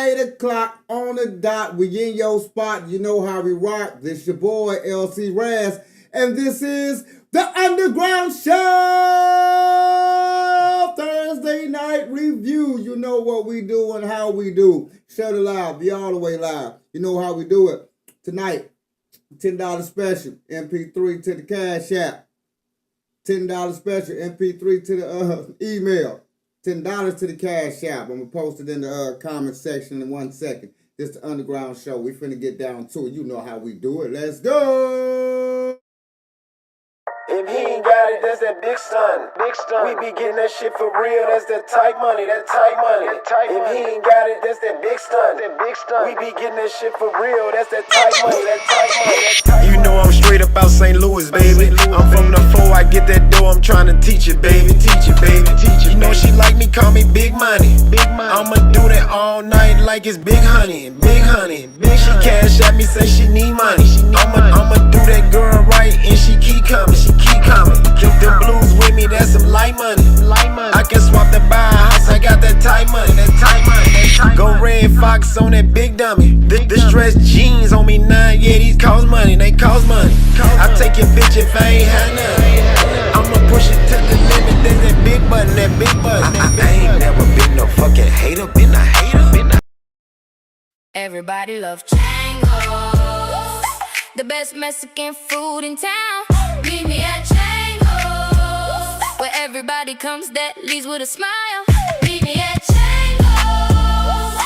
8 o'clock on the dot. We in your spot. You know how we rock. This your boy, LC Razz. And this is the Undaground Shoow Thursday night review. You know what we do and how we do. Shut it live. Be all the way live. You know how we do it. Tonight, $10 special. MP3 to the Cash App. $10 special. MP3 to the email. $10 to the Cash App. I'm going to post it in the comment section in 1 second. This is the Undaground Shoow. We finna get down to it. You know how we do it. Let's go! If he ain't got it, that's that big stun. Big stun. We be getting that shit for real. That's that tight money. That tight money. If he ain't got it, that's that big stun. That big stun. We be getting that shit for real. That's that tight money. That tight money. You know I'm straight up out St. Louis, baby. I'm from the floor. I get that dough. I'm trying to teach it, baby. Teach it, baby. Teach it. You know she like me. Call me Big Money. Big money. I'ma do that all night like it's Big Honey. Big Honey. Big she cash at me, say she need money. I'ma do that girl right, and she keep coming. She keep coming. Keep them blues with me, that's some light money. I can swap the buy a house, I got that tight money. That tight money. Go Red Fox on that big dummy. This dress jeans on me 9, yeah, these cost money. They cost money. I take your bitch if I ain't had none. I'ma push it to the limit. There's that big button, that big button. I ain't never been no fucking hater. Been a hater. Everybody love Django, the best Mexican food in town. Meet me at Django, where everybody comes that leaves with a smile. Meet me at Django,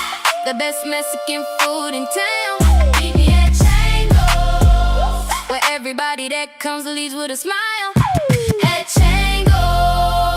the best Mexican food in town. Meet me at Django, where everybody that comes leaves with a smile. At Django's.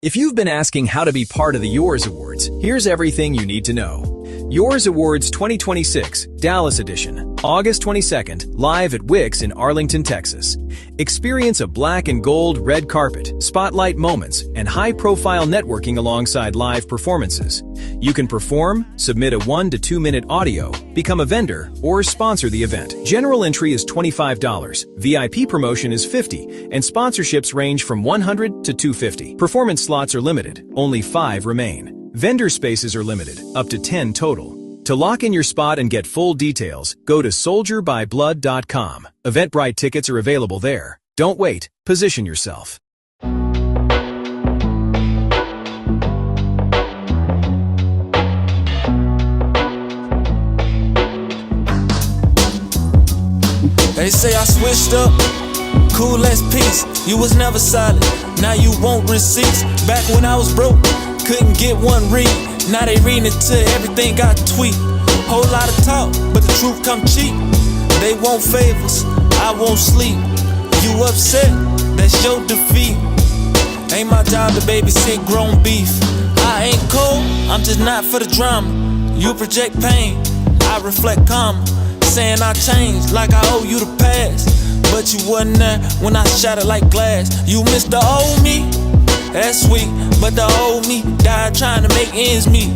If you've been asking how to be part of the Yours Awards, here's everything you need to know. Yours Awards 2026, Dallas Edition, August 22nd, live at Wix in Arlington, Texas. Experience a black and gold red carpet, spotlight moments, and high-profile networking alongside live performances. You can perform, submit a 1 to 2 minute audio, become a vendor, or sponsor the event. General entry is $25, VIP promotion is $50, and sponsorships range from $100 to $250. Performance slots are limited, only 5 remain. Vendor spaces are limited, up to 10 total. To lock in your spot and get full details, go to soldierbyblood.com. Eventbrite tickets are available there. Don't wait, position yourself. They say I switched up, cool as peace. You was never solid, now you want receipts. Back when I was broke, couldn't get one read. Now they reading it till everything got tweet. Whole lot of talk, but the truth come cheap. They want favors, I won't sleep. You upset, that's your defeat. Ain't my job to babysit grown beef. I ain't cold, I'm just not for the drama. You project pain, I reflect karma. Saying I changed like I owe you the past, but you wasn't there when I shattered like glass. You missed the old me, that's sweet, but the old me died trying to make ends meet.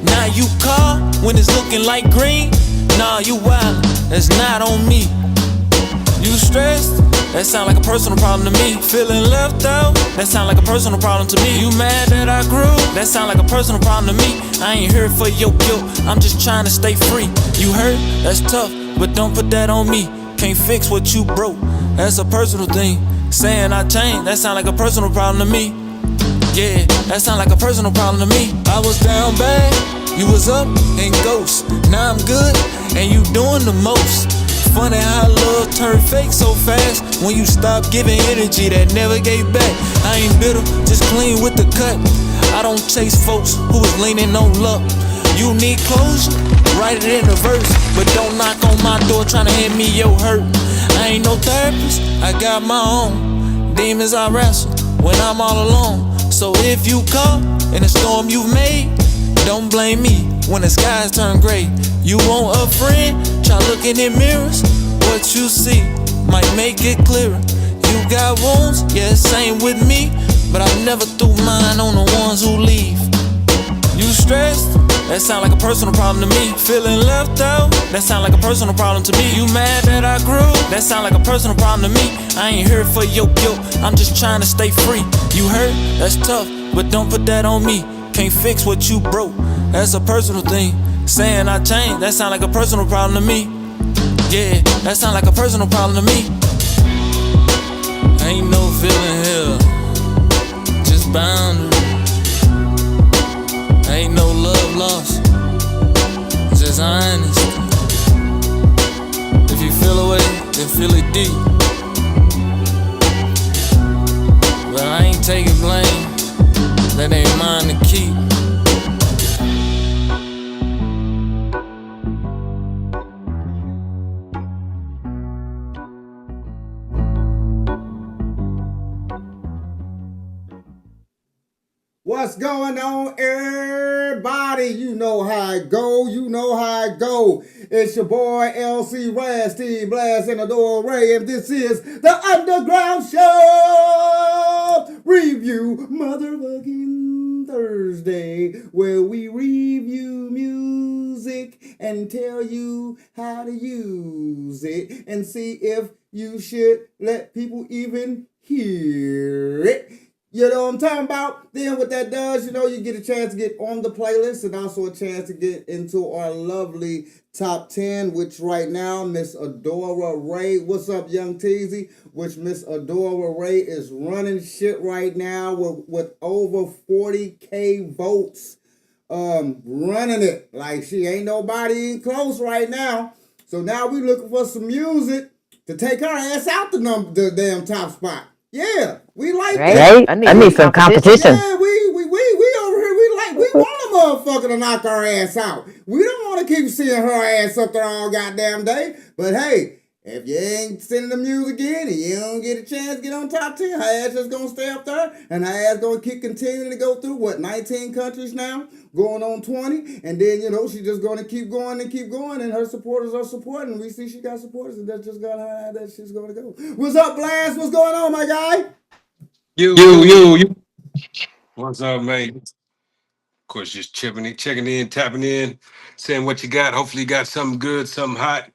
Now you call when it's looking like green. Nah, you wild, that's not on me. You stressed? That sound like a personal problem to me. Feeling left out? That sound like a personal problem to me. You mad that I grew? That sound like a personal problem to me. I ain't here for your guilt, I'm just trying to stay free. You hurt? That's tough, but don't put that on me. Can't fix what you broke, that's a personal thing. Saying I changed, that sound like a personal problem to me. Yeah, that sound like a personal problem to me. I was down bad, you was up and ghost. Now I'm good, and you doing the most. Funny how love turned fake so fast when you stop giving energy that never gave back. I ain't bitter, just clean with the cut. I don't chase folks who is leaning on luck. You need closure, write it in a verse, but don't knock on my door trying to hand me your hurt. I ain't no therapist, I got my own demons I wrestle when I'm all alone. So if you caught in a storm you've made, don't blame me when the skies turn gray. You want a friend? Try looking in mirrors. What you see might make it clearer. You got wounds, yeah, same with me, but I never threw mine on the ones who leave. You stressed? That sound like a personal problem to me. Feeling left out? That sound like a personal problem to me. You mad that I grew? That sound like a personal problem to me. I ain't here for your guilt, I'm just trying to stay free. You hurt? That's tough, but don't put that on me. Can't fix what you broke, that's a personal thing. Saying I changed, that sound like a personal problem to me. Yeah, that sound like a personal problem to me. Ain't no feeling here, just boundaries. Ain't no love lost, just honesty. If you feel away, then feel it deep. But I ain't taking blame, that ain't mine to keep. What's going on, everybody? You know how it go. You know how it go. It's your boy LC Razz Odora Rae, and this is the Undaground Shoow Review Motherfucking Thursday, where we review music and tell you how to use it and see if you should let people even hear it. You know what I'm talking about? Then what that does, you know, you get a chance to get on the playlist and also a chance to get into our lovely top 10, which right now, Miss Odora Rae. What's up, Young Teasy? Which Miss Odora Rae is running shit right now with over 40K votes. Running it. Like she ain't nobody in close right now. So now we looking for some music to take her ass out the damn top spot. Yeah, we like that. I need some competition. Yeah, we over here. We want a motherfucker to knock our ass out. We don't want to keep seeing her ass up there all goddamn day. But hey, if you ain't sending the music in and you don't get a chance to get on top 10, her ass just gonna stay up there, and her ass gonna keep continuing to go through 19 countries now, going on 20, and then you know she's just gonna keep going, and her supporters are supporting. We see she got supporters, and that's just gonna how that shit's gonna go. What's up, Blast? What's going on, my guy? You. What's up, man? Of course, just checking in, tapping in, saying what you got. Hopefully, you got something good, something hot.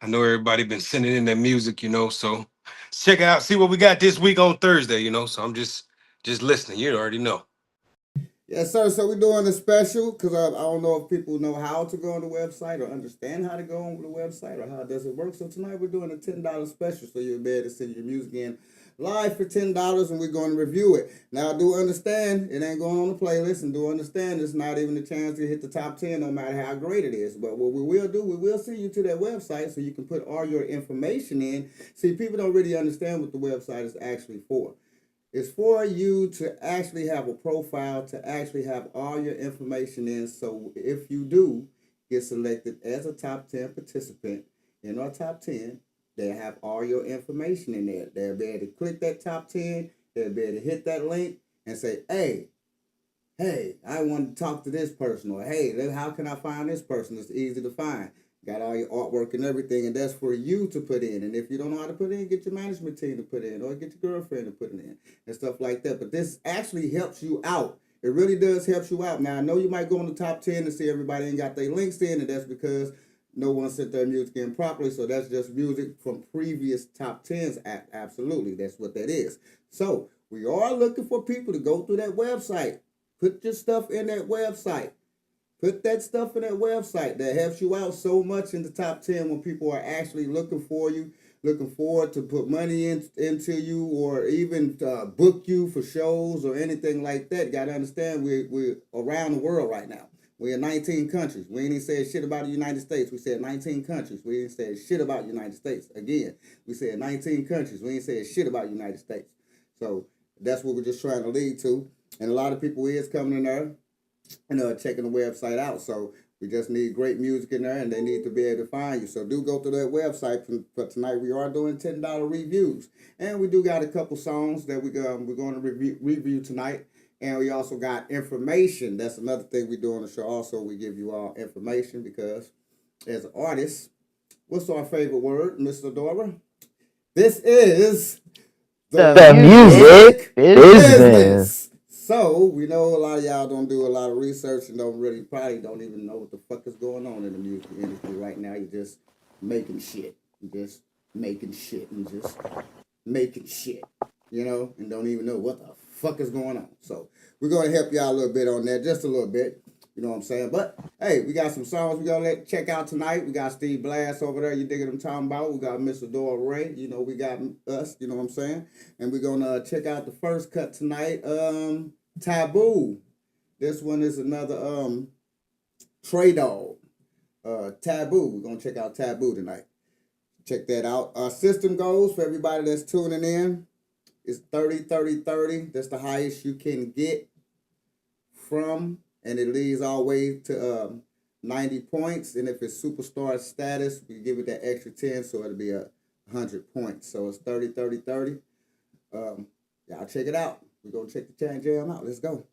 I know everybody been sending in their music, you know. So check it out, see what we got this week on Thursday, you know. So I'm just listening. You already know. Yes, sir. So we're doing a special because I don't know if people know how to go on the website or understand how to go on the website or how does it work. So tonight we're doing a $10 special, so you'll be able to send your music in live for $10, and we're going to review it. Now, do understand it ain't going on the playlist, and do understand it's not even a chance to hit the top 10, no matter how great it is. But what we will do, we will send you to that website so you can put all your information in. See, people don't really understand what the website is actually for. It's for you to actually have a profile, to actually have all your information in. So if you do get selected as a top 10 participant in our top 10, they'll have all your information in there. They'll be able to click that top 10. They'll be able to hit that link and say, hey, I want to talk to this person. Or, hey, how can I find this person? It's easy to find. Got all your artwork and everything, and that's for you to put in. And if you don't know how to put in, get your management team to put in, or get your girlfriend to put it in, and stuff like that. But this actually helps you out. It really does help you out. Now, I know you might go on the top 10 and see everybody ain't got their links in, and that's because no one sent their music in properly. So that's just music from previous top 10s. Absolutely, that's what that is. So we are looking for people to go through that website. Put your stuff in that website. Put that stuff in that website. That helps you out so much in the top 10 when people are actually looking for you, looking forward to put money into you, or even book you for shows or anything like that. Got to understand we're around the world right now. We're in 19 countries. We ain't even said shit about the United States. We said 19 countries. We ain't said shit about the United States. Again, we said 19 countries. We ain't said shit about the United States. So that's what we're just trying to lead to. And a lot of people is coming in there and checking the website out. So we just need great music in there, and they need to be able to find you. So do go to that website. For tonight, we are doing $10 reviews. And we do got a couple songs that we're going to review tonight. And we also got information. That's another thing we do on the show. Also, we give you all information because as artists, what's our favorite word, Miss Odora? This is The music business. So, we know a lot of y'all don't do a lot of research and probably don't even know what the fuck is going on in the music industry right now. You're just making shit. You know, and don't even know what the fuck is going on. So, we're going to help y'all a little bit on that, just a little bit. You know what I'm saying? But hey, we got some songs we gonna check out tonight. We got Steve Blast over there. You dig what I'm talking about? We got Miss Odora Rae. You know, we got us. You know what I'm saying? And we're gonna check out the first cut tonight. Taboo. This one is another Trey Dog. Taboo. We're gonna check out Taboo tonight. Check that out. System goals for everybody that's tuning in. It's 30, 30, 30. That's the highest you can get from, and it leads all the way to 90 points. And if it's superstar status, we give it that extra 10, so it'll be 100 points. So it's 30, 30, 30. Y'all check it out. We're going to check the jam out. Let's go.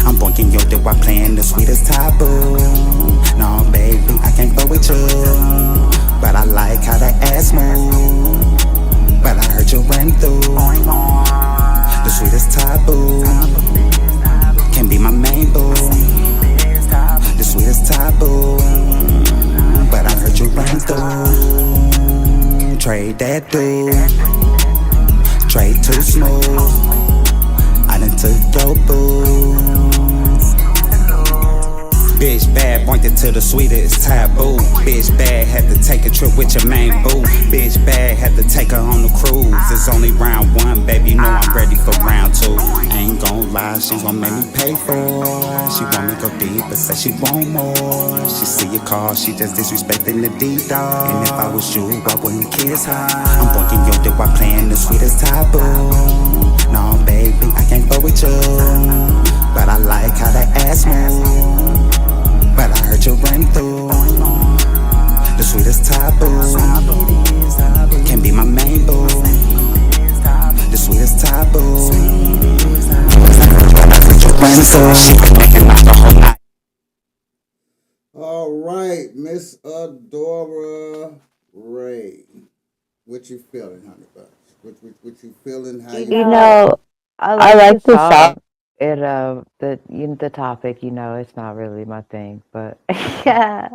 I'm bunking yo, do I playing the sweetest taboo? No, baby, I can't fuck with you. But I like how that ass move. But I heard you ran through the sweetest taboo. Can be my main boo. The sweetest taboo. But I heard you ran through. Trade that dude. Trade too smooth. I done took your boo. Bitch bad, pointed to the sweetest taboo. Bitch bad, had to take a trip with your main boo. Bitch bad, had to take her on the cruise. It's only round one, baby, you know I'm ready for round two. Ain't gon' lie, she gon' make me pay for it. She want me go deep, but say she want more. She see your call, she just disrespecting the D-dog. And if I was you, I wouldn't kiss her. I'm bunking yo, do I playing the sweetest taboo? No, baby, I can't go with you. But I like how that ass move. But I heard you ran through the sweetest taboo. Can be my main boo. The sweetest taboo. All right, Miss Odora Rae. What you feeling, honey bucks? What you feeling? How you know, I like the song. The topic, it's not really my thing, but yeah,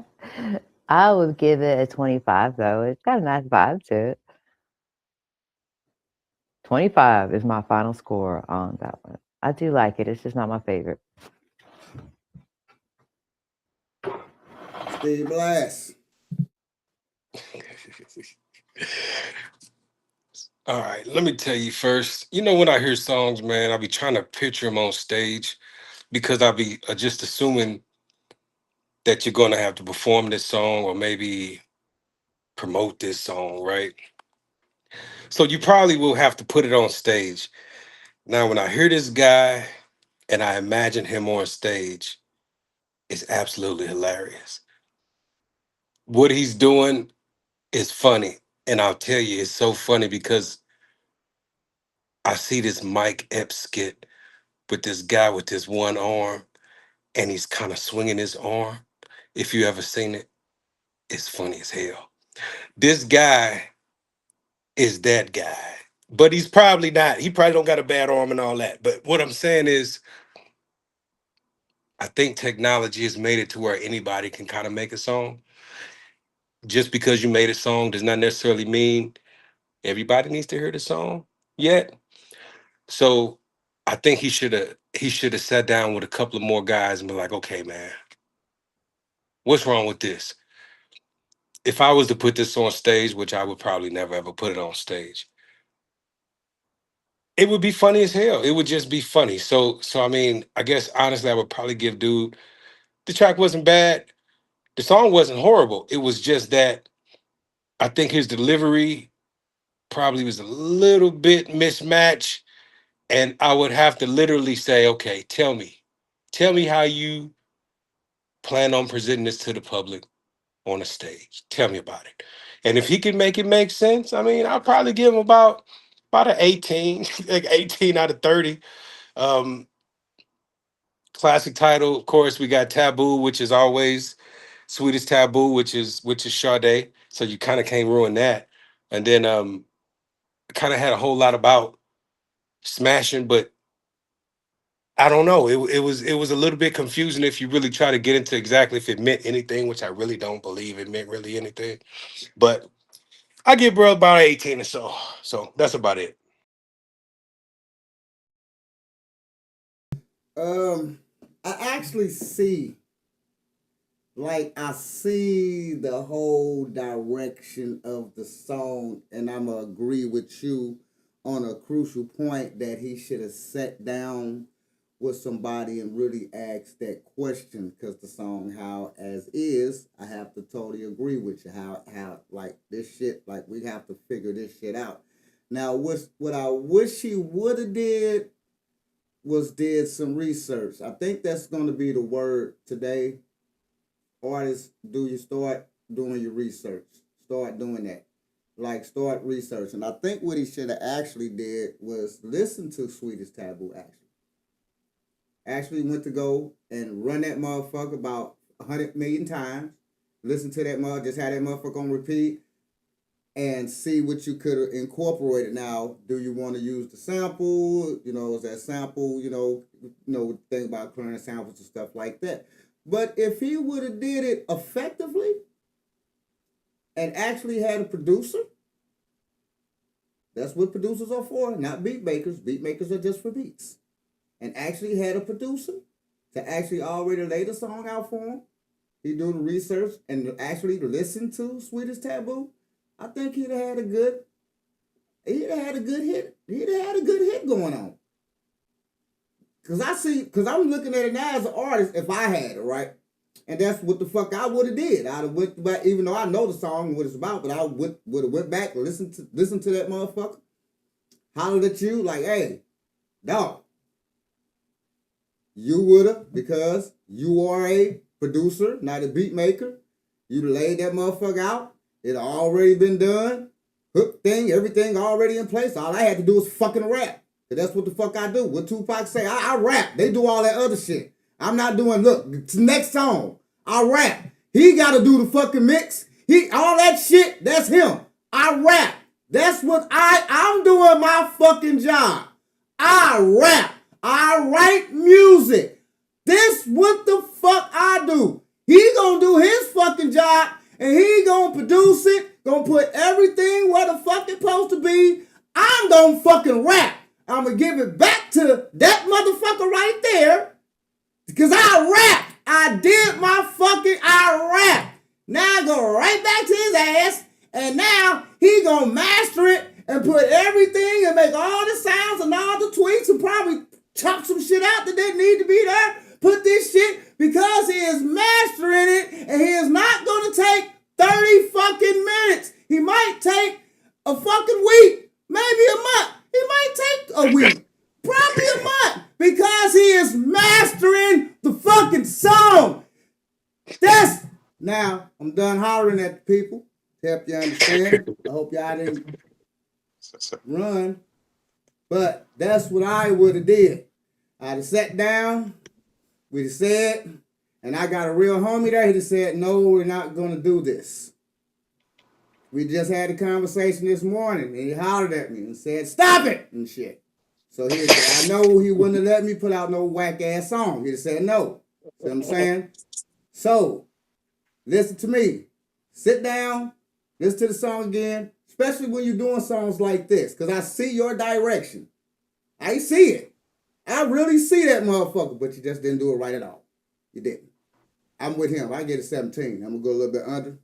I would give it a 25 though. It's got a nice vibe to it. 25 is my final score on that one. I do like it. It's just not my favorite. Steve Blast. All right, let me tell you first. You know, when I hear songs, man, I'll be trying to picture them on stage because I'll be just assuming that you're going to have to perform this song or maybe promote this song, right? So you probably will have to put it on stage. Now, when I hear this guy and I imagine him on stage, it's absolutely hilarious. What he's doing is funny. And I'll tell you, it's so funny because I see this Mike Epps skit with this guy with this one arm and he's kind of swinging his arm. If you ever seen it, it's funny as hell. This guy is that guy, but he's probably not. He probably don't got a bad arm and all that. But what I'm saying is, I think technology has made it to where anybody can kind of make a song. Just because you made a song does not necessarily mean everybody needs to hear the song yet. So I think he should have sat down with a couple of more guys and be like, okay, man, what's wrong with this? If I was to put this on stage, which I would probably never ever put it on stage, it would be funny as hell. It would just be funny. So I mean, I guess honestly, I would probably give dude, the track wasn't bad. The song wasn't horrible. It was just that I think his delivery probably was a little bit mismatched. And I would have to literally say, okay, tell me how you plan on presenting this to the public on a stage. Tell me about it. And if he can make it make sense, I mean, I'll probably give him about an 18, like 18 out of 30. Um, Classic title, of course, we got Taboo, which is always Sweetest Taboo, which is Sade. So you kind of can't ruin that. And then kind of had a whole lot about smashing, but I don't know. It was a little bit confusing if you really try to get into exactly if it meant anything, which I really don't believe it meant really anything. But I give bro about 18 or so. So that's about it. I actually see, like, I see the whole direction of the song, and I'm gonna agree with you on a crucial point that he should have sat down with somebody and really asked that question, because the song "How As Is," I have to totally agree with you. How like this shit, like we have to figure this shit out. Now, what I wish he would have did was did some research. I think that's going to be the word today. Artists, do you start doing your research? Start doing that. Like, start researching. I think what he should have actually did was listen to Sweetest Taboo. Actually went to go and run that motherfucker about 100 million times. Listen to that motherfucker, just have that motherfucker on repeat, and see what you could have incorporated. Now, do you want to use the sample? You know, is that sample, thing about clearing samples and stuff like that. But if he would have did it effectively and actually had a producer, that's what producers are for, not beat makers. Beat makers are just for beats. And actually had a producer to actually already lay the song out for him. He do the research and actually listen to Sweetest Taboo. I think he'd have had a good hit. He'd have had a good hit going on. Cause I'm looking at it now as an artist, if I had it, right? And that's what the fuck I would have did. I'd have went back, even though I know the song and what it's about, but I would have went back and listened to that motherfucker. Hollered at you like, hey, dog. You would have, because you are a producer, not a beat maker. You'd have laid that motherfucker out. It already been done. Hook thing, everything already in place. All I had to do was fucking rap. That's what the fuck I do. What Tupac say, I rap. They do all that other shit. I'm not doing, look, next song, I rap. He got to do the fucking mix. All that shit, that's him. I rap. That's what I'm doing my fucking job. I rap. I write music. This what the fuck I do. He gonna do his fucking job and he gonna produce it, gonna put everything where the fuck it's supposed to be. I'm gonna fucking rap. I'm gonna give it back to that motherfucker right there because I rap. I rap. Now I go right back to his ass and now he gonna master it and put everything and make all the sounds and all the tweaks and probably chop some shit out that didn't need to be there. Put this shit because he is mastering it and he is not going to take 30 fucking minutes. He might take a fucking week, maybe a month. He might take a week, probably a month, because he is mastering the fucking song. Now, I'm done hollering at the people to help you understand. I hope y'all didn't run. But that's what I would have did. I'd have sat down, we'd have said, and I got a real homie there, he'd have said, no, we're not going to do this. We just had a conversation this morning, and he hollered at me and said, stop it, and shit. So I know he wouldn't have let me put out no whack-ass song. He'd have said no. See what I'm saying? So, listen to me. Sit down, listen to the song again, especially when you're doing songs like this, because I see your direction. I see it. I really see that motherfucker, but you just didn't do it right at all. You didn't. I'm with him. I get it 17. I'm going to go a little bit under.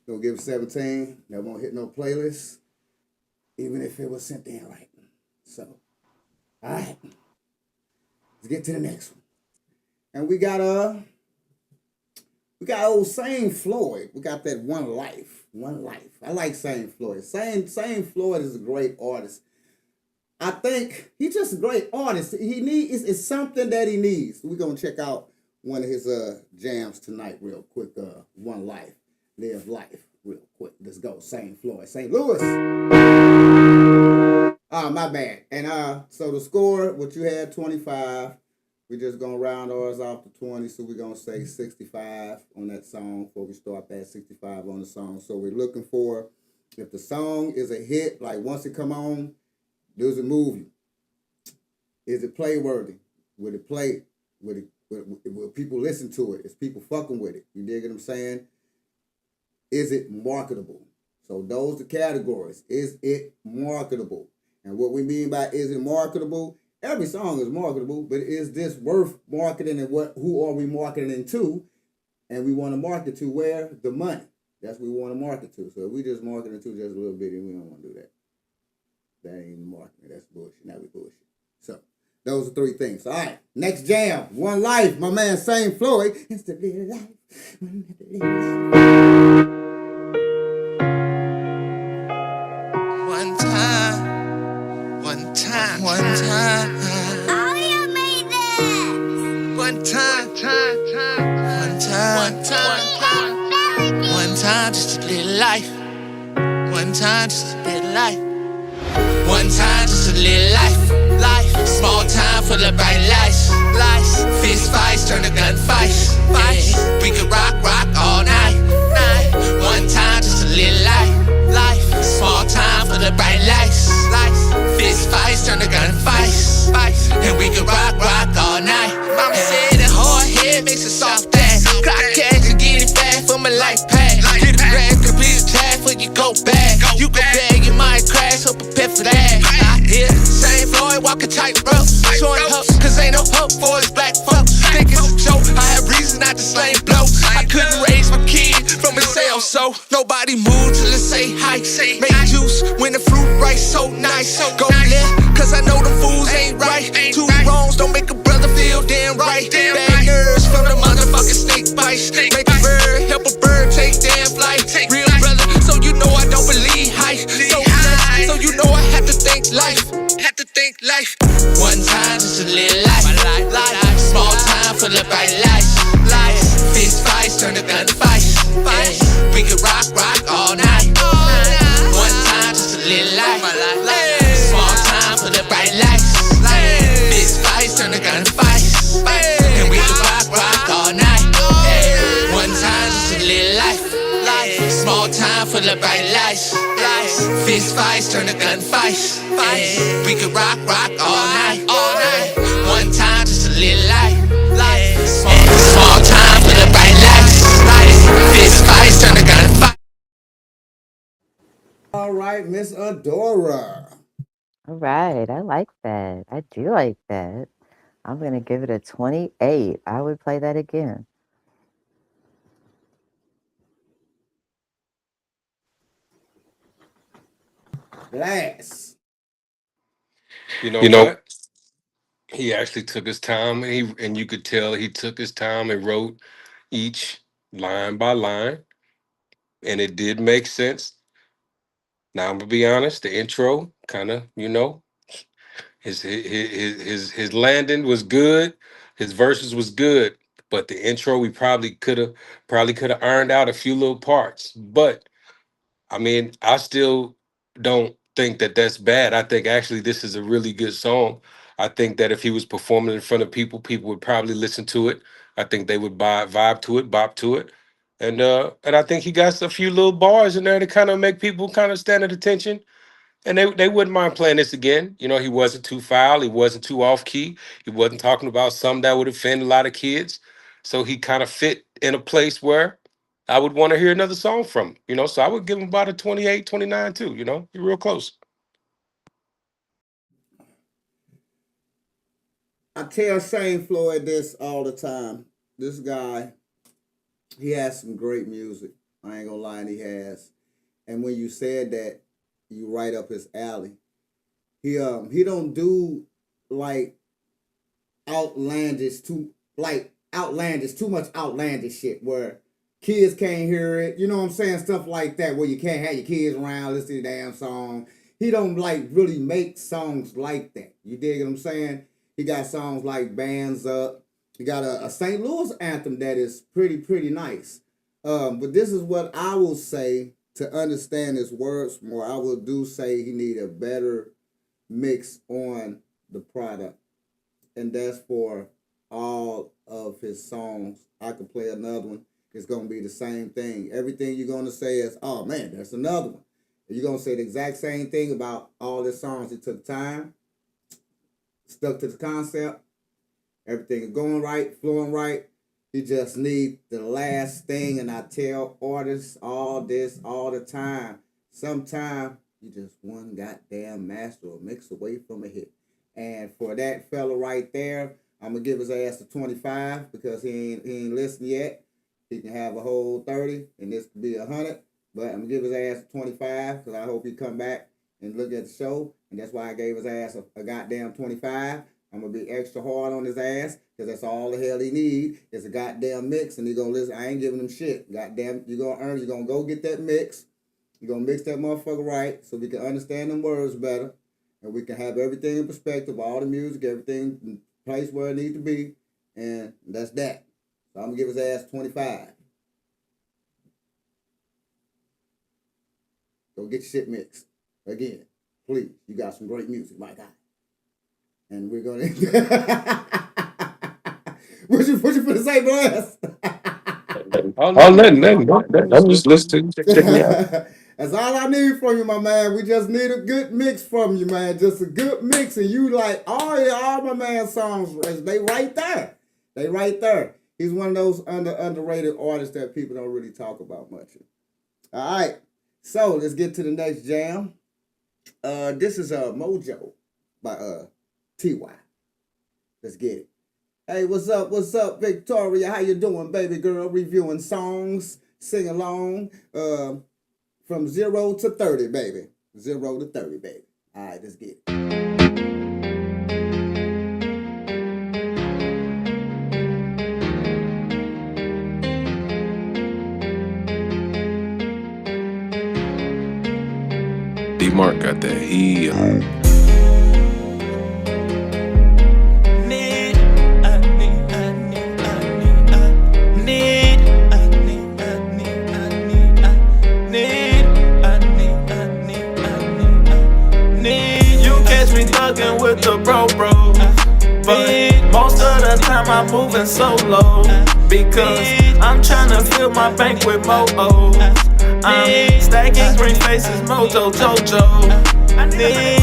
Gonna give it 17. That won't hit no playlist, even if it was sent in right. So, all right. Let's get to the next one. And we got old Saint Floyd. We got that One Life. One Life. I like Saint Floyd. Saint Floyd is a great artist. I think he's just a great artist. It's something that he needs. We're gonna check out one of his jams tonight real quick. One Life. Live Life real quick. Let's go. Saint Floyd. St. Louis. Oh, my bad. And so the score, what you had, 25. We're just going to round ours off to 20, so we're going to say 65 on that song before we start that 65 on the song. So we're looking for, if the song is a hit, like once it come on, does it move you? Is it play worthy? Will it play? Will people listen to it? Is people fucking with it? You dig what I'm saying? Is it marketable? So those are the categories. Is it marketable? And what we mean by is it marketable? Every song is marketable, but is this worth marketing, and who are we marketing to? And we want to market to where? The money. That's what we want to market to. So if we just marketing to just a little bit, we don't want to do that. That ain't marketing. That's bullshit. Now we bullshit. So those are three things. All right. Next jam. One Life. My man Saint Floyd. It's the little life. One time. One time. One time. Oh, you made this! One time. One time. One time. One time, just a little life. One time, just a little life. One time, just a little life. Life, small time full of bright lights. Lights, fist fights turn to gunfights. Fights, we can rock all night. One time, just a little life. Life, small time full of bright lights. Lights, fist fights turn to gunfights. Fights, and we can rock all night. Mama said that hard head makes a soft ass. Clock cash and get it fast for my life path. Get a grass, complete a task for you go back. You go bag, you might crash, so prepare for that. I hear Saint Floyd walk a tightrope, showing hope, cause ain't no hope for us black folks. Think it's a joke, I have reason not to slang blow. I couldn't raise my kid from a cell, so nobody moved till it say hi. Make juice when the fruit rice so nice. Go left, cause I know the fools ain't right. Two wrongs don't make a brother feel damn right. Bad nerves from the motherfucking snake bites. Make a bird, help a bird take damn flight. Real brother, so you know I don't believe hype. So you know I have to think life. One time, just a little life. Small time full of bright lights. Fist fights turn to gunfights. We can rock all night. One time, just a little life. Small time full of bright lights. Fist fights turn to gunfights. And we can rock all night. One time, just a little life. Small time full of bright lights. Fist fights turn to gunfights. We can rock all night. One time, just a little light. Small time full of bright lights. Fist fights turn to gunfights. All right, Miss Odora. All right, I like that. I do like that. I'm going to give it a 28. I would play that again. Glass. You know what? He actually took his time, and you could tell he took his time and wrote each line by line, and it did make sense. Now I'm gonna be honest, the intro kind of, his landing was good, his verses was good, but the intro we probably could have ironed out a few little parts. But I mean, I still don't think that that's bad. I think actually this is a really good song. I think that if he was performing in front of people, people would probably listen to it. I think they would vibe to it, bop to it. And I think he got a few little bars in there to kind of make people kind of stand at attention. And they wouldn't mind playing this again. He wasn't too foul, he wasn't too off key. He wasn't talking about something that would offend a lot of kids. So he kind of fit in a place where I would want to hear another song from him. So I would give him about a 28, 29 too, You're real close. I tell Saint Floyd this all the time. This guy, he has some great music. I ain't gonna lie, and he has. And when you said that, you right up his alley. He don't do like too much outlandish shit where kids can't hear it. You know what I'm saying? Stuff like that where you can't have your kids around listening to the damn song. He don't like really make songs like that. You dig what I'm saying? He got songs like Bands Up. He got a St. Louis anthem that is pretty nice. But this is what I will say to understand his words more. I will do say he need a better mix on the product. And that's for all of his songs. I could play another one. It's going to be the same thing. Everything you're going to say is, oh man, that's another one. You're going to say the exact same thing about all his songs. He took time, stuck to the concept, Everything is going right, flowing right. You just need the last thing, and I tell artists all this all the time. Sometimes you just one goddamn master or mix away from a hit. And for that fella right there, I'm gonna give his ass a 25 because he ain't listened yet. He can have a whole 30, and this could be 100. But I'm gonna give his ass a 25 because I hope he come back and look at the show, and that's why I gave his ass a goddamn 25. I'm gonna be extra hard on his ass because that's all the hell he need is a goddamn mix, and he gonna listen. I ain't giving him shit. Goddamn, you gonna earn. You gonna go get that mix. You gonna mix that motherfucker right so we can understand them words better, and we can have everything in perspective, all the music, everything in place where it needs to be, and that's that. So I'm gonna give his ass 25. Go get your shit mixed again, please. You got some great music, my guy. And we're gonna. what you finna say, Blast? Oh, nothing. I'm just listening. Check me out. That's all I need from you, my man. We just need a good mix from you, man. Just a good mix, and you like, oh yeah, all my man's songs, they right there. They right there. He's one of those underrated artists that people don't really talk about much. All right, so let's get to the next jam. This is Mojo by TY. Let's get it. Hey, what's up, Victoria? How you doing, baby girl? Reviewing songs, sing along. From 0 to 30, baby. 0 to 30, baby. All right, let's get it. D-Mark got that heat. With the bros, but most of the time I'm moving solo because I'm tryna fill my bank with mo O's. I'm stacking green faces, Mojo Jojo. I need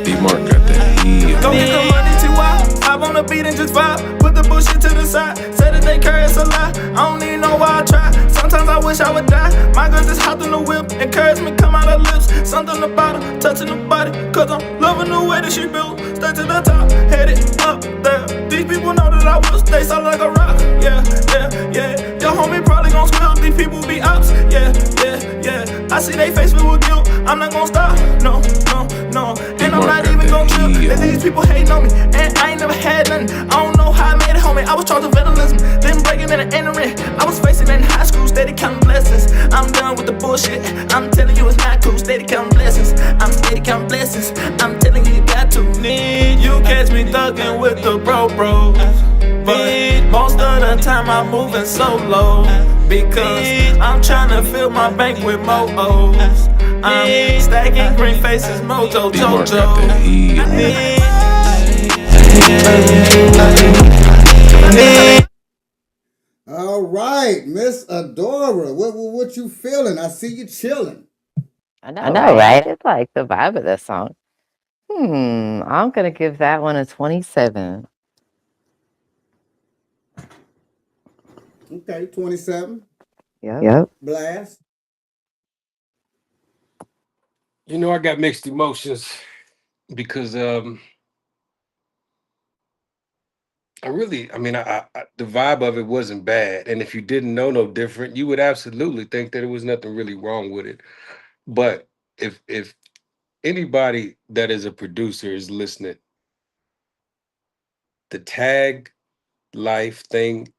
D-Mark got that heat. Go get the money, TY. Hop on the beat and just vibe. Put the bullshit to the side. Say that they care, it's a lie. I don't even know why I try. Sometimes I wish I would die. My girl just hopped in the whip. Encouragement come out her lips. Something about her, touching the body. Cause I'm loving the way that she built. Stay to the top, headed up there. These people know that I will stay solid like a rock. Yeah. Your homie probably gon' spill. These people be ups. Yeah. I see they face filled with guilt. I'm not gon' stop. No. And I'm not even gon' trip. And these people hating on me. And I ain't never had nothing. I don't know how I made it, homie. I was charged with vandalism. Then breaking in and entering. I was facing in high school, steady counting blessings. I'm done with the bullshit. I'm telling you it's not cool. Steady counting blessings. I'm steady counting blessings. I'm telling you you got to. You catch me thugging with the bros. But most of the time I'm moving solo because I'm tryna fill my bank with mo O's. I'm stacking green faces, Mojo Jojo. All right, Miss Odora, what you feeling? I see you chilling. I know, right? It's like the vibe of that song. I'm gonna give that one a 27. Okay, 27. Yep. Blast. You know, I got mixed emotions because I the vibe of it wasn't bad, and if you didn't know no different, you would absolutely think that there was nothing really wrong with it. But if anybody that is a producer is listening, the tag life thing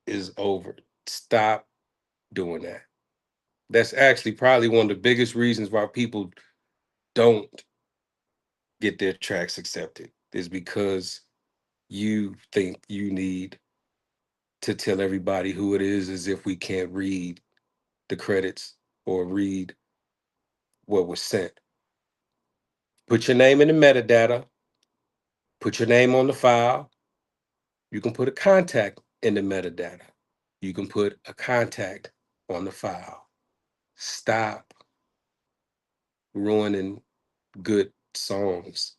is over. Stop doing that. That's actually probably one of the biggest reasons why people don't get their tracks accepted is because you think you need to tell everybody who it is as if we can't read the credits or read what was sent. Put your name in the metadata, put your name on the file. You can put a contact in the metadata. You can put a contact on the file. Stop ruining good songs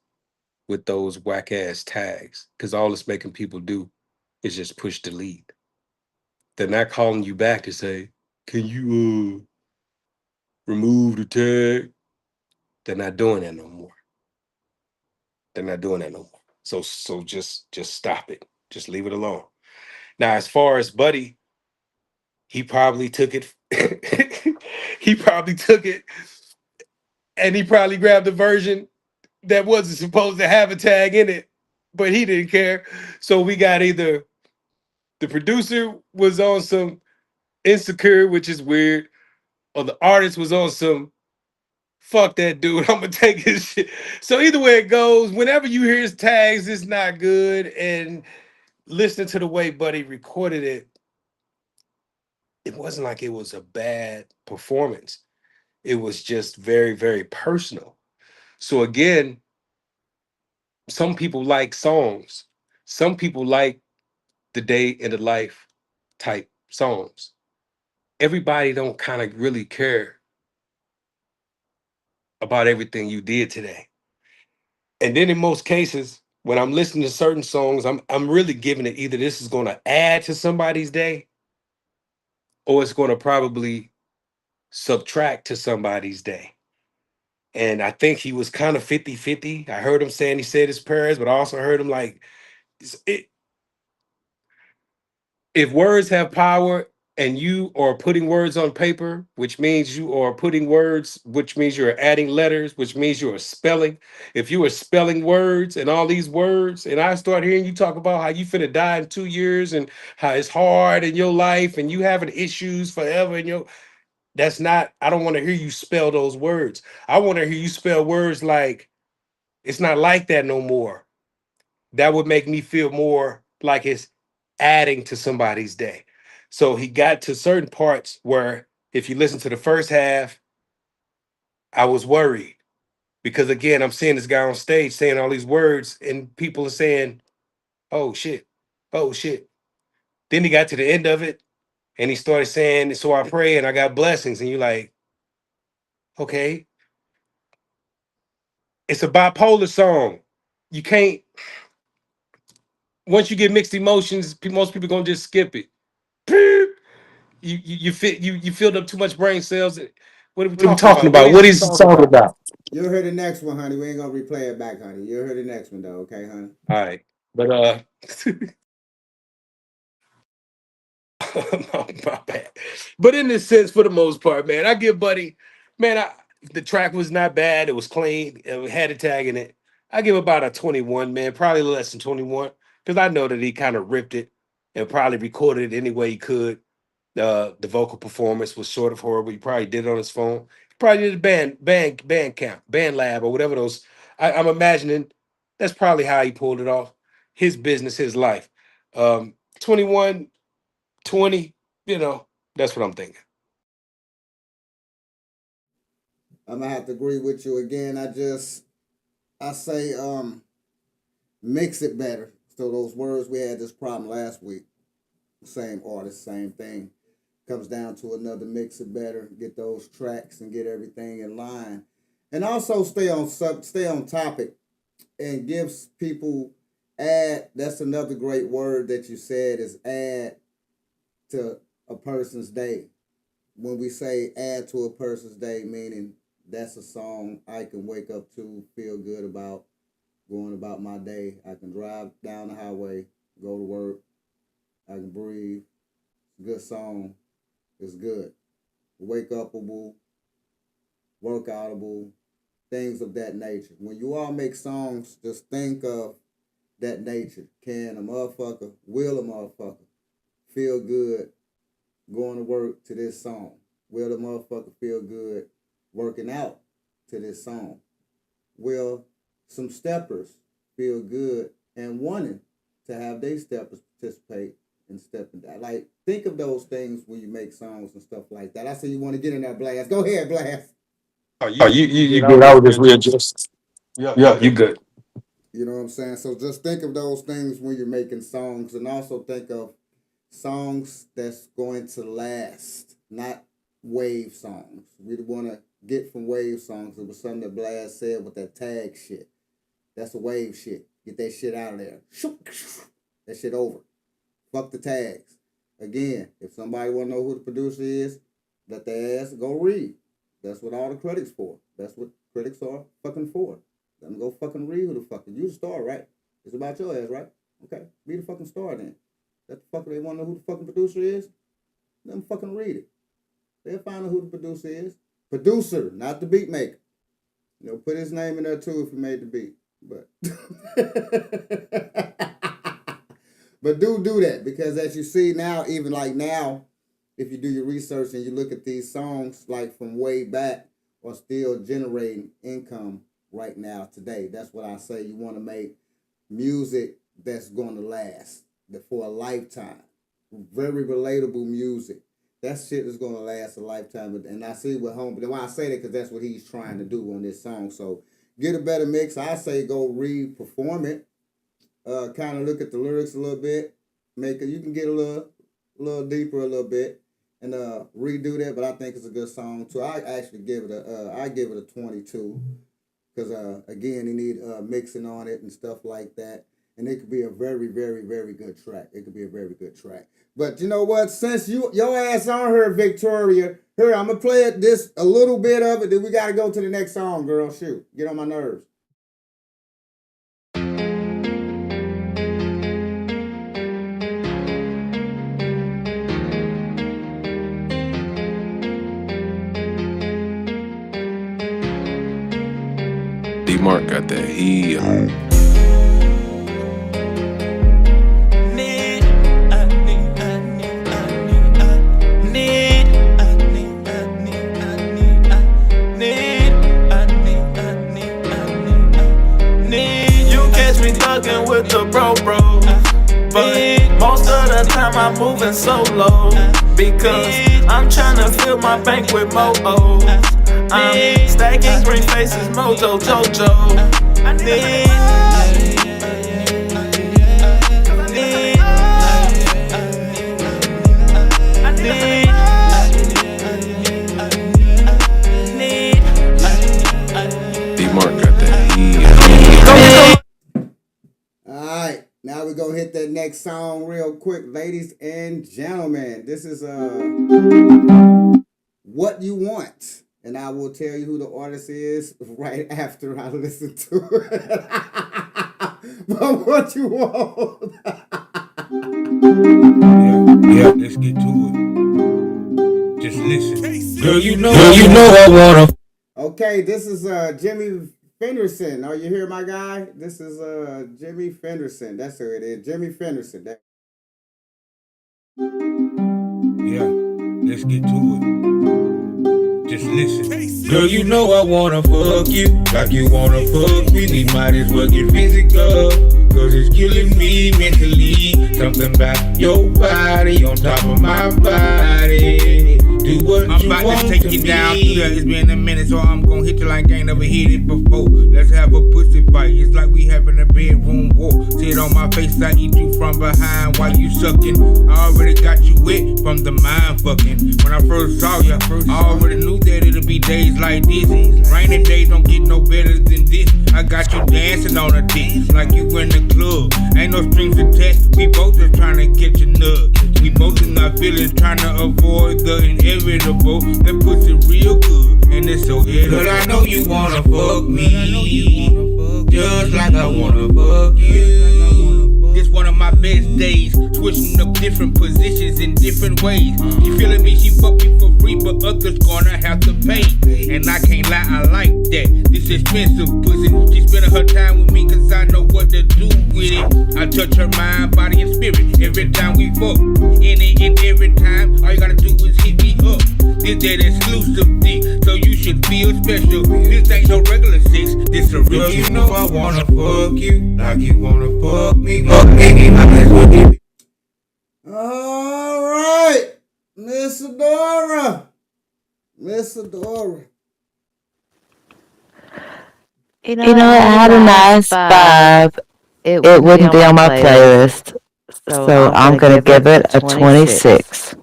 with those whack ass tags, because all it's making people do is just push delete. They're not calling you back to say, can you remove the tag? They're not doing that no more. They're not doing that no more. So just stop it. Just leave it alone. Now, as far as Buddy, he probably took it. He probably took it, and he probably grabbed the version that wasn't supposed to have a tag in it, but he didn't care. So we got either the producer was on some insecure, which is weird, or the artist was on some fuck that dude. I'm gonna take his shit. So either way it goes, whenever you hear his tags, it's not good. And listening to the way Buddy recorded it, it wasn't like it was a bad performance. It was just very, very personal. So again, some people like songs. Some people like the day in the life type songs. Everybody don't kind of really care about everything you did today. And then in most cases, when I'm listening to certain songs, I'm really giving it either this is going to add to somebody's day or it's going to probably subtract to somebody's day. And I think he was kind of 50-50. I heard him saying he said his prayers, but I also heard him like, it, if words have power and you are putting words on paper, which means you are putting words, which means you're adding letters, which means you are spelling. If you are spelling words and all these words, and I start hearing you talk about how you finna die in 2 years and how it's hard in your life and you having issues forever in your, that's not, I don't want to hear you spell those words. I want to hear you spell words like it's not like that no more. That would make me feel more like it's adding to somebody's day. So he got to certain parts where if you listen to the first half, I was worried because again, I'm seeing this guy on stage saying all these words and people are saying, oh shit, oh shit. Then he got to the end of it and he started saying, so I pray and I got blessings. And you're like, okay, it's a bipolar song. You can't, once you get mixed emotions, most people gonna just skip it. You filled up too much brain cells. What are we talking about? What is he talking about? You'll hear the next one, honey. We ain't gonna replay it back, honey. You'll hear the next one though, okay, honey? All right, but my bad. But in this sense, for the most part, man, I give Buddy, man, the track was not bad. It was clean. It had a tag in it. I give about a 21, man, probably less than 21, because I know that he kind of ripped it and probably recorded it any way he could. The vocal performance was sort of horrible. He probably did it on his phone. He probably did a band camp, band lab, or whatever those. I'm imagining that's probably how he pulled it off. His business, his life. 21, 20, that's what I'm thinking. I'm gonna have to agree with you again. I say mix it better. So those words, we had this problem last week. Same artist, same thing. Comes down to another mix it better, get those tracks and get everything in line. And also stay on topic and gives people add, that's another great word that you said is add to a person's day. When we say add to a person's day, meaning that's a song I can wake up to, feel good about, going about my day. I can drive down the highway, go to work, I can breathe. Good song. It's good. Wake upable, workoutable, things of that nature. When you all make songs, just think of that nature. Can a motherfucker, will a motherfucker feel good going to work to this song? Will the motherfucker feel good working out to this song? Will some steppers feel good and wanting to have their steppers participate and stepping down? Like, think of those things when you make songs and stuff like that. I see you want to get in there, Blast. Go ahead, Blast. Oh, you good. I was just readjust. Yeah, you good. You know what I'm saying? So just think of those things when you're making songs, and also think of songs that's going to last, not wave songs. We want to get from wave songs. It was something that Blast said with that tag shit. That's a wave shit. Get that shit out of there. That shit over. Fuck the tags. Again, if somebody want to know who the producer is, let their ass go read. That's what all the critics for. That's what critics are fucking for. Let them go fucking read who the fuck. You the star, right? It's about your ass, right? Okay, be the fucking star then. That the fucker they want to know who the fucking producer is? Let them fucking read it. They'll find out who the producer is. Producer, not the beat maker. You know, put his name in there too if he made the beat. But but do that, because as you see now, even like now, if you do your research and you look at these songs like from way back, are still generating income right now today. That's what I say. You want to make music that's going to last for a lifetime. Very relatable music. That shit is going to last a lifetime. And I see what home. But why I say that, because that's what he's trying to do on this song. So get a better mix. I say go re-perform it. Kind of look at the lyrics a little bit. You can get a little deeper a little bit and redo that. But I think it's a good song too. I actually give it a 22, because again, you need mixing on it and stuff like that. And it could be a very, very, very good track. It could be a very good track. But you know what? Since your ass on her, Victoria, here, I'm going to play it a little bit of it. Then we got to go to the next song, girl. Shoot. Get on my nerves. D-Mark got that heat. With the bro, but most of the time I'm moving solo, because I'm trying to fill my bank with more O's. I'm stacking green faces, Mojo, Jojo. D-Mark got that heat. Alright, now we're gonna hit that next song real quick, ladies and gentlemen. This is What You Want. And I will tell you who the artist is right after I listen to it. But What You Want. Yeah, let's get to it. Just listen. Girl, you know I wanna. Okay, this is Jimmy Fenderson. Are you here, my guy? This is Jimmy Fenderson. That's who it is. Jimmy Fenderson. Yeah, let's get to it. Just listen. Girl, you know I wanna fuck you like you wanna fuck me. We might as well get physical, cause it's killing me mentally. Something about your body on top of my body. Do what I'm about to take you down through there. It's been a minute, so I'm gonna hit you like I ain't never hit it before. Let's have a pussy fight. It's like we having a bedroom war. Sit on my face, I eat you from behind while you sucking. I already got you wet from the mind fucking. When I first saw you, I already knew that it'll be days like this. Rainy days don't get no better than this. I got you dancing on a dick like you in the club. Ain't no strings attached. We both just trying to catch a nut. We both in our feelings trying to avoid the inevitable. That pussy real good and it's so edible. But I know you wanna fuck me, just like I wanna fuck you. This one of my best days, switching up different positions in different ways. You feeling me? She fuck me for free, but others gonna have to pay. And I can't lie, I like that. This expensive pussy. She spending her time with me cause I know what to do with it. I touch her mind, body, and spirit every time we fuck. Any and every time, all you gotta do is hit me up. This that exclusive dick, so you should feel special. This ain't no regular sex, this a real. Girl, you know I wanna fuck you like you wanna fuck me. All right, Miss Odora. Miss Odora. You know, it had a nice vibe. It wouldn't be on my playlist. So I'm gonna give it a 26.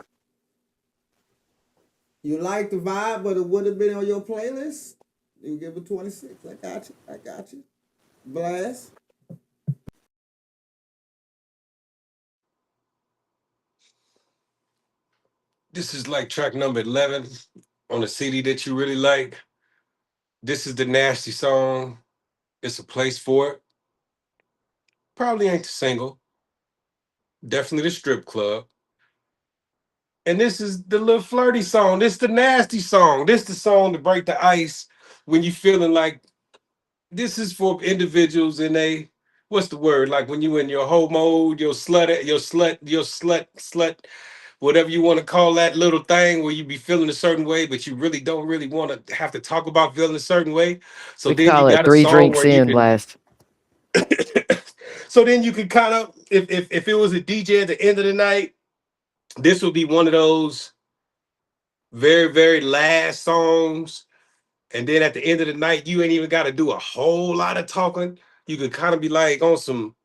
You like the vibe, but it would have been on your playlist. You give it 26. I got you. I got you. Blast. This is like track number 11 on a CD that you really like. This is the nasty song. It's a place for it. Probably ain't the single. Definitely the strip club. And this is the little flirty song. This the nasty song. This the song to break the ice when you feeling like this is for individuals in a what's the word? Like when you in your hoe mode, your slut, whatever you want to call that little thing where you be feeling a certain way, but you really don't really want to have to talk about feeling a certain way. So We then you call it got a three song drinks where you in can last. so then you can kind of if it was a DJ at the end of the night, this would be one of those very, very last songs. And then at the end of the night, you ain't even got to do a whole lot of talking. You could kind of be like on some,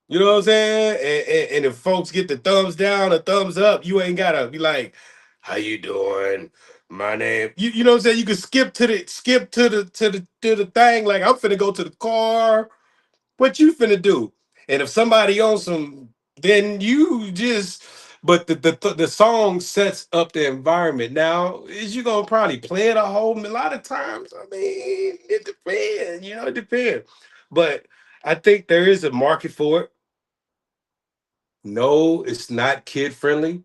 you know what I'm saying? And if folks get the thumbs down or thumbs up, you ain't gotta be like, "How you doing? My name." You know what I'm saying? You can skip to the thing. Like I'm finna go to the car. What you finna do? And if somebody on some, then you just. But the song sets up the environment. Now, is you gonna probably play it a lot of times? I mean, it depends. You know, it depends. But I think there is a market for it. No, it's not kid friendly.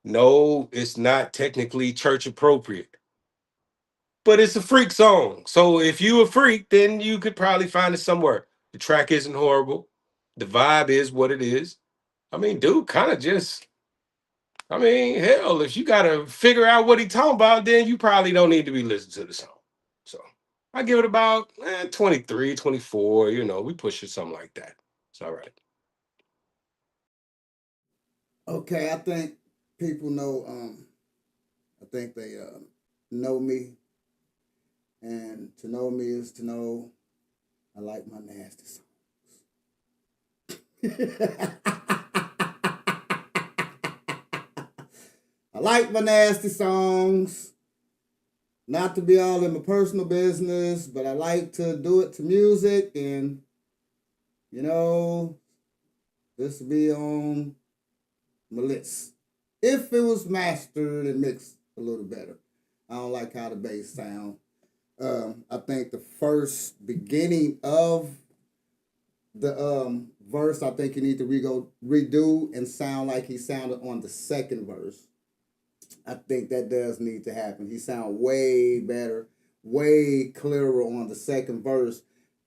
No, it's not technically church appropriate. But it's a freak song. So if you a freak, then you could probably find it somewhere. The track isn't horrible. The vibe is what it is. I mean, dude, kind of just. I mean, hell, if you gotta figure out what he talking about, then you probably don't need to be listening to the song. So I give it about 23, 24. You know, we push it something like that. It's all right. Okay, I think people know. I think they know me, and to know me is to know I like my nasty songs. I like my nasty songs. Not to be all in my personal business, but I like to do it to music, and you know, this will be on my list. If it was mastered and mixed a little better. I don't like how the bass sound. I think the first beginning of the verse, I think you need to redo and sound like he sounded on the second verse. I think that does need to happen. He sound way better, way clearer on the second verse,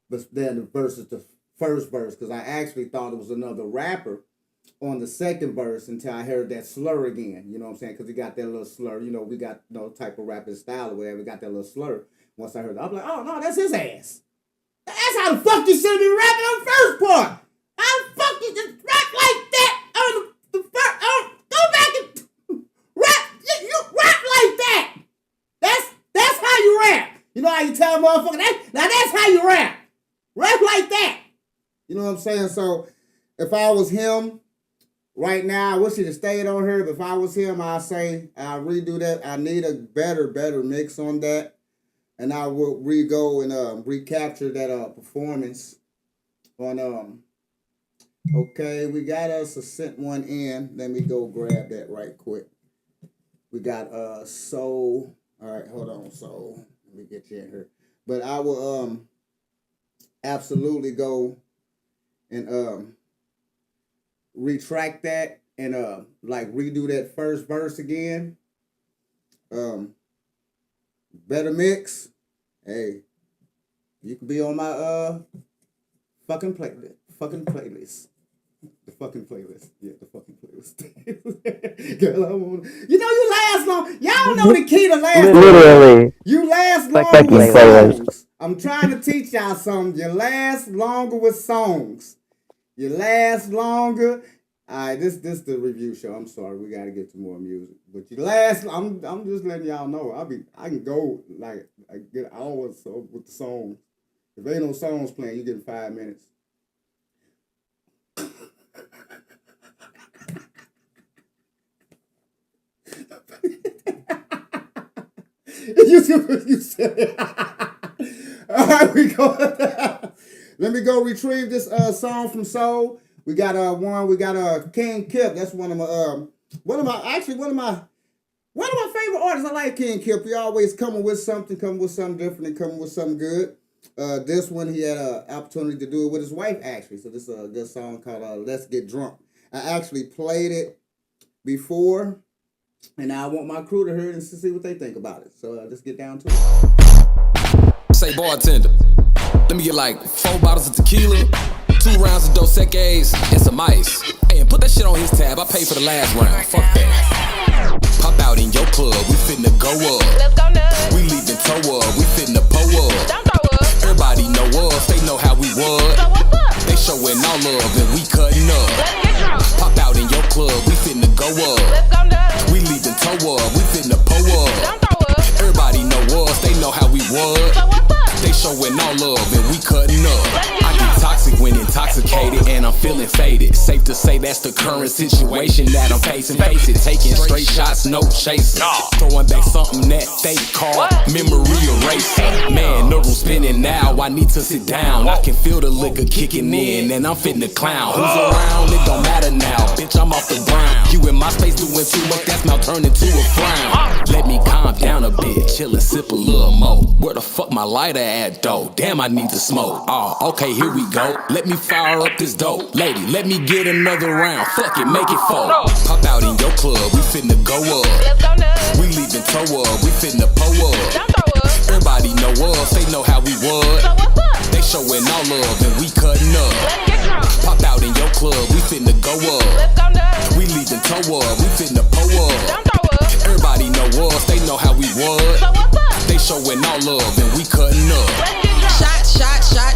but then the versus the first verse, because I actually thought it was another rapper on the second verse until I heard that slur again. You know what I'm saying? Because he got that little slur. You know, we got no type of rapping style or whatever. We got that little slur. Once I heard that, I'm like, oh no, that's his ass. That's how the fuck you should be rapping on the first part. How the fuck you just rap like that on the first? Go back and rap. You rap like that. That's how you rap. You know how you tell a motherfucker that? Now that's how you rap. Rap like that. You know what I'm saying? So if I was him right now, I wish he'd have stayed on here. But if I was him, I'd say I'll redo that. I need a better mix on that. And I will re-go and recapture that performance on okay, we got us a sent one in. Let me go grab that right quick. We got Soul. All right, hold on, Soul. Let me get you in here. But I will absolutely go and retract that and like redo that first verse again. Better mix. Hey, you can be on my fucking playlist. The fucking playlist. Yeah, the fucking playlist. Girl, I want. You know you last long. Y'all know the key to last. Literally. You last Like longer with playlist. songs. I'm trying to teach y'all something. You last longer with songs. You last longer. All right, this the review show. I'm sorry, we got to get to more music. But you last. I'm just letting y'all know. I can go like I get hours with the songs. If ain't no songs playing, you get 5 minutes. you said it. All right, we go. Let me go retrieve this song from Soul. We got we got King Kip. That's one of my favorite artists. I like King Kip. He always coming with something different, and coming with something good. This one he had an opportunity to do it with his wife actually. So this is a good song called "Let's Get Drunk." I actually played it before, and now I want my crew to hear it and to see what they think about it. So let's get down to it. Say bartender, let me get like 4 bottles of tequila, 2 rounds of Dos Equis, and some ice. Hey, and put that shit on his tab. I paid for the last round. Fuck that. Pop out in your club, we finna go up. Let's go nuts. We leaving toe up, we finna pull up. Don't throw up. Everybody know us, they know how we was. So what's up? They showing all love and we cutting up. Let's get drunk. Pop out in your club, we finna go up. Let's go nuts. We leaving toe up, we finna pull up. Don't throw up. Everybody know us, they know how we was. So what's up? They showing all love and we cutting up. Let's get I get toxic when intoxicated and I'm feeling faded. Safe to say that's the current situation that I'm facing. Face it, taking straight shots, no chaser. Throwing back something that they call memory eraser. Man, the room spinning now, I need to sit down. I can feel the liquor kicking in and I'm finna clown. Who's around, it don't matter now. Bitch, I'm off the ground. You in my space doing too much, that's now turned into a frown. Let me calm down a bit, chill and sip a little more. Where the fuck my lighter at though? Damn, I need to smoke. Oh, okay, here we go. Let me fire up this dope. Lady, let me get another round. Fuck it, make it fold. Pop out in your club, we finna go up. Let's go nuts. We leaving toe up, we finna pull up. Don't throw up. Everybody know us, they know how we was. So what's up? They showing all love and we cutting up. Let's get drunk. Pop out in your club, we finna go up. Let's go nuts. We leaving toe up, we finna pull up. Don't throw up. Everybody know us, they know how we was. So what's up? They showing all love and we cutting up. Let's get drunk.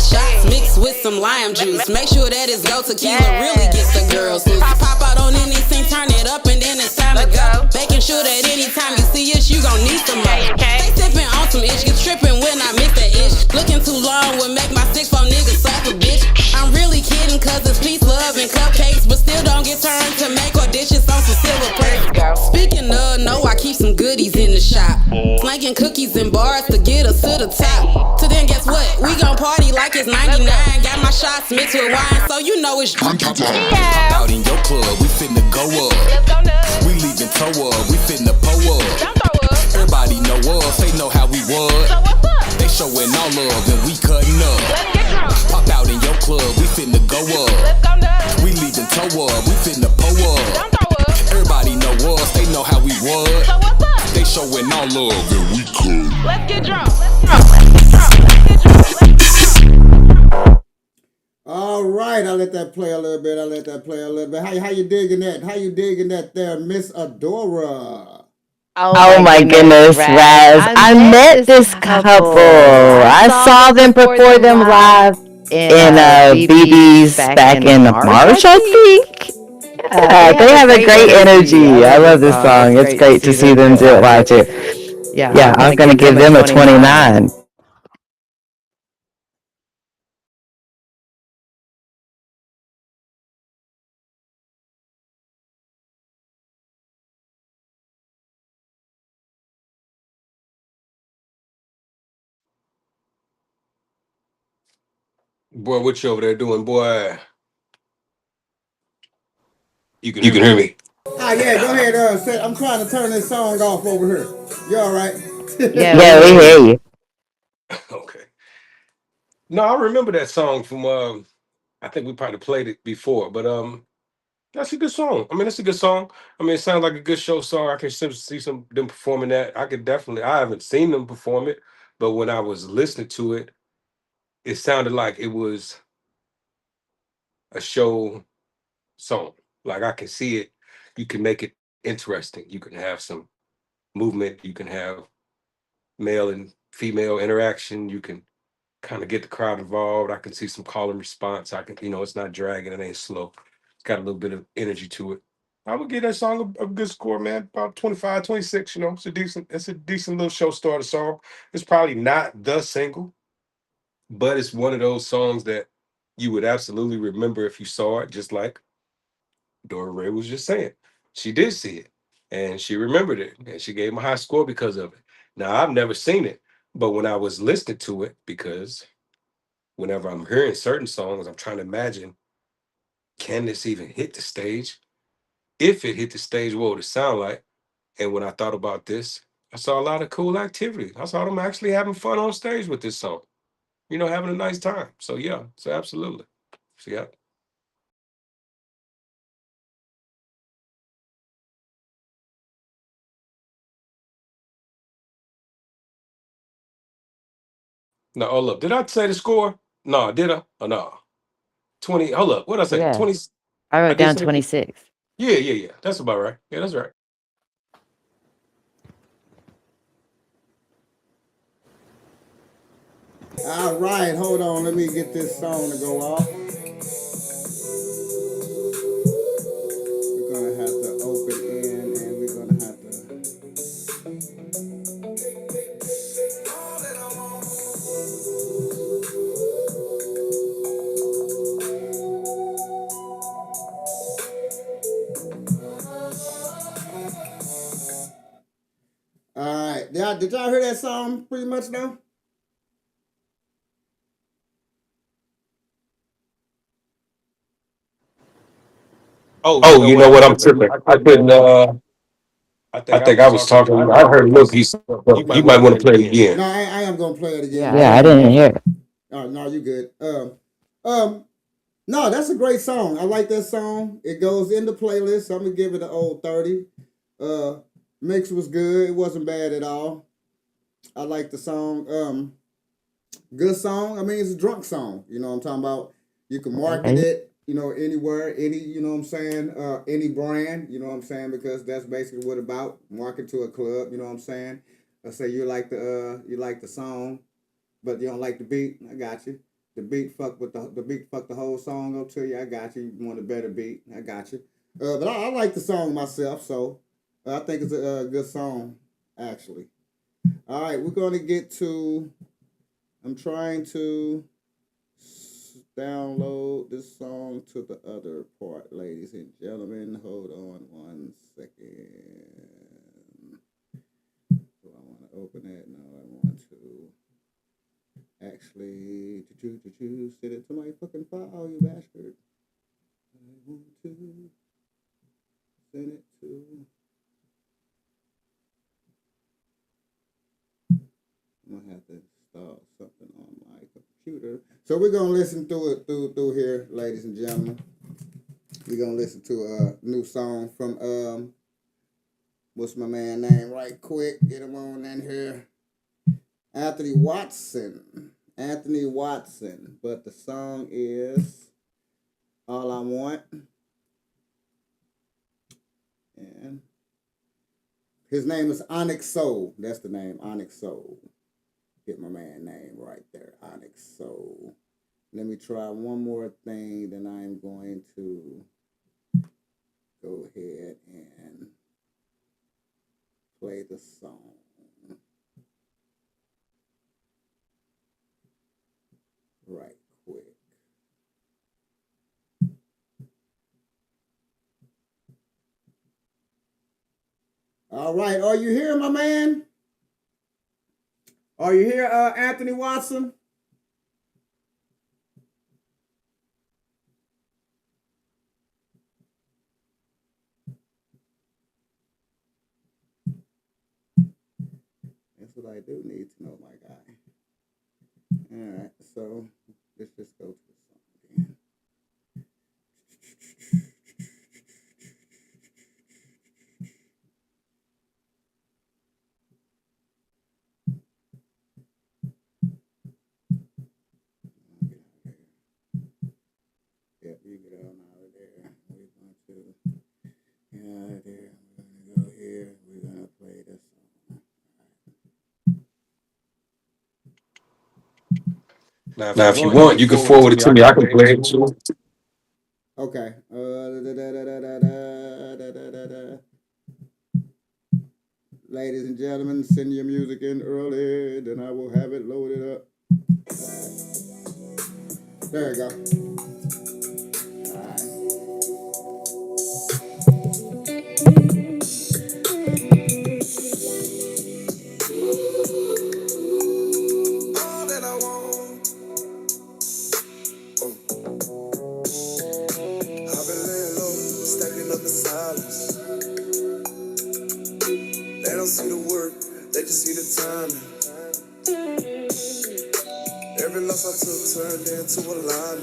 Shots mixed with some lime juice. Make sure that it's go tequila really gets the girls loose. Pop out on anything, turn it up and then it's time to go. Making sure that anytime you see us, you gon' need some more. Stay sipping on some itch, get tripping when I mix that itch. Looking too long would make my 6'4" niggas suffer, bitch. I'm really kidding cause it's peace, love, and cupcakes, but still don't get turned to make or dishes on some silver plates. Speaking of, no, I keep some goodies in the shop. Slanking cookies and bars to get us to the top. So then guess what? We gon' party like it's 99. Got my shots mixed with wine, so you know it's Pop out in your club, we finna go up. Let's go nuts. We leaving toe up, we finna pull up. Don't throw up. Everybody know us, they know how we was. So what's up? They showing all love and we cutting up. Let's get drunk. Pop out in your club, we finna go up. Let's go nuts. We leaving toe up, we finna pull up. Don't throw up. Everybody know us, they know how we was. So what's up? They showing all love and we could. Let's get drunk. Let's get drunk. Let's get drunk. Let's get drunk. Let's get drunk. All right, I let that play a little bit. How you digging that? How you digging that there, Miss Odora? Oh my goodness, Raz. I met this couple. I saw them perform them live in BB's back in March, I think. Yeah, they have a great energy. I love this song. It's great to see them do it live too. Yeah, I'm going to give them a 29. Boy, what you over there doing, boy? You can hear me. Yeah, go ahead. I'm trying to turn this song off over here. You all right? Yeah, we hear you. Okay. No, I remember that song from I think we probably played it before, but that's a good song. I mean, it's a good song. I mean, it sounds like a good show song. I can see some them performing that. I haven't seen them perform it, but when I was listening to it, it sounded like it was a show song. Like I can see it. You can make it interesting. You can have some movement. You can have male and female interaction. You can kind of get the crowd involved. I can see some call and response. I can, it's not dragging. It ain't slow. It's got a little bit of energy to it. I would give that song a good score, man. About 25, 26. It's a decent little show starter song. It's probably not the single, but it's one of those songs that you would absolutely remember if you saw it, just like Dora Rae was just saying. She did see it and she remembered it and she gave him a high score because of it. Now I've never seen it, but when I was listening to it, because whenever I'm hearing certain songs, I'm trying to imagine, can this even hit the stage? If it hit the stage, what would it sound like? And when I thought about this, I saw a lot of cool activity. I saw them actually having fun on stage with this song. Having a nice time. So yeah, so absolutely. So yeah. No, hold up. Did I say the score? No, did I? Oh no. 20. Hold up. What did I say? Yeah, 20. I I wrote did down say 26. yeah, yeah, yeah. That's about right. Yeah, that's right. All right, hold on. Let me get this song to go off. We're gonna have to open in, and we're gonna have to. All right, did y'all hear that song pretty much now? Oh, you Oh, know you what? know I'm what? I'm tripping. tripping. I I couldn't. couldn't. I I think I think I was was talking. talking. I I heard a heard a little little piece. piece. You might You want to might play want it to play it again. again. No, I am gonna play it again. Yeah, I didn't hear it. No, you good. No, that's a great song. I like that song. It goes in the playlist. I'm gonna give it an old 30. Uh, mix was good. It wasn't bad at all. I like the song. Good song. I mean, it's a drunk song. You know what I'm talking about? You can market Okay. it, anywhere, you know what I'm saying, any brand, you know what I'm saying, because that's basically what it's about. Market to a club, you know what I'm saying? I say you like the song, but you don't like the beat. I got you. The beat fuck the whole song up to you. I got you. You want a better beat. I got you. But I like the song myself, so I think it's a good song, actually. All right, we're gonna get to. I'm trying to download this song to the other part, ladies and gentlemen. Hold on 1 second. Do I want to open it? No, I want to actually send it to my fucking file, you bastard. I want to send it to. I'm gonna have to install something on my computer. So we're gonna listen through it through here, ladies and gentlemen. We're gonna listen to a new song from what's my man name right quick. Get him on in here. Anthony Watson. Anthony Watson. But the song is All I Want. And his name is Onyx Soul. That's the name, Onyx Soul. Get my man name right there, Onyx Soul. Let me try one more thing, then I'm going to go ahead and play the song. Right quick. All right, are you here, my man? Are you here, Anthony Watson? That's what I do need to know, my guy. All right, so let's just go to the song again. Yep, you get on out of there. We're going to get out of there. We're going to go here. We're going to play this song. Now, if you want, you can forward it to me. I can play it too. Okay. Ladies and gentlemen, send your music in early, then I will have it loaded up. There you go. Every loss I took turned into a line.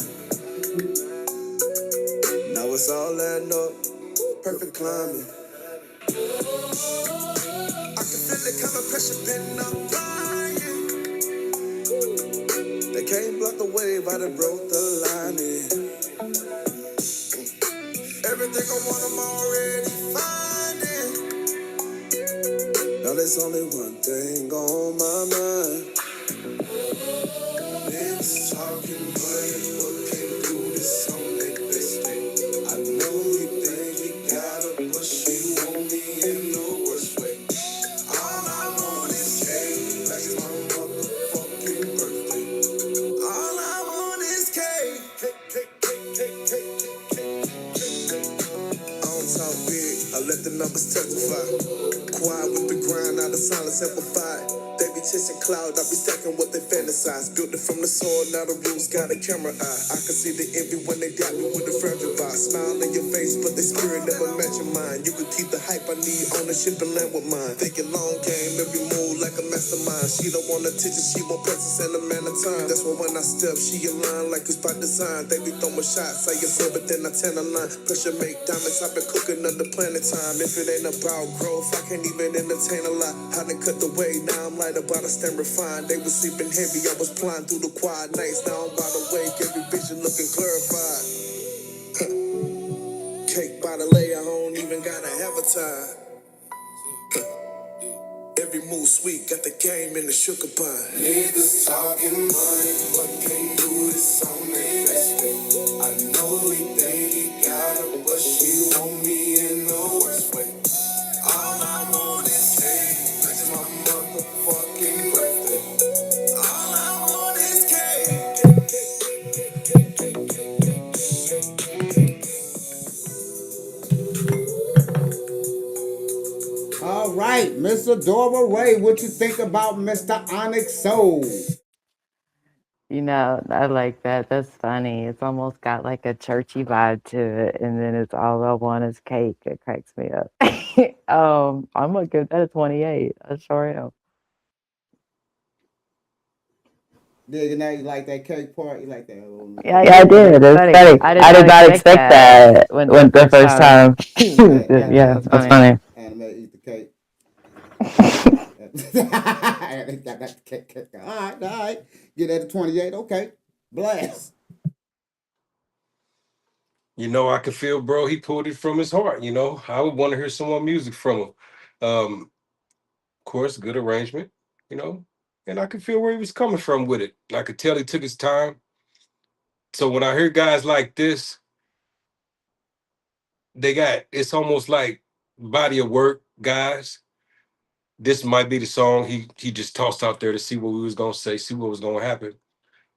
Now it's all adding up, perfect climbing. I can feel the kind of pressure been up flying. They can't block the wave, I done broke the lining. Everything I want, I'm already finding. Now there's only one thing on my mind. Niggas talking money, but can't do this on their best day. I know he think he got a push, he want me in the worst way. All I want is cake, like it's my motherfucking birthday. All I want is cake, cake, cake, cake, cake, cake, cake, cake. I don't talk big, I let the numbers testify. Quiet with the grind, out of silence amplified. They be chasing cloud, I be stacking what they fantasize. Built it from the soil, now the roots got a camera eye. I can see the envy when they doubt me with a fragile vibe. Smile in your face, but their spirit never match your mind. You can keep the hype, I need ownership and land with mine. Thinking long game, every move like a mastermind. She don't want attention, she want presence and a man of time. That's why when I step, she align like it's by design. They be throwing shots, I get but then I tend to line. Pressure make diamonds, I've been cooking under planet time. If it ain't about growth, I can't even entertain a lot. I done cut the way, now I'm light about to stand refined. They was sleeping heavy, I was flying through the quiet nights. Now I'm about to wake, every vision looking clarified. Cake by the lay, I don't even gotta have a tie. Every move sweet, got the game in the sugar pie. Niggas talking money, but can't do this on their best day. I know he think he got it, but she want me in the worst way. All I want is cake, like it's my motherfucking birthday. All I want is cake. All right, Miss Odora Rae, what you think about Mr. Onyx Soul? You know, I like that. That's funny. It's almost got like a churchy vibe to it, and then it's all I want is cake. It cracks me up. I'm gonna give that a 28. I sure am. Did now you like that cake part? You like that? Yeah, I did. It's funny. I did not expect that when the first time. Yeah, that's funny. Anime eat the cake. All right. Get that to 28. Okay. Blast. You know, I can feel, bro, he pulled it from his heart. You know, I would want to hear some more music from him. Of course, good arrangement, you know, and I could feel where he was coming from with it. I could tell he took his time. So when I hear guys like this, it's almost like body of work guys. This might be the song he just tossed out there to see what we was gonna say, see what was gonna happen.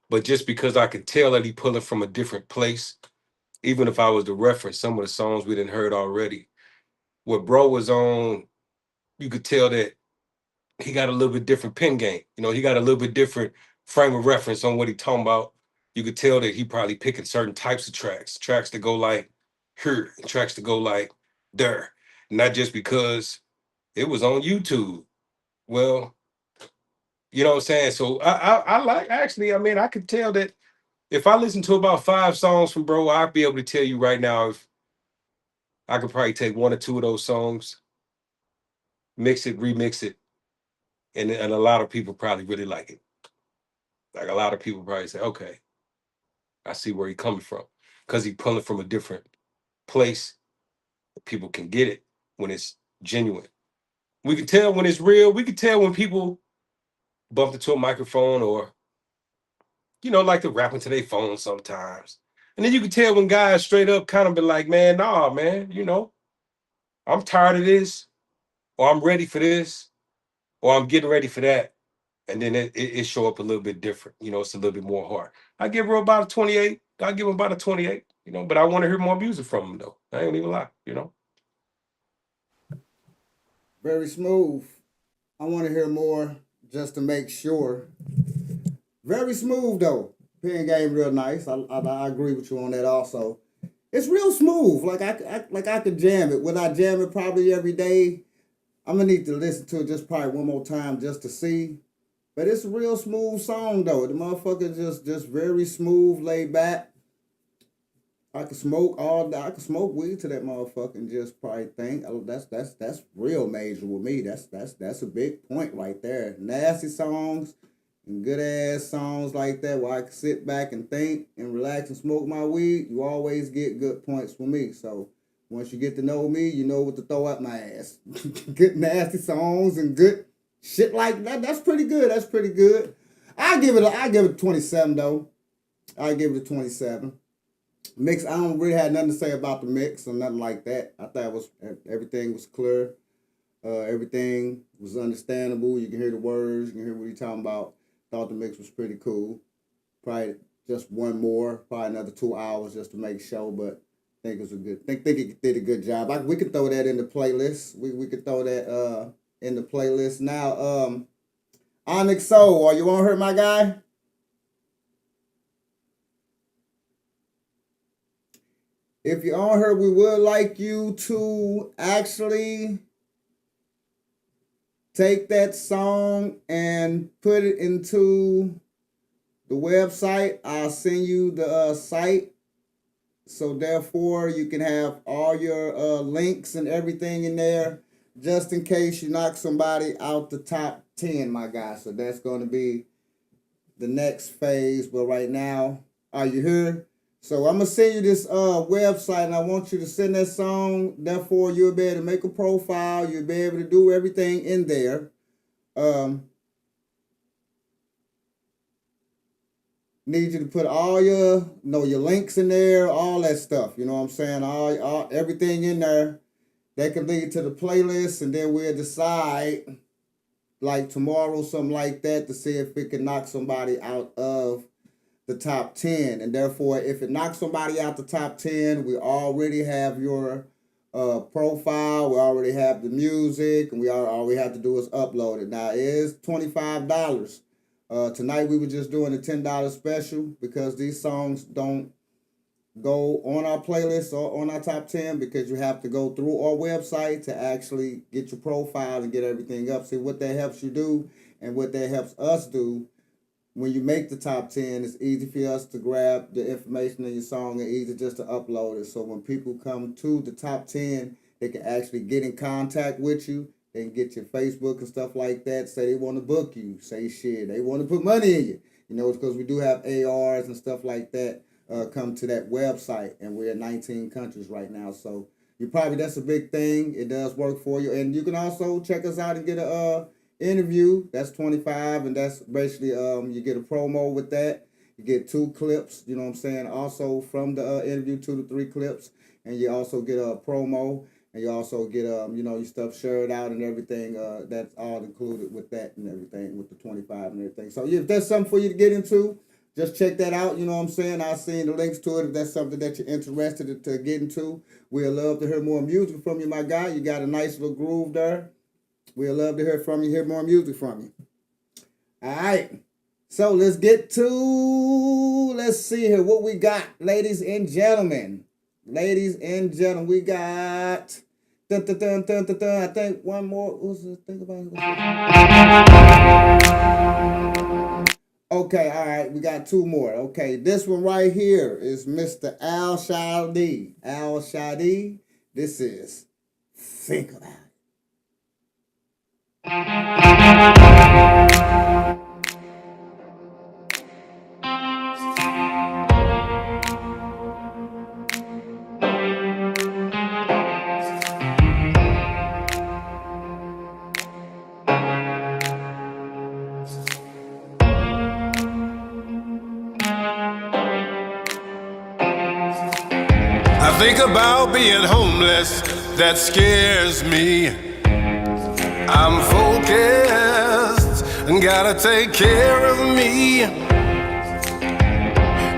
But just because I could tell that he pulling from a different place, even if I was to reference some of the songs we didn't heard already, what bro was on, you could tell that he got a little bit different pen game. You know, he got a little bit different frame of reference on what he talking about. You could tell that he probably picking certain types of tracks that go like here, and tracks that go like there. Not just because it was on YouTube. Well, you know what I'm saying? So I like, actually, I mean, I could tell that if I listen to about 5 songs from bro, I'd be able to tell you right now if I could probably take 1 or 2 of those songs, mix it, remix it, and a lot of people probably really like it. Like a lot of people probably say, okay, I see where he coming from. Because he pulling from a different place. People can get it when it's genuine. We can tell when it's real. We can tell when people bump into a microphone or, you know, like to rap into their phone sometimes. And then you can tell when guys straight up kind of be like, man, nah, man, you know, I'm tired of this, or I'm ready for this, or I'm getting ready for that. And then it show up a little bit different. You know, it's a little bit more hard. I give her about a 28. I give him about a 28, you know, but I want to hear more music from him though. I ain't even lie, you know. Very smooth. I want to hear more just to make sure. Very smooth though. Pen game real nice. I agree with you on that also. It's real smooth. Like I could jam it. Would I jam it probably every day? I'm gonna need to listen to it just probably one more time just to see. But it's a real smooth song though. The motherfucker just very smooth, laid back. I could smoke all day. I could smoke weed to that motherfucker and just probably think, oh, that's real major with me. That's a big point right there. Nasty songs and good ass songs like that where I can sit back and think and relax and smoke my weed. You always get good points from me. So once you get to know me, you know what to throw at my ass. Good nasty songs and good shit like that. That's pretty good. That's pretty good. I give it a 27 though. I give it a 27. Mix, I don't really have nothing to say about the mix or nothing like that. I thought everything was clear. Everything was understandable. You can hear the words. You can hear what he's talking about. Thought the mix was pretty cool. Probably just one more, probably another 2 hours just to make sure, but I think it was a good, think it did a good job. We could throw that in the playlist. We could throw that in the playlist. Now, Onyx Soul, are you on her, my guy? If you're on her, we would like you to actually take that song and put it into the website. I'll send you the site. So therefore, you can have all your links and everything in there, just in case you knock somebody out the top 10, my guy. So that's going to be the next phase. But right now, are you here? So I'm going to send you this website, and I want you to send that song. Therefore, you'll be able to make a profile. You'll be able to do everything in there. Need you to put all your, your links in there, all that stuff. You know what I'm saying? All everything in there that can lead to the playlist, and then we'll decide, like tomorrow, something like that, to see if we can knock somebody out of the top 10. And therefore, if it knocks somebody out the top 10, we already have your profile, we already have the music, and all we have to do is upload it. Now, it is $25. Tonight we were just doing a $10 special because these songs don't go on our playlist or on our top 10 because you have to go through our website to actually get your profile and get everything up. See, what that helps you do and what that helps us do, when you make the top 10, it's easy for us to grab the information in your song and easy just to upload it. So when people come to the top 10, they can actually get in contact with you. They can get your Facebook and stuff like that. Say they want to book you. Say shit. They want to put money in you. You know, it's because we do have ARs and stuff like that come to that website. And we're in 19 countries right now. So that's a big thing. It does work for you. And you can also check us out and get a interview. That's $25, and that's basically you get a promo with that. You get 2 clips, you know what I'm saying, also from the interview, 2 to 3 clips, and you also get a promo, and you also get your stuff shared out and everything. That's all included with that and everything, with the 25 and everything. So if that's something for you to get into, just check that out. You know what I'm saying? I'll send the links to it if that's something that you're interested to get into. We'd love to hear more music from you, my guy. You got a nice little groove there. We'd love to hear from you, hear more music from you. All right. So let's see here what we got, ladies and gentlemen. Ladies and gentlemen, we got, I think one more. What's the thing about it? Okay, all right, we got 2 more. Okay, this one right here is Mr. Al Shadi. Al Shadi, this is Think About It. I think about being homeless, that scares me. I'm focused and gotta take care of me.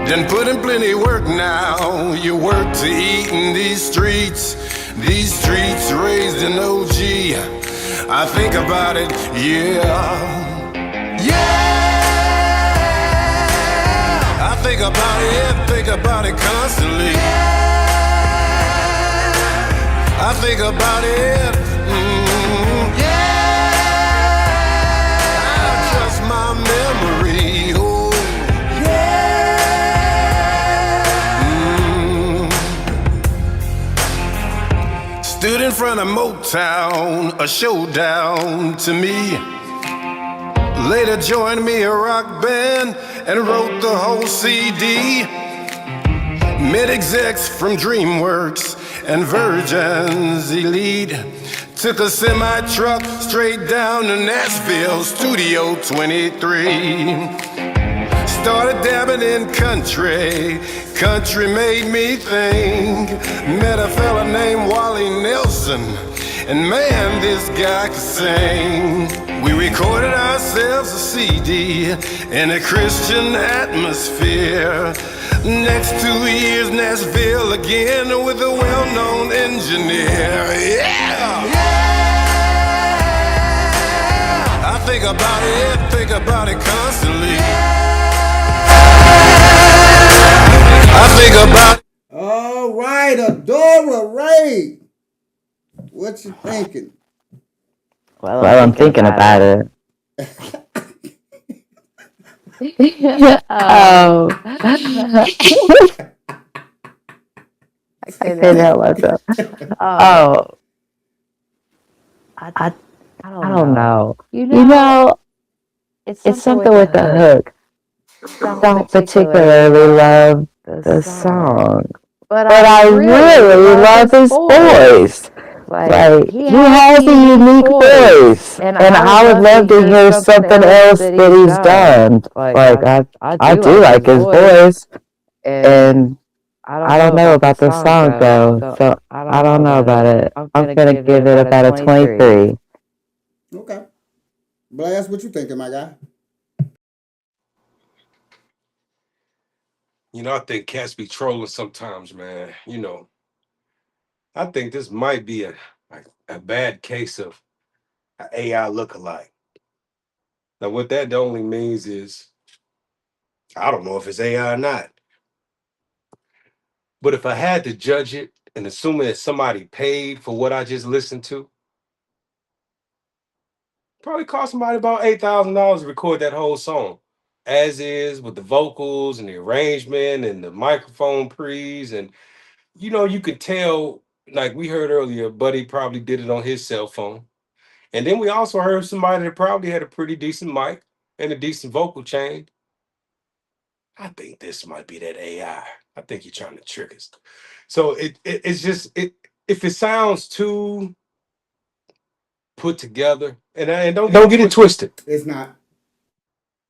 Done put in plenty work now. You work to eat in these streets raised in OG. I think about it, yeah. I think about it constantly. I think about it. I trust my front of Motown, a showdown to me. Later joined me a rock band and wrote the whole CD. Met execs from DreamWorks and Virgin's Elite. Took a semi-truck straight down to Nashville, Studio 23. Started dabbing in country, country made me think. Met a fella named Wally Nelson, and man, this guy could sing. We recorded ourselves a CD in a Christian atmosphere. Next 2 years, Nashville again with a well-known engineer. Yeah! I think about it constantly. I think about. All right, Odora Rae. What you thinking? Well, I'm thinking about it. Oh. I couldn't help myself. Oh. I don't know. You know, it's something with the hook. Don't particularly love the song, but I really love his voice. Like, he has a unique voice, and I would love to hear something else that he's done. Like, I do like his voice, and I don't know about the song, though, so I don't know about it. I'm gonna give it about a 23. Okay. Blast, what you thinking, my guy? You know, I think cats be trolling sometimes, man. You know, I think this might be a bad case of an AI lookalike. Now, what that only means is I don't know if it's AI or not. But if I had to judge it and assuming that somebody paid for what I just listened to, probably cost somebody about $8,000 to record that whole song, as is with the vocals and the arrangement and the microphone pre's. And you know, you could tell, like we heard earlier, Buddy probably did it on his cell phone. And then we also heard somebody that probably had a pretty decent mic and a decent vocal chain. I think this might be that AI. I think you're trying to trick us. So it's just if it sounds too put together, and don't get it twisted. It's not.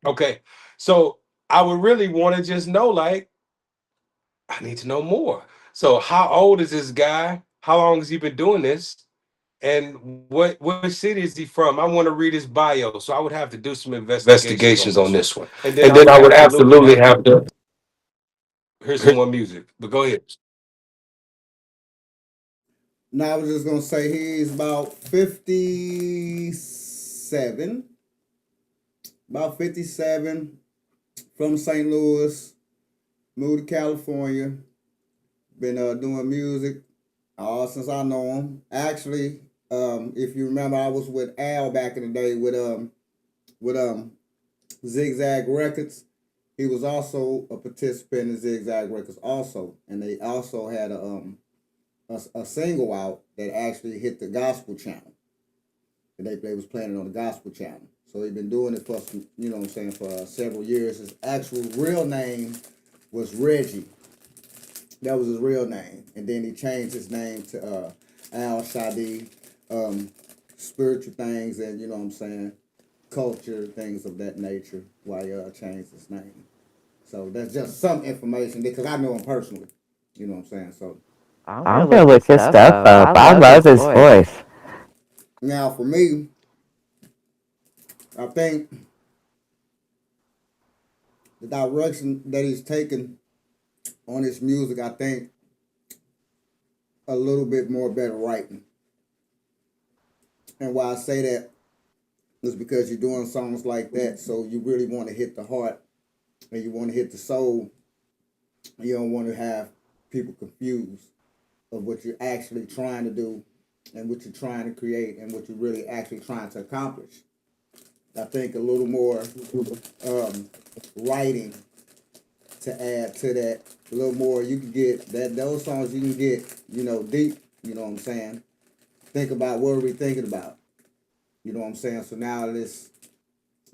Okay. So I would really want to just know, like, I need to know more. So how old is this guy? How long has he been doing this? And what city is he from? I want to read his bio. So I would have to do some investigations on this one. And then I would absolutely have to hear some more music. But go ahead. Now, I was just going to say he's about 57. About 57, from St. Louis, moved to California. Been doing music since I know him. Actually, if you remember, I was with Al back in the day with Zigzag Records. He was also a participant in Zigzag Records also, and they also had a single out that actually hit the gospel channel. And they was playing it on the gospel channel. So he'd been doing it for some, you know what I'm saying, for several years. His actual real name was Reggie. That was his real name. And then he changed his name to Al Shadi, spiritual things and, you know what I'm saying, culture, things of that nature, why he changed his name. So that's just some information because I know him personally. You know what I'm saying? So I'm gonna look his stuff up. I love his voice. Now for me, I think the direction that he's taken on his music, I think a little bit more better writing. And why I say that is because you're doing songs like that, so you really want to hit the heart and you want to hit the soul. You don't want to have people confused of what you're actually trying to do and what you're trying to create and what you're really actually trying to accomplish. I think a little more writing to add to that. A little more, you can get that those songs you can get, you know, deep, you know what I'm saying? I think about what are we thinking about. You know what I'm saying? So now let's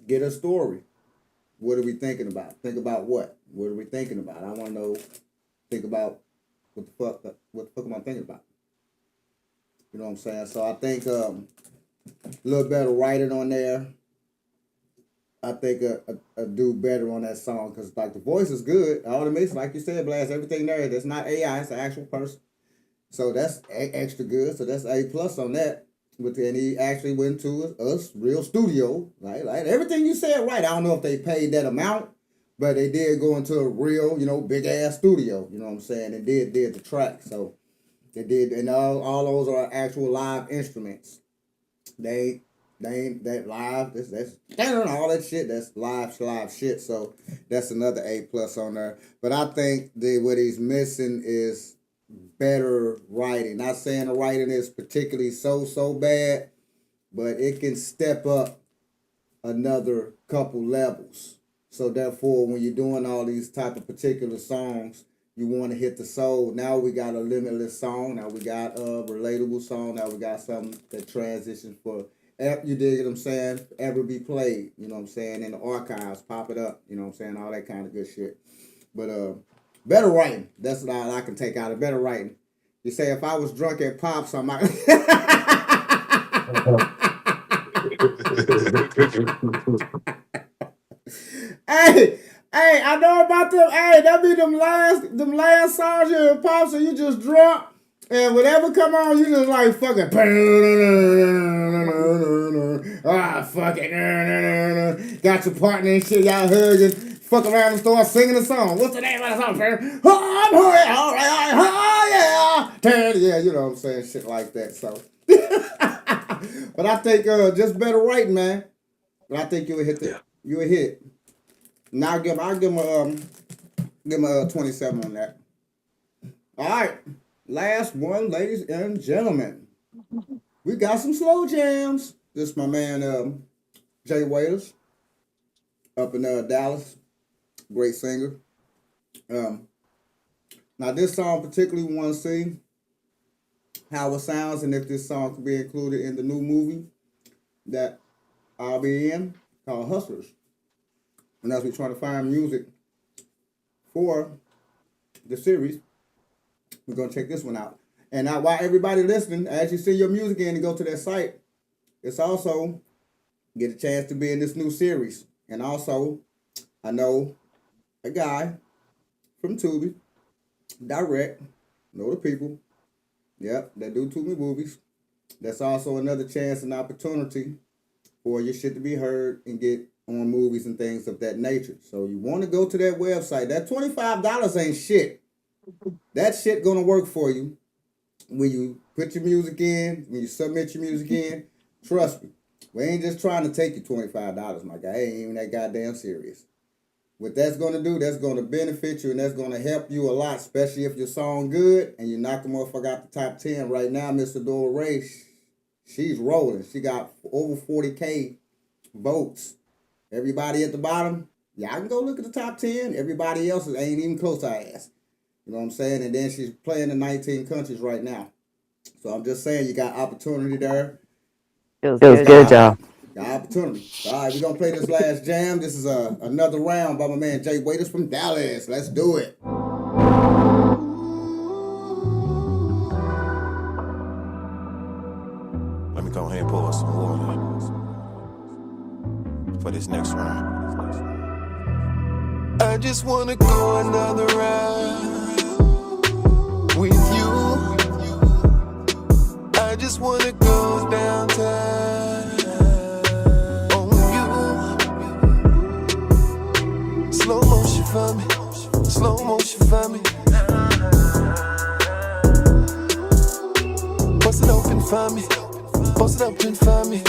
get a story. What are we thinking about? Think about what? What are we thinking about? I want to know. Think about what the fuck am I thinking about? You know what I'm saying? So I think a little better writing on there. I think a do better on that song because like the voice is good. All the mix, like you said, Blast, everything there. That's not AI. It's an actual person. So that's extra good. So that's A+ on that. But then he actually went to us real studio. Like everything you said right. I don't know if they paid that amount, but they did go into a real, big ass studio. You know what I'm saying? And did the track. So they did, and all those are actual live instruments. They ain't that live. That's all that shit. That's live shit. So that's another A+ on there. But I think what he's missing is better writing. Not saying the writing is particularly so bad, but it can step up another couple levels. So therefore, when you're doing all these type of particular songs, you want to hit the soul. Now we got a limitless song. Now we got a relatable song. Now we got something that transitions for, you dig what I'm saying, ever be played. You know what I'm saying? In the archives, pop it up. You know what I'm saying? All that kind of good shit. But better writing. That's what I can take out of better writing. You say if I was drunk at Pops, I might. Hey, I know about them. Hey, that be them last songs you in Pops, and you just drunk, and whatever come on, you just like fucking. Fuck it. Got your partner and shit, y'all hugging. Fuck around and start singing a song. What's the name of the song, man? Oh, yeah. Yeah, you know what I'm saying? Shit like that. So, but I think just better writing, man. But I think you'll hit you'll hit. Now I'll give him a 27 on that. All right, last one, ladies and gentlemen. We got some slow jams. This is my man Jay Waiters up in Dallas. Great singer. Now this song particularly we want to see how it sounds and if this song can be included in the new movie that I'll be in called Hustlers. And as we're trying to find music for the series, we're going to check this one out. And now while everybody listening, as you see your music in and go to that site, it's also get a chance to be in this new series. And also, I know a guy from Tubi, direct, know the people, yep, that do Tubi movies. That's also another chance and opportunity for your shit to be heard and get on movies and things of that nature. So you want to go to that website. That $25 ain't shit. That shit gonna work for you when you put your music in, when you submit your music in. Trust me, we ain't just trying to take you $25, my guy. It ain't even that goddamn serious. What that's gonna do, that's gonna benefit you and that's gonna help you a lot, especially if your song good and you knock the motherfucker out the top 10. Right now, Miss Odora Rae, she's rolling. She got over 40K votes. Everybody at the bottom, y'all can go look at the top 10. Everybody else ain't even close to her ass. You know what I'm saying? And then she's playing in 19 countries right now. So I'm just saying you got opportunity there. Feels good, y'all. Got opportunity. All right, we're going to play this last jam. This is another round by my man Jay Waiters from Dallas. Let's do it. Let me go ahead and pour us some water for this next round. I just wanna go another round with you. I just wanna go downtown on you. Slow motion for me, slow motion for me. Bust it open for me, bust it open for me.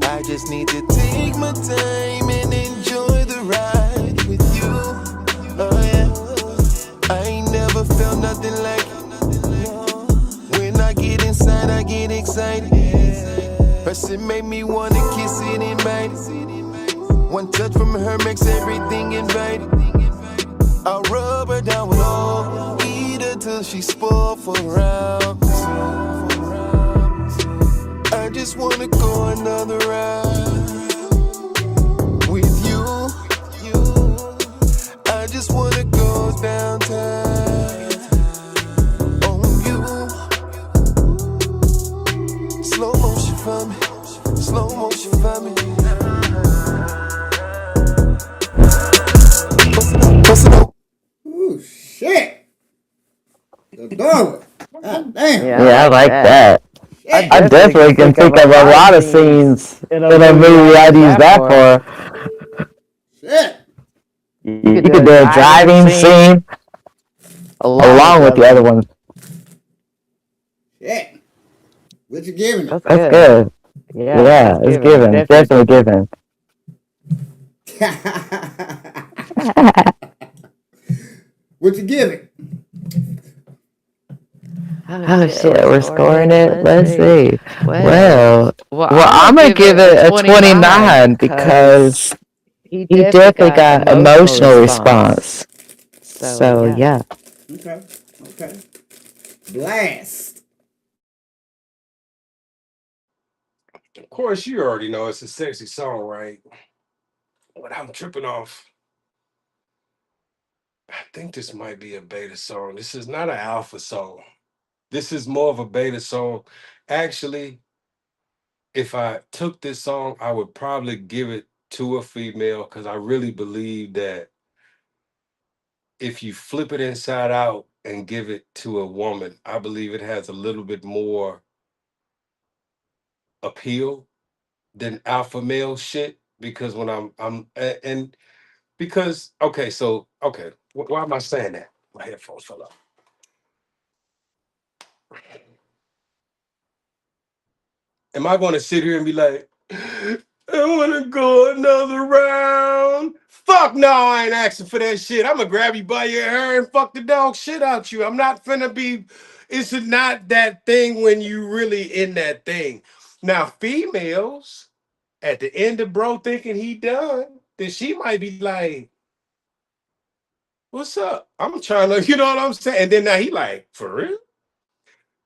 I just need to take my time and enjoy the ride with you. Oh yeah, I ain't never felt nothing like it. When I get inside, I get excited. First it made me wanna kiss it and bite it. One touch from her makes everything invited. I'll rub her down with all, eat her till she's spoiled for round. I just wanna go another round with you. I just wanna go downtown on you. Slow motion for me, slow motion for me. Ooh, shit. Odora. God damn. Yeah, I like that. Shit. I definitely can think of a lot of scenes in a movie I'd use that for. Shit. You could do a driving scene along with the other ones. Shit. What you giving it? That's good. Yeah, it's given. Definitely given. What you giving? Oh shit, we're scoring it. Let's see. Well, I'm gonna give it a 29 because he definitely got emotional response. So yeah. Okay. Okay. Blast. Of course, you already know it's a sexy song, right? What I'm tripping off. I think this might be a beta song. This is not an alpha song. This is more of a beta song. Actually, if I took this song, I would probably give it to a female because I really believe that if you flip it inside out and give it to a woman, I believe it has a little bit more appeal than alpha male shit. Because when and because okay, so okay, why am I saying that? My headphones fell off. Am I going to sit here and be like, I want to go another round? Fuck no, I ain't asking for that shit. I'm going to grab you by your hair and fuck the dog shit out you. I'm not finna be, it's not that thing when you really in that thing. Now, females, at the end of bro thinking he done, then she might be like, what's up? I'm trying to, you know what I'm saying? And then now he like, for real?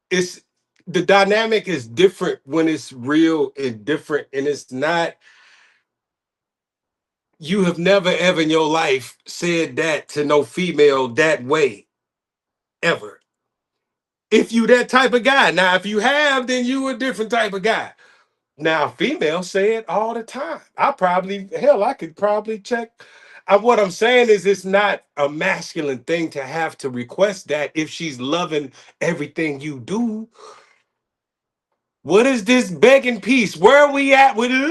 It's the dynamic is different when it's real and different, and it's not. You have never ever in your life said that to no female that way, ever. If you that type of guy. Now, if you have, then you a different type of guy. Now, females say it all the time. I could probably check. What I'm saying is it's not a masculine thing to have to request that if she's loving everything you do. What is this begging piece? Where are we at with it?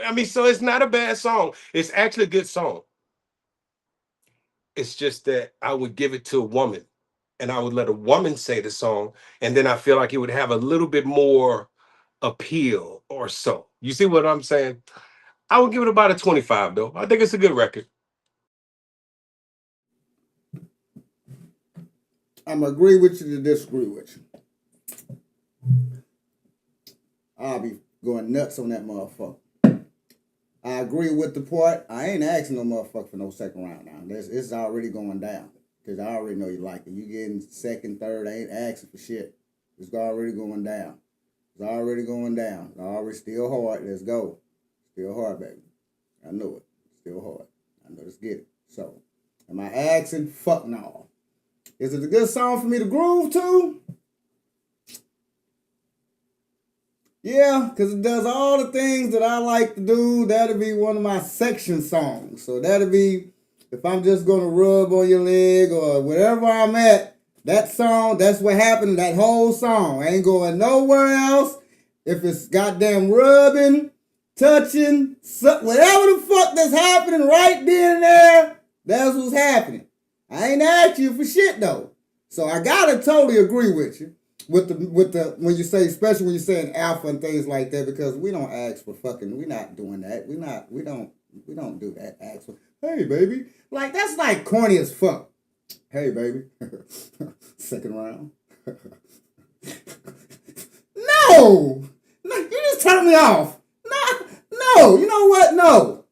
I mean, so it's not a bad song. It's actually a good song. It's just that I would give it to a woman and I would let a woman say the song. And then I feel like it would have a little bit more appeal or so. You see what I'm saying? I would give it about a 25 though. I think it's a good record. I'm gonna agree with you to disagree with you. I'll be going nuts on that motherfucker. I agree with the part. I ain't asking no motherfucker for no second round now. It's already going down. Because I already know you like it. You getting second, third, I ain't asking for shit. It's already going down. It's already going down. It's already still hard. Let's go. Still hard, baby. I know it. Still hard. I know, let's get it. So, am I asking? Fuck no. Is it a good song for me to groove to? Yeah, because it does all the things that I like to do. That'll be one of my section songs. So that'll be, if I'm just going to rub on your leg or wherever I'm at, that song, that's what happened, that whole song. I ain't going nowhere else. If it's goddamn rubbing, touching, whatever the fuck that's happening right then and there, that's what's happening. I ain't asked you for shit though. So I gotta totally agree with you. With the when you say, especially when you're saying alpha and things like that, because we don't ask for fucking, we're not doing that. We don't do that. Ask for, hey baby. Like that's like corny as fuck. Hey baby. Second round. No! No, you just turned me off. No, you know what? No.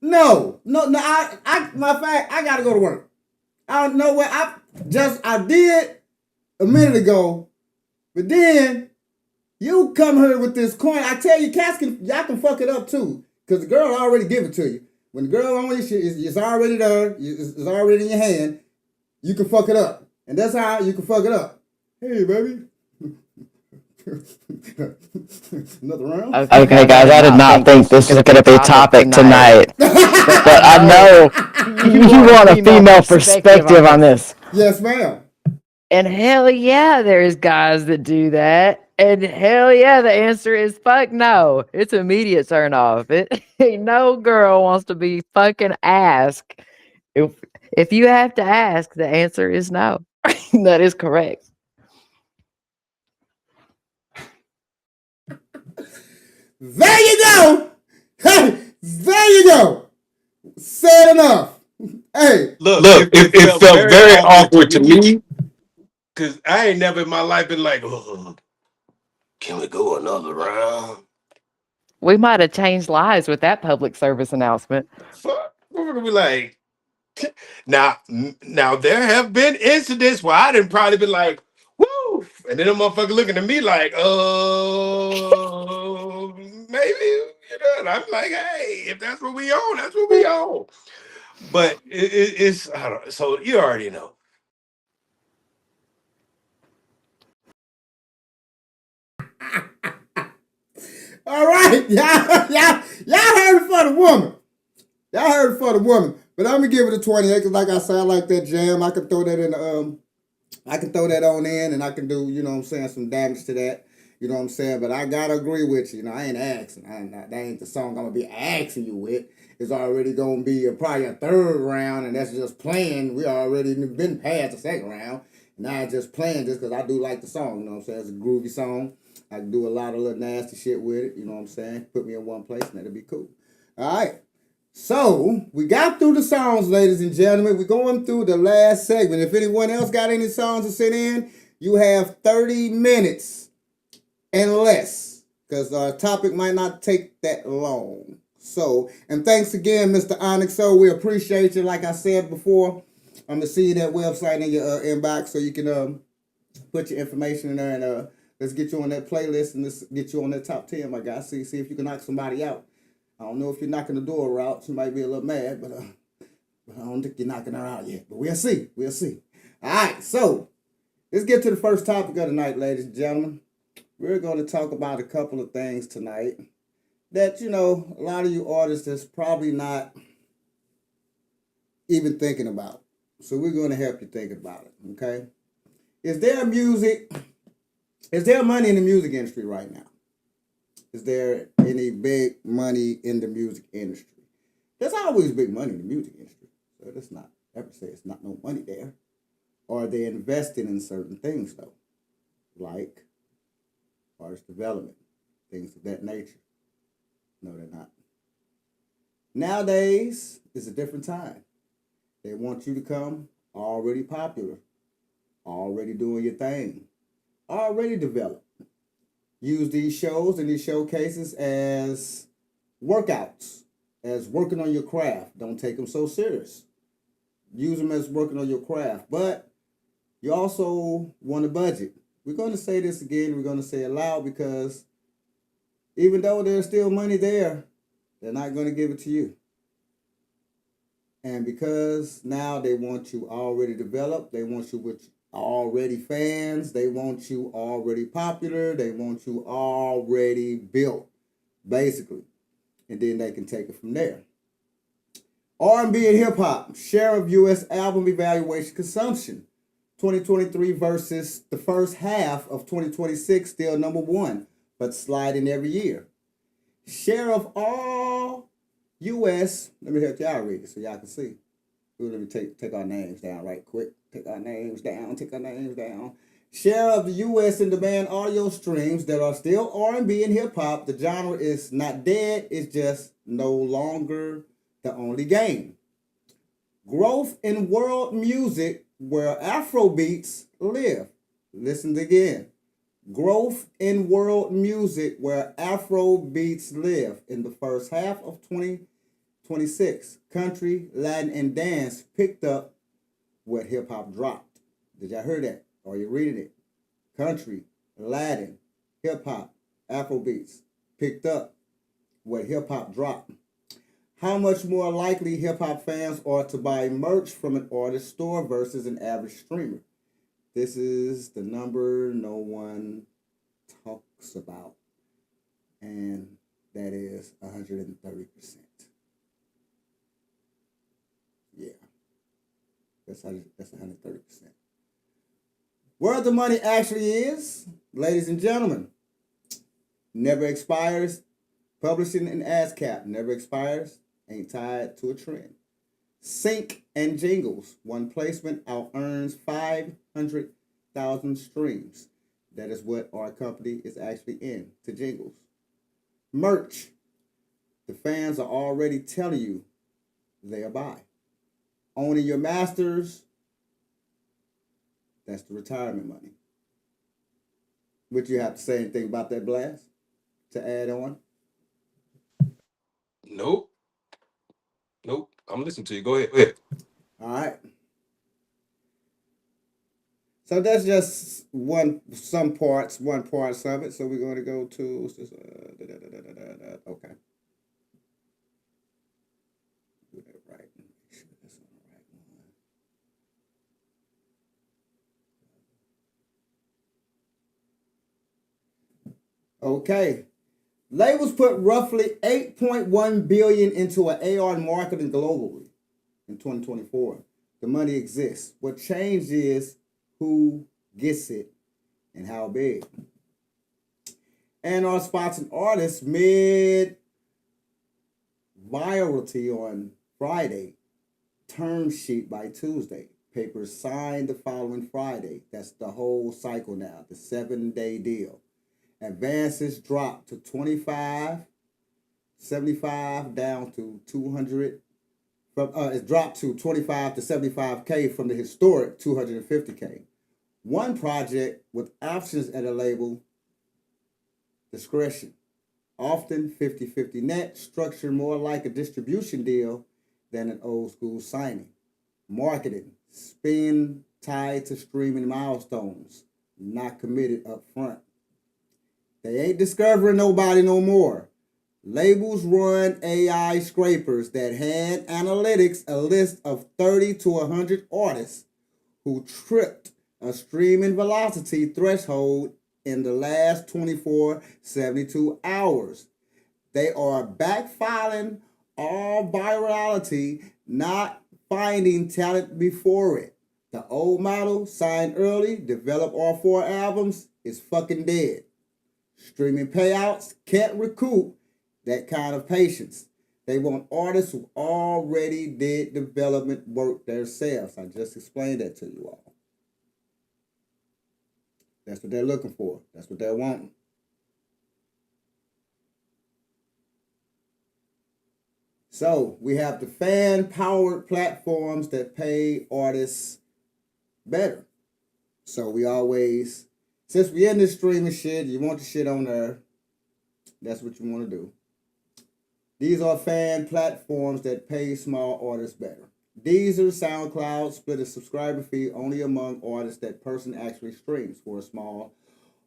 No. My fact, I gotta go to work. I don't know what I did a minute ago, but then you come here with this coin. I tell you, y'all can fuck it up too, because the girl already give it to you. When the girl on your shit, it's already there. It's already in your hand. You can fuck it up, and that's how you can fuck it up. Hey, baby. Another round? Okay, guys, I did not think this was going to be a topic tonight. But I know you want a female perspective on this. Yes, ma'am. And hell yeah, there's guys that do that. And hell yeah, the answer is fuck no. It's immediate turn off. It ain't no girl wants to be fucking asked. If you have to ask, the answer is no. That is correct. There you go. Hey, there you go. Said enough. Hey, Look, it felt very awkward to me because I ain't never in my life been like, oh, can we go another round? We might have changed lives with that public service announcement. Fuck, we're gonna be like, now there have been incidents where I didn't probably be like, woo, and then a motherfucker looking at me like, maybe, and I'm like, hey, if that's what we on, that's what we on. But it's I don't. So you already know. all right, y'all heard it for the woman. Y'all heard it for the woman. But I'm gonna give it a 28 because, like I said, I like that jam. I can throw that in. I can throw that on in, and I can do, you know what I'm saying, some damage to that. You know what I'm saying? But I gotta agree with you. You know, I ain't asking. That ain't the song I'm gonna be asking you with. It's already gonna be probably a third round, and that's just playing. We already been past the second round. Now it's just playing just because I do like the song. You know what I'm saying? It's a groovy song. I can do a lot of little nasty shit with it. You know what I'm saying? Put me in one place, and that'll be cool. All right. So, we got through the songs, ladies and gentlemen. We're going through the last segment. If anyone else got any songs to send in, you have 30 minutes and less, because our topic might not take that long. So, and thanks again, Mr. Onyx. So, we appreciate you. Like I said before, I'm going to see that website in your inbox so you can put your information in there, and let's get you on that playlist, and let's get you on that top 10, my guy. See if you can knock somebody out. I don't know if you're knocking the door out. She might be a little mad, but I don't think you're knocking her out yet. But we'll see. We'll see. All right, so let's get to the first topic of the night, ladies and gentlemen. We're going to talk about a couple of things tonight that, you know, a lot of you artists is probably not even thinking about. So we're going to help you think about it, okay? Is there money in the music industry right now? Is there any big money in the music industry? There's always big money in the music industry. So let's not ever say it's not no money there. Or are they investing in certain things, though? Like artist development, things of that nature. No, they're not. Nowadays, it's a different time. They want you to come already popular, already doing your thing, already developed. Use these shows and these showcases as workouts, as working on your craft. Don't take them so serious. Use them as working on your craft. But you also want a budget. We're going to say this again. We're going to say it loud because even though there's still money there, they're not going to give it to you. And because now they want you already developed, they want you with already fans, they want you already popular, they want you already built, basically. And then they can take it from there. R&B and hip-hop, share of U.S. album evaluation consumption. 2023 versus the first half of 2026, still number one, but sliding every year. Share of all U.S., let me help y'all read it so y'all can see. Ooh, let me take our names down right quick. Take our names down. Share of the U.S. in demand audio streams that are still R&B and hip-hop. The genre is not dead. It's just no longer the only game. Growth in world music where Afro beats live. Listen again. Growth in world music where Afro beats live. In the first half of 26, country, Latin, and dance picked up what hip hop dropped. Did y'all hear that? Are you reading it? Country, Latin, hip hop, Afrobeats picked up what hip hop dropped. How much more likely hip hop fans are to buy merch from an artist store versus an average streamer? This is the number no one talks about, and that is 130%. Yeah, that's 130%. Where the money actually is, ladies and gentlemen, never expires. Publishing and ASCAP never expires, ain't tied to a trend. Sync and Jingles, one placement out earns 500,000 streams. That is what our company is actually in, to Jingles. Merch, the fans are already telling you they'll buy. Owning your masters, that's the retirement money. Would you have to say anything about that, Blast, to add on? Nope. I'm listening to you. Go ahead. All right. So that's just one parts of it. So we're going to go to okay. Do that right. Make sure that's on the right one. Okay. Labels put roughly $8.1 billion into an AR marketing globally in 2024. The money exists. What changed is who gets it and how big. And our spots and artists mid virality on Friday, term sheet by Tuesday. Papers signed the following Friday. That's the whole cycle now, the 7-day deal. Advances dropped to 25, 75 down to 200. It dropped to 25 to 75K from the historic 250K. One project with options at a label discretion. Often 50-50 net, structured more like a distribution deal than an old school signing. Marketing, spin tied to streaming milestones, not committed up front. They ain't discovering nobody no more. Labels run AI scrapers that hand analytics a list of 30 to 100 artists who tripped a streaming velocity threshold in the last 72 hours. They are backfiling all virality, not finding talent before it. The old model, signed early, develop all 4 albums, is fucking dead. Streaming payouts can't recoup that kind of patience. They want artists who already did development work themselves. I just explained that to you all. That's what they're looking for. That's what they're wanting. So we have the fan-powered platforms that pay artists better. So we always, since we in this streaming shit, you want the shit on there, that's what you want to do. These are fan platforms that pay small artists better. Deezer, SoundCloud split a subscriber fee only among artists that person actually streams for a small,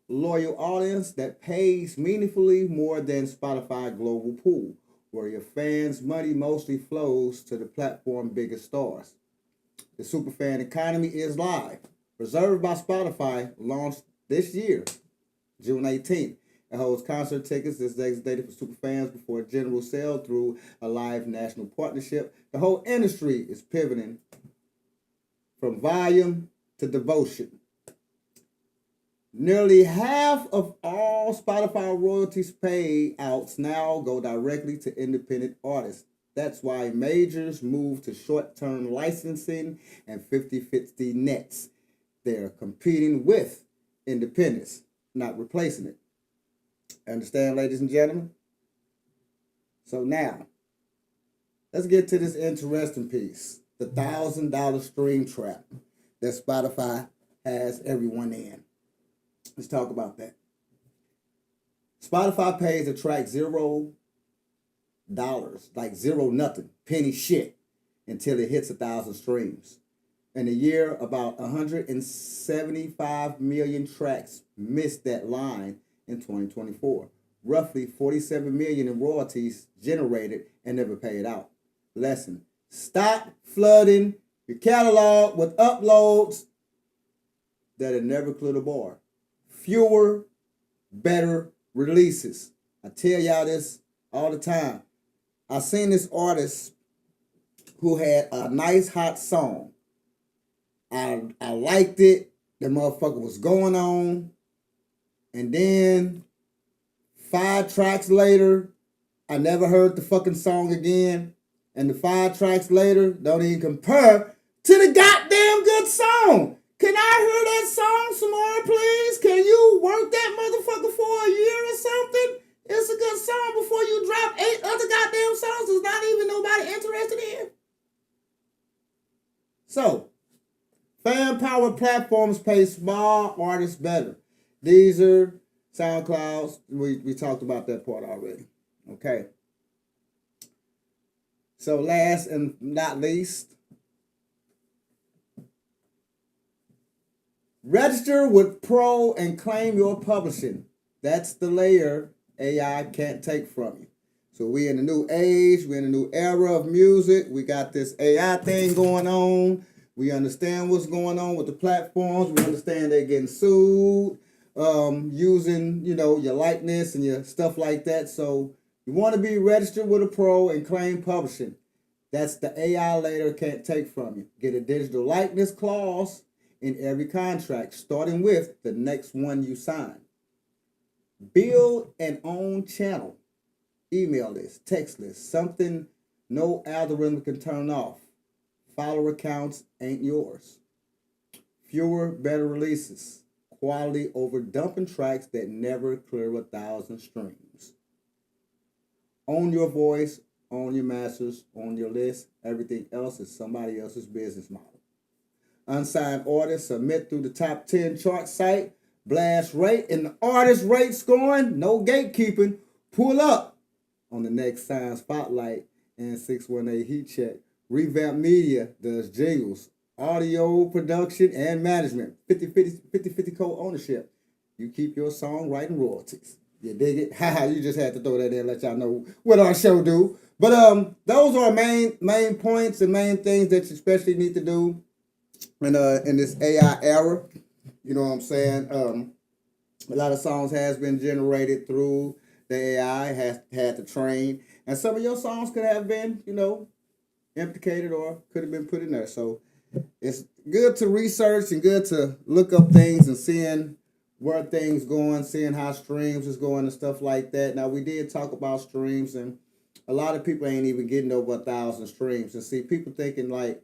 loyal audience that pays meaningfully more than Spotify global pool, where your fans' money mostly flows to the platform biggest stars. The superfan economy is live. Reserved by Spotify, launched this year, June 18th. It holds concert tickets that's designated for superfans before general sale through a live national partnership. The whole industry is pivoting from volume to devotion. Nearly half of all Spotify royalties payouts now go directly to independent artists. That's why majors move to short-term licensing and 50-50 nets. They're competing with independence, not replacing it. Understand, ladies and gentlemen? So now, let's get to this interesting piece. The $1,000 stream trap that Spotify has everyone in. Let's talk about that. Spotify pays a track $0, like zero nothing, penny shit until it hits 1,000 streams. In a year, about 175 million tracks missed that line in 2024. Roughly 47 million in royalties generated and never paid out. Lesson: stop flooding your catalog with uploads that'll never clear the bar. Fewer, better releases. I tell y'all this all the time. I seen this artist who had a nice hot song. I liked it. The motherfucker was going on. And then 5 tracks later, I never heard the fucking song again. And the 5 tracks later don't even compare to the goddamn good song. Can I hear that song some more, please? Can you work that motherfucker for a year or something? It's a good song before you drop 8 other goddamn songs that's not even nobody interested in. So, fan-powered platforms pay small artists better. Deezer, SoundCloud, we talked about that part already. Okay. So last and not least, register with Pro and claim your publishing. That's the layer AI can't take from you. So we in a new age, we're in a new era of music. We got this AI thing going on. We understand what's going on with the platforms. We understand they're getting sued, using, your likeness and your stuff like that. So you want to be registered with a pro and claim publishing. That's the AI later can't take from you. Get a digital likeness clause in every contract, starting with the next one you sign. Build an own channel, email list, text list, something no algorithm can turn off. Follower accounts ain't yours. Fewer, better releases. Quality over dumping tracks that never clear 1,000 streams. Own your voice, own your masters, own your list. Everything else is somebody else's business model. Unsigned artists submit through the top 10 chart site. Blast rate and the artist rate scoring. No gatekeeping. Pull up on the next sign spotlight and 618 heat check. Revamp Media does jingles, audio production, and management. 50-50 co-ownership. You keep your songwriting royalties. You dig it? Haha, you just had to throw that in and let y'all know what our show do. But those are main points and main things that you especially need to do in this AI era. You know what I'm saying? A lot of songs has been generated through the AI, has had to train. And some of your songs could have been, implicated or could have been put in there. So it's good to research and good to look up things and seeing where things going, seeing how streams is going and stuff like that. Now, we did talk about streams, and a lot of people ain't even getting over 1,000 streams. And see, people thinking like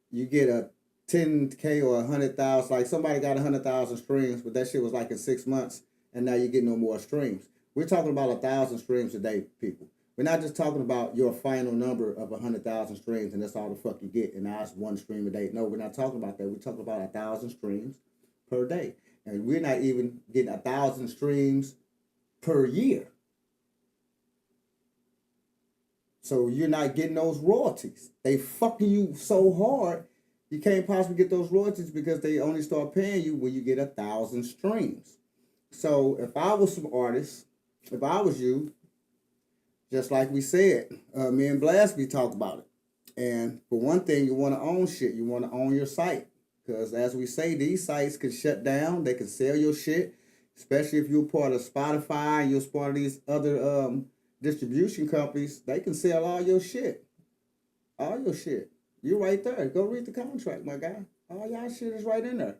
you get a 10K or 100,000, like somebody got 100,000 streams, but that shit was like in 6 months, and now you get no more streams. We're talking about 1,000 streams a day, people. We're not just talking about your final number of 100,000 streams and that's all the fuck you get, and now it's 1 stream a day. No, we're not talking about that. We're talking about 1,000 streams per day. And we're not even getting 1,000 streams per year. So you're not getting those royalties. They fucking you so hard, you can't possibly get those royalties because they only start paying you when you get 1,000 streams. So if I was some artists, if I was you, just like we said, me and Blast, we talked about it. And for one thing, you want to own shit. You want to own your site. Because as we say, these sites can shut down. They can sell your shit. Especially if you're part of Spotify and you're part of these other distribution companies. They can sell all your shit. All your shit. You're right there. Go read the contract, my guy. All y'all shit is right in there.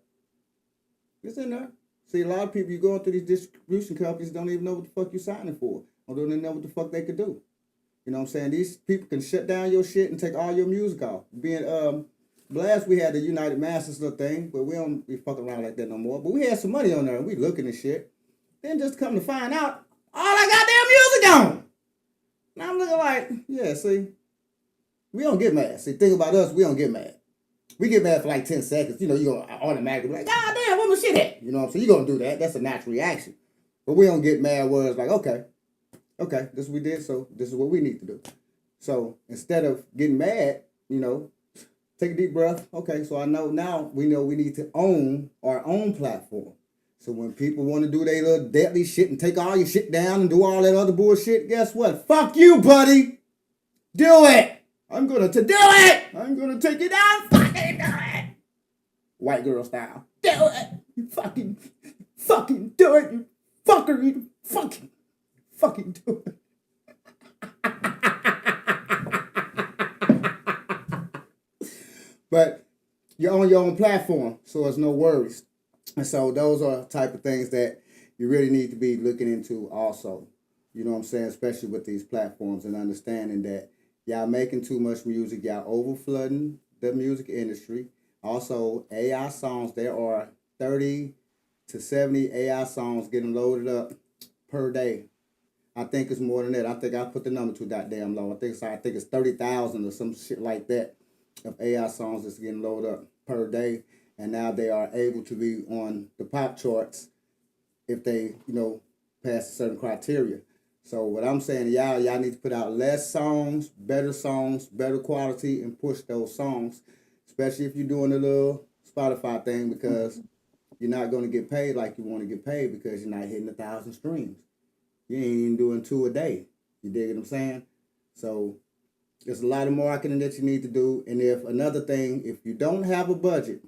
It's in there. See, a lot of people, you going through these distribution companies, don't even know what the fuck you're signing for. Or don't even know what the fuck they could do. You know what I'm saying? These people can shut down your shit and take all your music off. Being Blast, we had the United Masters little thing, but we don't be fucking around like that no more. But we had some money on there and we looking at shit. Then just come to find out, all that goddamn music gone. And I'm looking like, yeah, see, we don't get mad. See, think about us, we don't get mad. We get mad for like 10 seconds. You're going to automatically be like, God damn, where my shit at? You know what I'm saying? You're going to do that. That's a natural reaction. But we don't get mad where it's like, okay, this is what we did, so this is what we need to do. So instead of getting mad, take a deep breath. Okay, so I know now we need to own our own platform. So when people want to do their little deadly shit and take all your shit down and do all that other bullshit, guess what? Fuck you, buddy. Do it. I'm going to do it. I'm going to take it down. Fucking do it. White girl style. Do it. You fucking do it. You fucker. You fucking do it. But you're on your own platform, so there's no worries. And so those are the type of things that you really need to be looking into also. You know what I'm saying? Especially with these platforms and understanding that y'all making too much music. Y'all overflooding the music industry. Also, AI songs, there are 30 to 70 AI songs getting loaded up per day. I think it's more than that. I think I put the number too goddamn low. I think it's 30,000 or some shit like that of AI songs that's getting loaded up per day. And now they are able to be on the pop charts if they, pass a certain criteria. So what I'm saying, y'all need to put out less songs, better quality, and push those songs, especially if you're doing a little Spotify thing, because you're not going to get paid like you want to get paid because you're not hitting 1,000 streams. You ain't even doing 2 a day. You dig what I'm saying? So there's a lot of marketing that you need to do. And if you don't have a budget,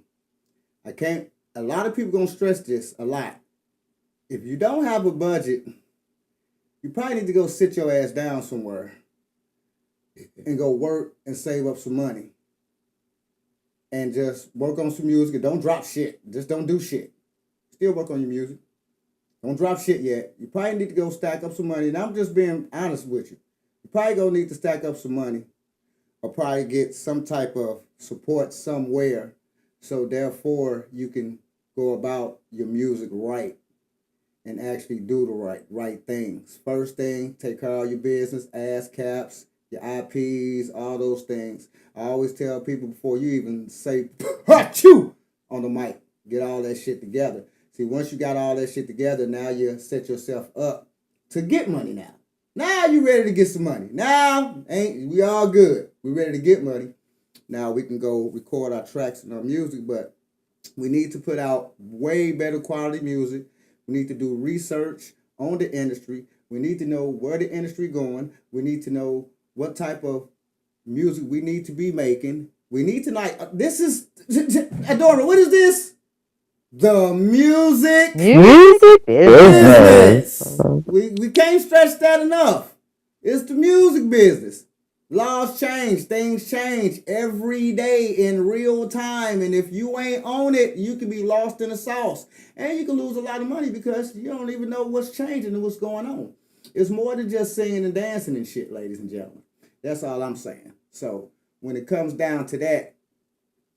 a lot of people going to stress this a lot. If you don't have a budget, you probably need to go sit your ass down somewhere and go work and save up some money. And just work on some music and don't drop shit. Just don't do shit. Still work on your music. Don't drop shit yet. You probably need to go stack up some money. And I'm just being honest with you. You probably gonna need to stack up some money or probably get some type of support somewhere. So therefore you can go about your music right and actually do the right things. First thing, take care of your business, ass caps, your IPs, all those things. I always tell people before you even say "Achoo" on the mic, get all that shit together. See, once you got all that shit together, now you set yourself up to get money now. Now you ready to get some money. Now, we all good. We ready to get money. Now we can go record our tracks and our music, but we need to put out way better quality music. We need to do research on the industry. We need to know where the industry going. We need to know what type of music we need to be making. We need to this is, Odora, what is this? The music business. We can't stress that enough. It's the music business. Laws change, things change every day in real time. And if you ain't on it, you can be lost in the sauce. And you can lose a lot of money because you don't even know what's changing and what's going on. It's more than just singing and dancing and shit, ladies and gentlemen. That's all I'm saying. So when it comes down to that,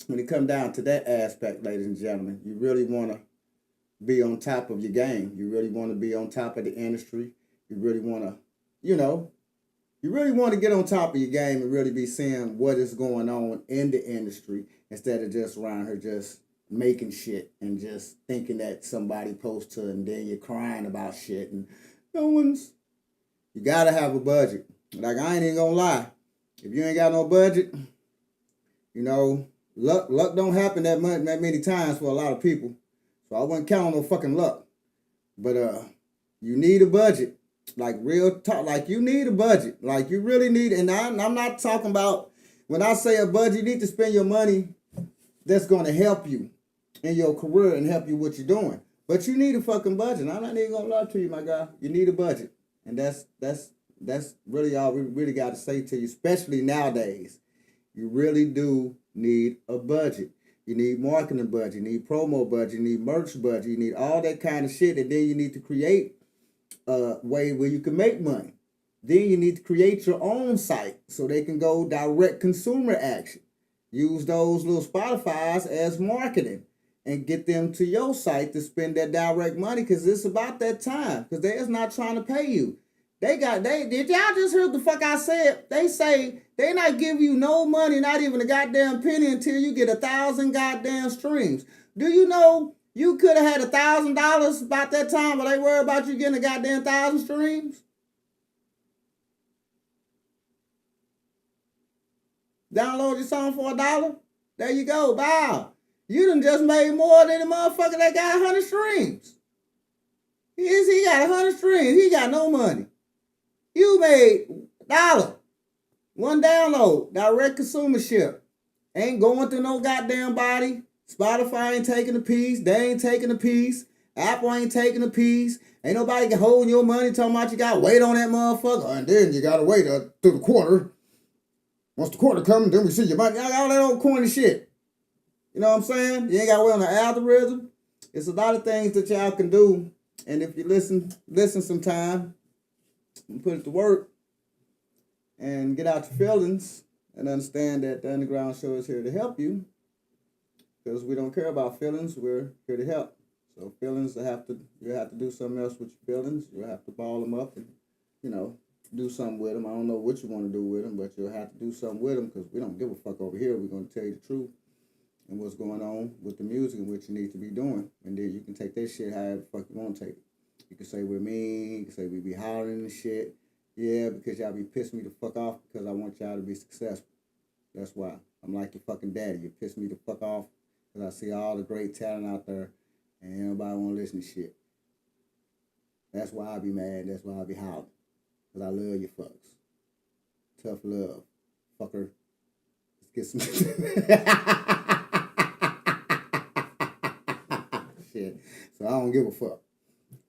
aspect, ladies and gentlemen, you really want to be on top of your game. You really want to be on top of the industry. You really want to, you really want to get on top of your game and really be seeing what is going on in the industry instead of just around here just making shit and just thinking that somebody posted and then you're crying about shit and you got to have a budget. Like, I ain't even gonna lie. If you ain't got no budget, luck don't happen that many times for a lot of people. So I wouldn't count on no fucking luck. But you need a budget. Like, real talk. Like, you need a budget. Like, you really need, and I'm not talking about, when I say a budget, you need to spend your money that's going to help you in your career and help you what you're doing. But you need a fucking budget. I'm not even going to lie to you, my guy. You need a budget. And that's really all we really got to say to you, especially nowadays. You really do need a budget. You need marketing budget. You need promo budget. You need merch budget. You need all that kind of shit. And then you need to create a way where you can make money. Then you need to create your own site so they can go direct consumer action. Use those little Spotify's as marketing and get them to your site to spend that direct money, because it's about that time, because they're not trying to pay you. Did y'all just hear the fuck I said? They say they not give you no money, not even a goddamn penny, until you get 1,000 goddamn streams. Do you know you could have had $1,000 about that time, but they worry about you getting a goddamn 1,000 streams? Download your song for $1. There you go. Wow. You done just made more than the motherfucker that got 100 streams. He got 100 streams. He got no money. You made $1. One download. Direct consumership. Ain't going through no goddamn body. Spotify ain't taking a piece. They ain't taking a piece. Apple ain't taking a piece. Ain't nobody can hold your money talking about you got to wait on that motherfucker. And then you got to wait through the quarter. Once the quarter comes, then we see your money. All that old corny shit. You know what I'm saying? You ain't got to wait on the algorithm. It's a lot of things that y'all can do. And if you listen sometime and put it to work and get out your feelings and understand that the Underground Shoow is here to help you, because we don't care about feelings, we're here to help. So feelings, you have to do something else with your feelings. You'll have to ball them up and, do something with them. I don't know what you want to do with them, but you'll have to do something with them because we don't give a fuck over here. We're going to tell you the truth and what's going on with the music and what you need to be doing. And then you can take that shit however the fuck you want to take it. You can say we're mean. You can say we be hollering and shit. Yeah, because y'all be pissing me the fuck off because I want y'all to be successful. That's why. I'm like your fucking daddy. You piss me the fuck off because I see all the great talent out there and nobody want to listen to shit. That's why I be mad. That's why I be hollering. Because I love you fucks. Tough love. Fucker. Let's get some shit. So I don't give a fuck.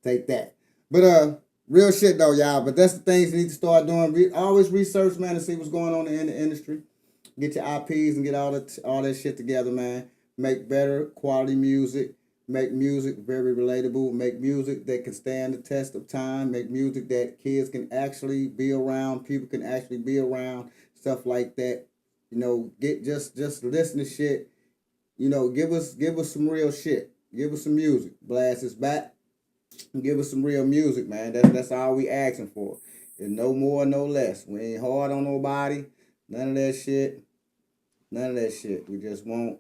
Take that. But real shit though, y'all. But that's the things you need to start doing. Always research, man, and see what's going on in the industry. Get your IPs and get all that shit together, man. Make better quality music. Make music very relatable. Make music that can stand the test of time. Make music that kids can actually be around. People can actually be around. Stuff like that. Just listen to shit. Give us some real shit. Give us some music. Blast us back. Give us some real music, man. That's all we asking for. There's no more, no less. We ain't hard on nobody. None of that shit. None of that shit. We just want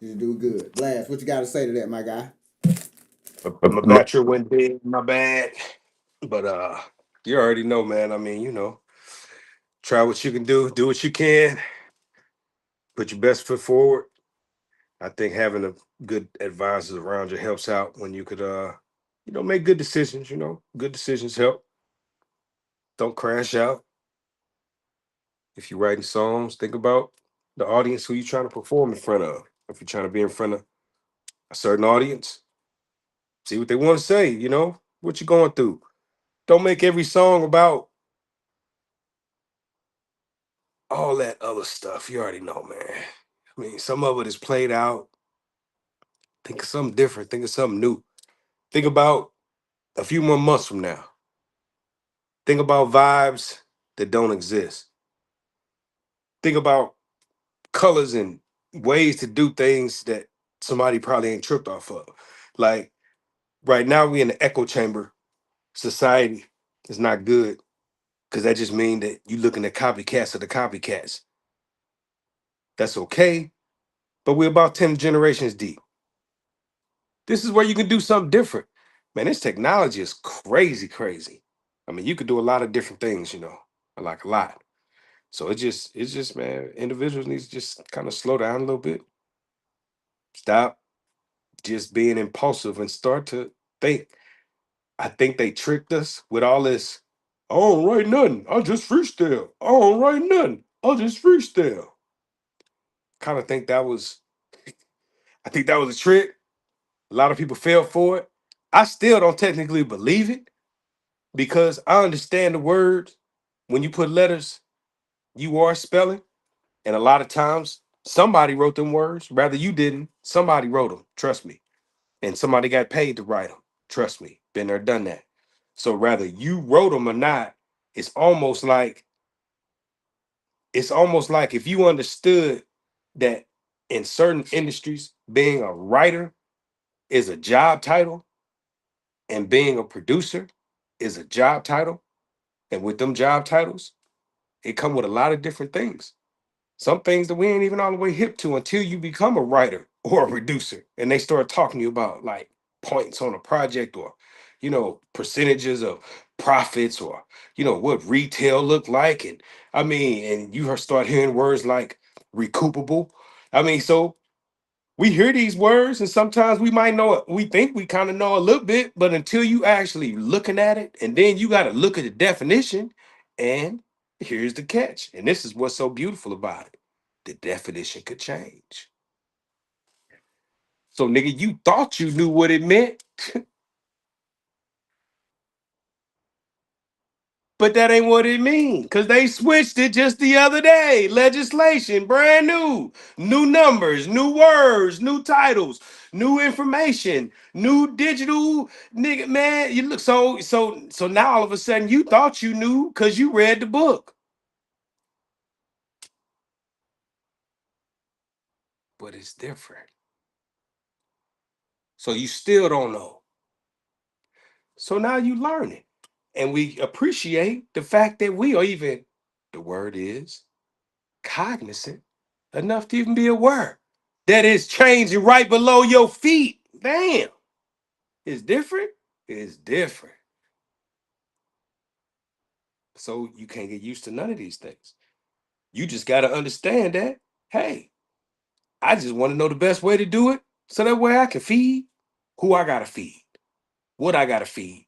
you to do good. Blast, what you got to say to that, my guy? My battery went dead. My bad. But you already know, man. I mean, try what you can do what you can, put your best foot forward. I think having a good advisors around you helps out when you could make good decisions. Good decisions help. Don't crash out. If you're writing songs, think about the audience who you're trying to perform in front of. If you're trying to be in front of a certain audience, see what they want to say, what you're going through. Don't make every song about all that other stuff. You already know, man. I mean, some of it is played out. Think of something different. Think of something new. Think about a few more months from now. Think about vibes that don't exist. Think about colors and ways to do things that somebody probably ain't tripped off of. Like right now, we in the echo chamber society. Is not good because that just means that you looking at copycats of the copycats. That's okay, but we're about 10 generations deep. This is where you can do something different. Man, this technology is crazy, crazy. I mean, you could do a lot of different things, like a lot. So it's just, man, individuals need to just kind of slow down a little bit. Stop just being impulsive and start to think. I think they tricked us with all this. I don't write nothing. I'll just freestyle. I don't write nothing. I'll just freestyle. Kind of think that was, I think that was a trick. A lot of people fell for it. I still don't technically believe it because I understand the words. When you put letters, you are spelling. And a lot of times, somebody wrote them words. Rather you didn't. Somebody wrote them. Trust me. And somebody got paid to write them. Trust me. Been there, done that. So rather you wrote them or not, it's almost like if you understood that in certain industries, being a writer is a job title and being a producer is a job title. And with them job titles, it come with a lot of different things. Some things that we ain't even all the way hip to until you become a writer or a producer and they start talking to you about like points on a project or percentages of profits or, what retail looked like. And I mean, and start hearing words like recoupable. I mean, so we hear these words and sometimes we might know it. We think we kind of know a little bit, but until you actually looking at it, and then you got to look at the definition, and here's the catch. And this is what's so beautiful about it. The definition could change. So nigga, you thought you knew what it meant, but that ain't what it means. Because they switched it just the other day. Legislation, brand new. New numbers, new words, new titles, new information, new digital nigga, man. You look so now all of a sudden you thought you knew because you read the book. But it's different. So you still don't know. So now you learn it. And we appreciate the fact that we are even, the word is, cognizant enough to even be aware that it's changing right below your feet. Damn. It's different. It's different. So you can't get used to none of these things. You just got to understand that, hey, I just want to know the best way to do it so that way I can feed who I got to feed, what I got to feed.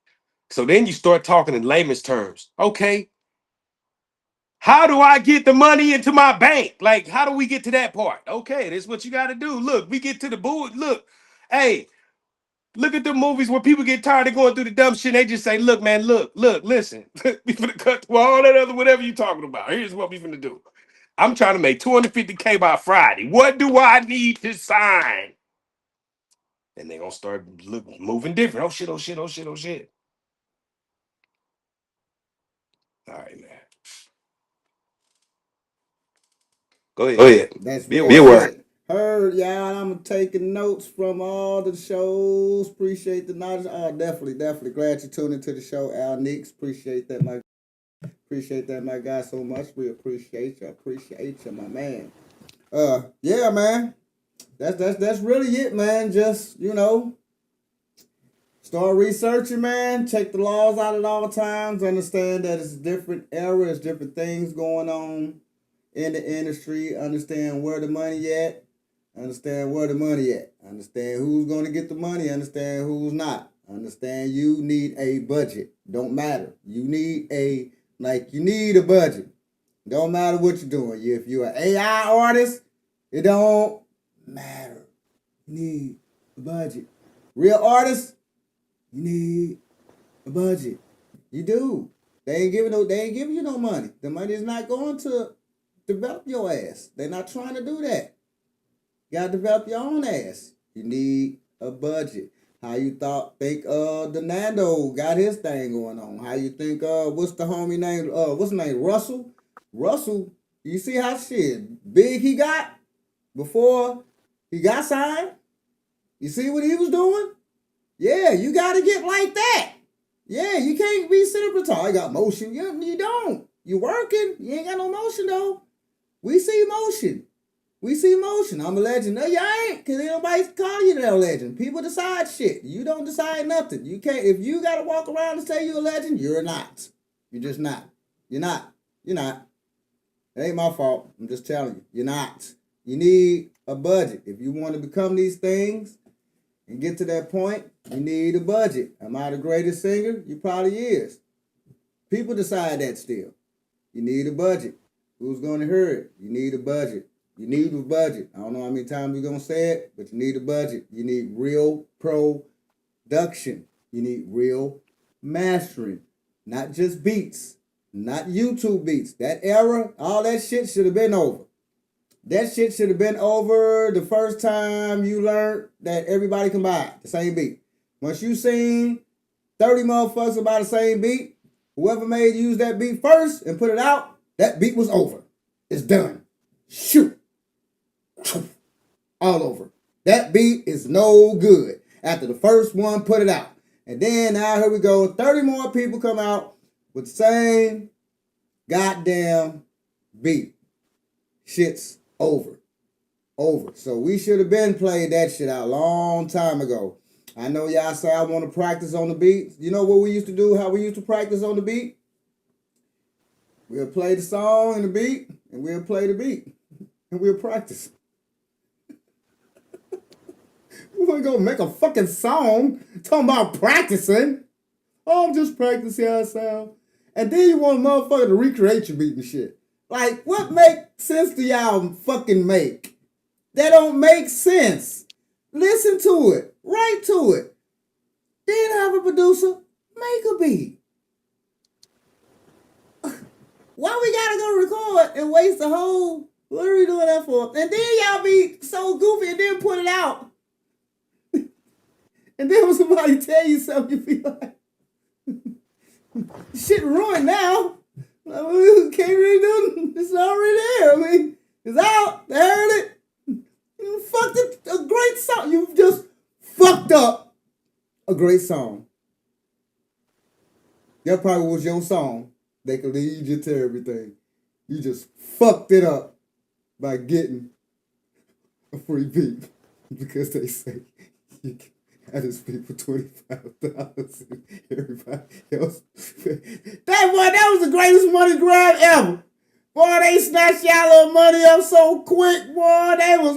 So then you start talking in layman's terms. Okay, how do I get the money into my bank? Like, how do we get to that part? Okay, this is what you got to do. Look, we get to the boo. Look, hey, look at the movies where people get tired of going through the dumb shit. They just say, look, man, look, listen. We finna cut through all that other whatever you talking about. Here's what we finna do. I'm trying to make $250K by Friday. What do I need to sign? And they're gonna start moving different. Oh shit, oh shit, oh shit, oh shit. All right, man. Go ahead. That's Be real aware. shit. Heard y'all. I'm taking notes from all the shows. Appreciate the knowledge. Oh, definitely. Glad you tuned into the show, Al Nix. Appreciate that, my guy, so much. We appreciate you, my man. Yeah, man. That's really it, man. Just start researching, man. Check the laws out at all times. Understand that it's different eras, different things going on in the industry. Understand where the money at. Understand who's going to get the money. Understand who's not. Understand you need a budget. Don't matter. You need a budget. Don't matter what you're doing. If you're an AI artist, it don't matter. You need a budget. Real artists, you need a budget. You do. They ain't giving you no money. The money is not going to develop your ass. They're not trying to do that. You gotta develop your own ass. You need a budget. How you think the Nando got his thing going on? How you think what's the homie name? What's his name? Russell? Russell, you see how shit big he got before he got signed? You see what he was doing? Yeah, you gotta get like that. Yeah, you can't be sitting retarded. I got motion. You don't. You working. You ain't got no motion though. We see motion. I'm a legend. No, you ain't, because ain't nobody call you that legend. People decide shit. You don't decide nothing. You can't, if you got to walk around and say you're a legend, you're not. You're just not. You're not. It ain't my fault. I'm just telling you. You're not. You need a budget. If you want to become these things and get to that point, you need a budget. Am I the greatest singer? You probably is. People decide that still. You need a budget. Who's going to hear it? You need a budget. You need a budget. I don't know how many times we're going to say it, but you need a budget. You need real production. You need real mastering. Not just beats. Not YouTube beats. That era, all that shit should have been over. That shit should have been over the first time you learned that everybody can buy the same beat. Once you seen 30 motherfuckers buy the same beat, whoever made you use that beat first and put it out, that beat was over. It's done. Shoot. All over. That beat is no good. After the first one put it out. And then now here we go. 30 more people come out with the same goddamn beat. Shit's over. So we should have been played that shit out a long time ago. I know y'all say I want to practice on the beat. You know what we used to do, how we used to practice on the beat? We'll play the song and the beat, and we'll play the beat, and we'll practice. We want to go make a fucking song talking about practicing. Oh, I'm just practicing how I sound. And then you want a motherfucker to recreate your beat and shit. Like, what make sense do y'all fucking make? That don't make sense. Listen to it. Write to it. Then have a producer make a beat. Why we gotta go record and waste the whole... What are we doing that for? And then y'all be so goofy and then put it out. And then when somebody tell you something, you feel like... Shit ruined now. Can't really do it. It's already there. I mean, it's out. They heard it. You fucked it. A great song. You just fucked up a great song. That probably was your song. They could lead you to everything. You just fucked it up by getting a free beat because they say you can have this beat for $25 and everybody else. That was the greatest money grab ever. Boy, they snatched y'all little money up so quick, boy. They was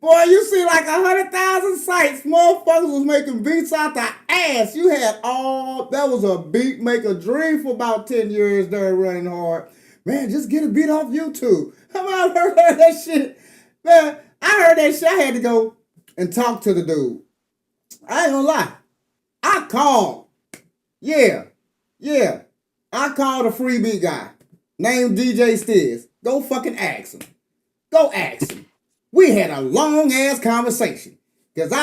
boy, you see like 100,000 sites. Motherfuckers was making beats out the ass. You had that was a beat maker dream for about 10 years there running hard. Man, just get a beat off YouTube. How about I heard that shit? Man, I heard that shit. I had to go and talk to the dude. I ain't gonna lie. I called. Yeah. I called a free beat guy named DJ Stiz. Go fucking ask him. Go ask him. We had a long ass conversation. Cause go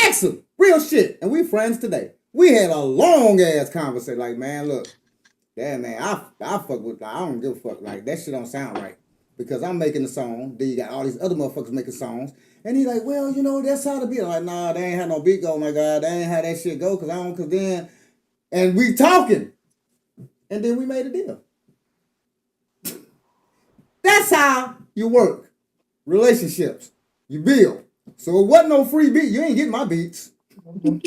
ask him. Real shit. And we friends today. We had a long ass conversation. Like, man, look. Yeah, man, I fuck with, I don't give a fuck. Like, that shit don't sound right. Because I'm making a song. Then you got all these other motherfuckers making songs. And he's like, well, you know, that's how the beat. I'm like, nah, they ain't had no beat go. Oh my God, they ain't how that shit go. Cause then, and we talking. And then we made a deal. That's how you work. Relationships. You build. So it wasn't no free beat. You ain't getting my beats. You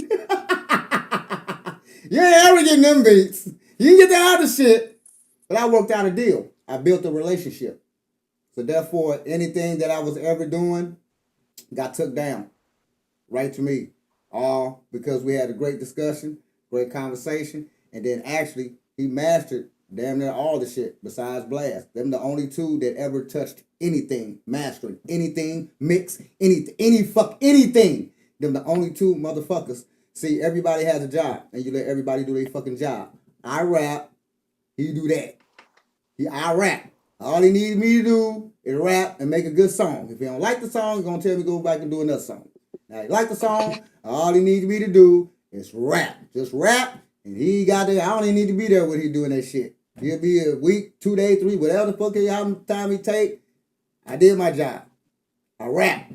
ain't ever getting them beats. You can get that other shit. But I worked out a deal. I built a relationship. So therefore, anything that I was ever doing got took down. Right to me. All because we had a great discussion, great conversation, and then actually he mastered damn near all the shit besides Blast. Them the only two that ever touched anything, mastering anything, mix, anything. Them the only two motherfuckers. See, everybody has a job, and you let everybody do their fucking job. I rap, he do that. I rap. All he needs me to do is rap and make a good song. If he don't like the song, he's gonna tell me to go back and do another song. Now, he like the song, all he needs me to do is rap. Just rap, and he got there. I don't even need to be there when he doing that shit. He'll be a week, 2 days, 3, whatever the fuck time he take. I did my job. I rap.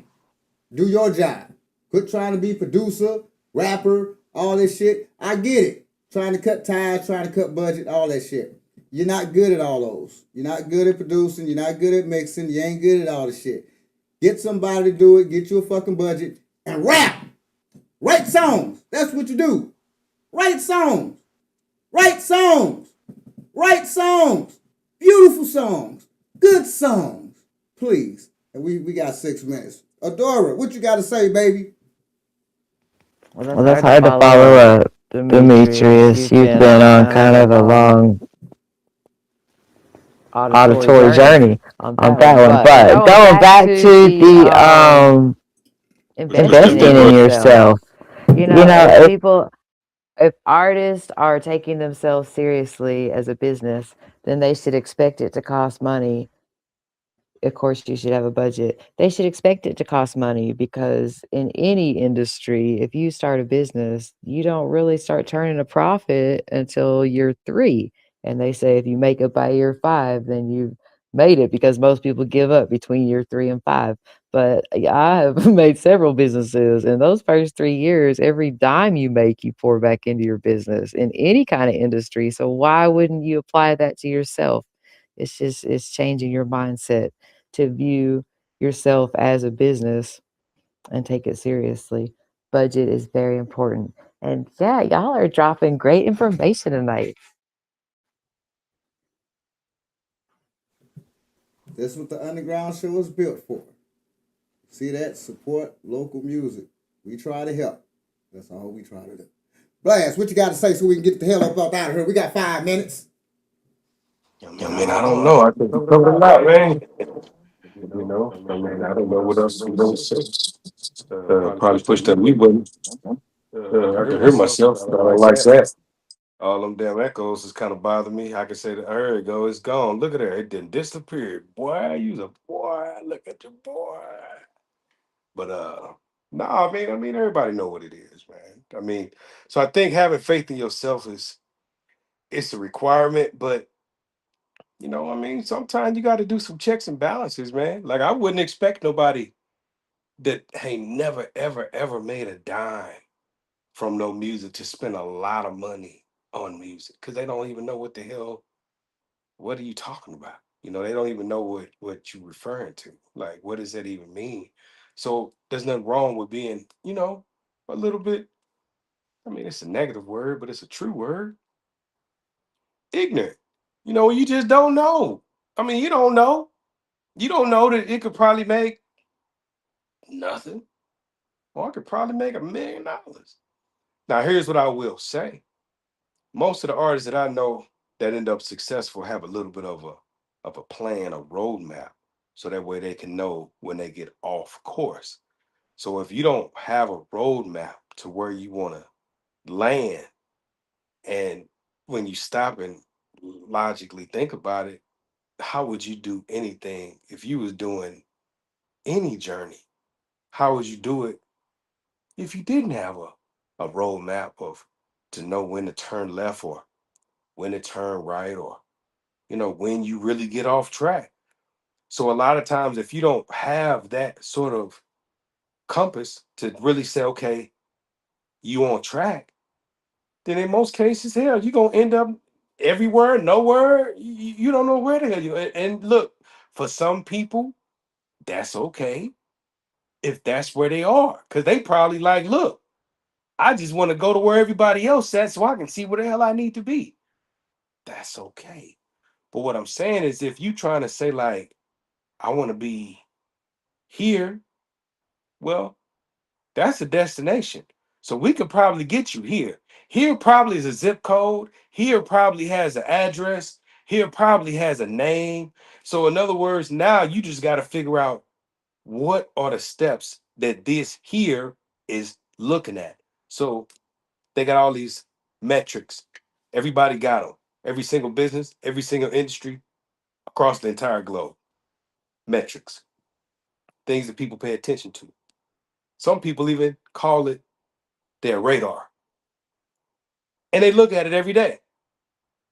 Do your job. Quit trying to be producer, rapper, all this shit. I get it. Trying to cut ties, trying to cut budget, all that shit. You're not good at all those. You're not good at producing. You're not good at mixing. You ain't good at all the shit. Get somebody to do it. Get you a fucking budget and rap. Write songs. That's what you do. Write songs. Write songs. Write songs. Beautiful songs. Good songs. Please. And we got 6 minutes. Odora, what you got to say, baby? Well, that's hard to follow up. Demetrius, you've been on kind of a long auditory journey on that one. But going back to the investing in yourself, you know, if artists are taking themselves seriously as a business, then they should expect it to cost money. Of course, you should have a budget. They should expect it to cost money because in any industry, if you start a business, you don't really start turning a profit until year 3. And they say if you make it by year 5, then you've made it because most people give up between year 3 and 5. But I have made several businesses. In those first 3 years, every dime you make, you pour back into your business in any kind of industry. So why wouldn't you apply that to yourself? It's changing your mindset to view yourself as a business and take it seriously. Budget is very important. And yeah, y'all are dropping great information tonight. That's what the Underground Shoow is built for. See that? Support local music. We try to help. That's all we try to do. Blast, what you got to say so we can get the hell up out of here? We got 5 minutes. I mean, I don't know. I think we covered a lot, man. I mean, I don't know what else we don't say. Probably push that mute button. I can hear myself, but I don't like that. All them damn echoes is kind of bothering me. I can say that, there it go, it's gone. Look at her, it didn't disappear. Boy, you's a boy. Look at your boy. But no, I mean, everybody know what it is, man. I mean, so I think having faith in yourself is it's a requirement, but I mean, sometimes you got to do some checks and balances, man. Like I wouldn't expect nobody that ain't never, ever, ever made a dime from no music to spend a lot of money on music because they don't even know what the hell. What are you talking about? They don't even know what you're referring to. Like, what does that even mean? So there's nothing wrong with being, a little bit. I mean, it's a negative word, but it's a true word. Ignorant. You just don't know. I mean, you don't know. You don't know that it could probably make nothing, or it could probably make $1 million. Now, here's what I will say. Most of the artists that I know that end up successful have a little bit of a plan, a roadmap, so that way they can know when they get off course. So if you don't have a roadmap to where you want to land, and when you stop and logically think about it, how would you do anything if you was doing any journey? How would you do it if you didn't have a roadmap of to know when to turn left or when to turn right, or when you really get off track? So a lot of times if you don't have that sort of compass to really say, okay, you on track, then in most cases, hell, you're gonna end up everywhere, nowhere. You don't know where the hell you. And look, for some people, that's okay if that's where they are, because they probably like, look, I just want to go to where everybody else at so I can see where the hell I need to be. That's okay. But what I'm saying is, if you trying to say like, I want to be here, well, that's a destination. So we could probably get you here. Here probably is a zip code. Here probably has an address. Here probably has a name. So in other words, now you just got to figure out what are the steps that this here is looking at. So they got all these metrics. Everybody got them. Every single business, every single industry across the entire globe. Metrics. Things that people pay attention to. Some people even call it their radar. And they look at it every day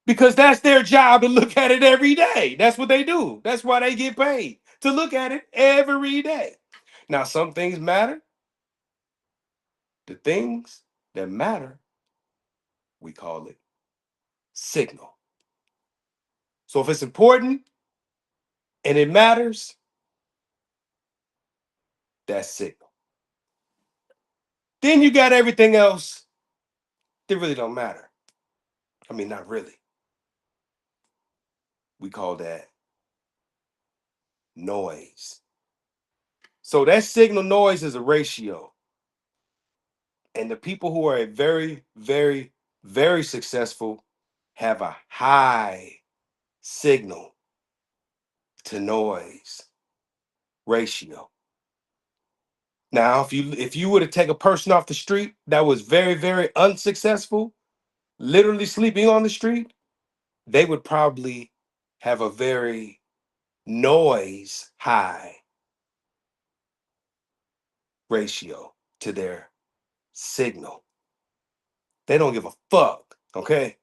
because that's their job to look at it every day. That's what they do. That's why they get paid to look at it every day. Now, some things matter. The things that matter, we call it signal. So if it's important and it matters, that's signal. Then you got everything else that really don't matter. I mean, not really. We call that noise. So that signal noise is a ratio. And the people who are very, very, very successful have a high signal to noise ratio. Now, if you were to take a person off the street that was very, very unsuccessful, literally sleeping on the street, they would probably have a very noise high ratio to their signal. They don't give a fuck, okay?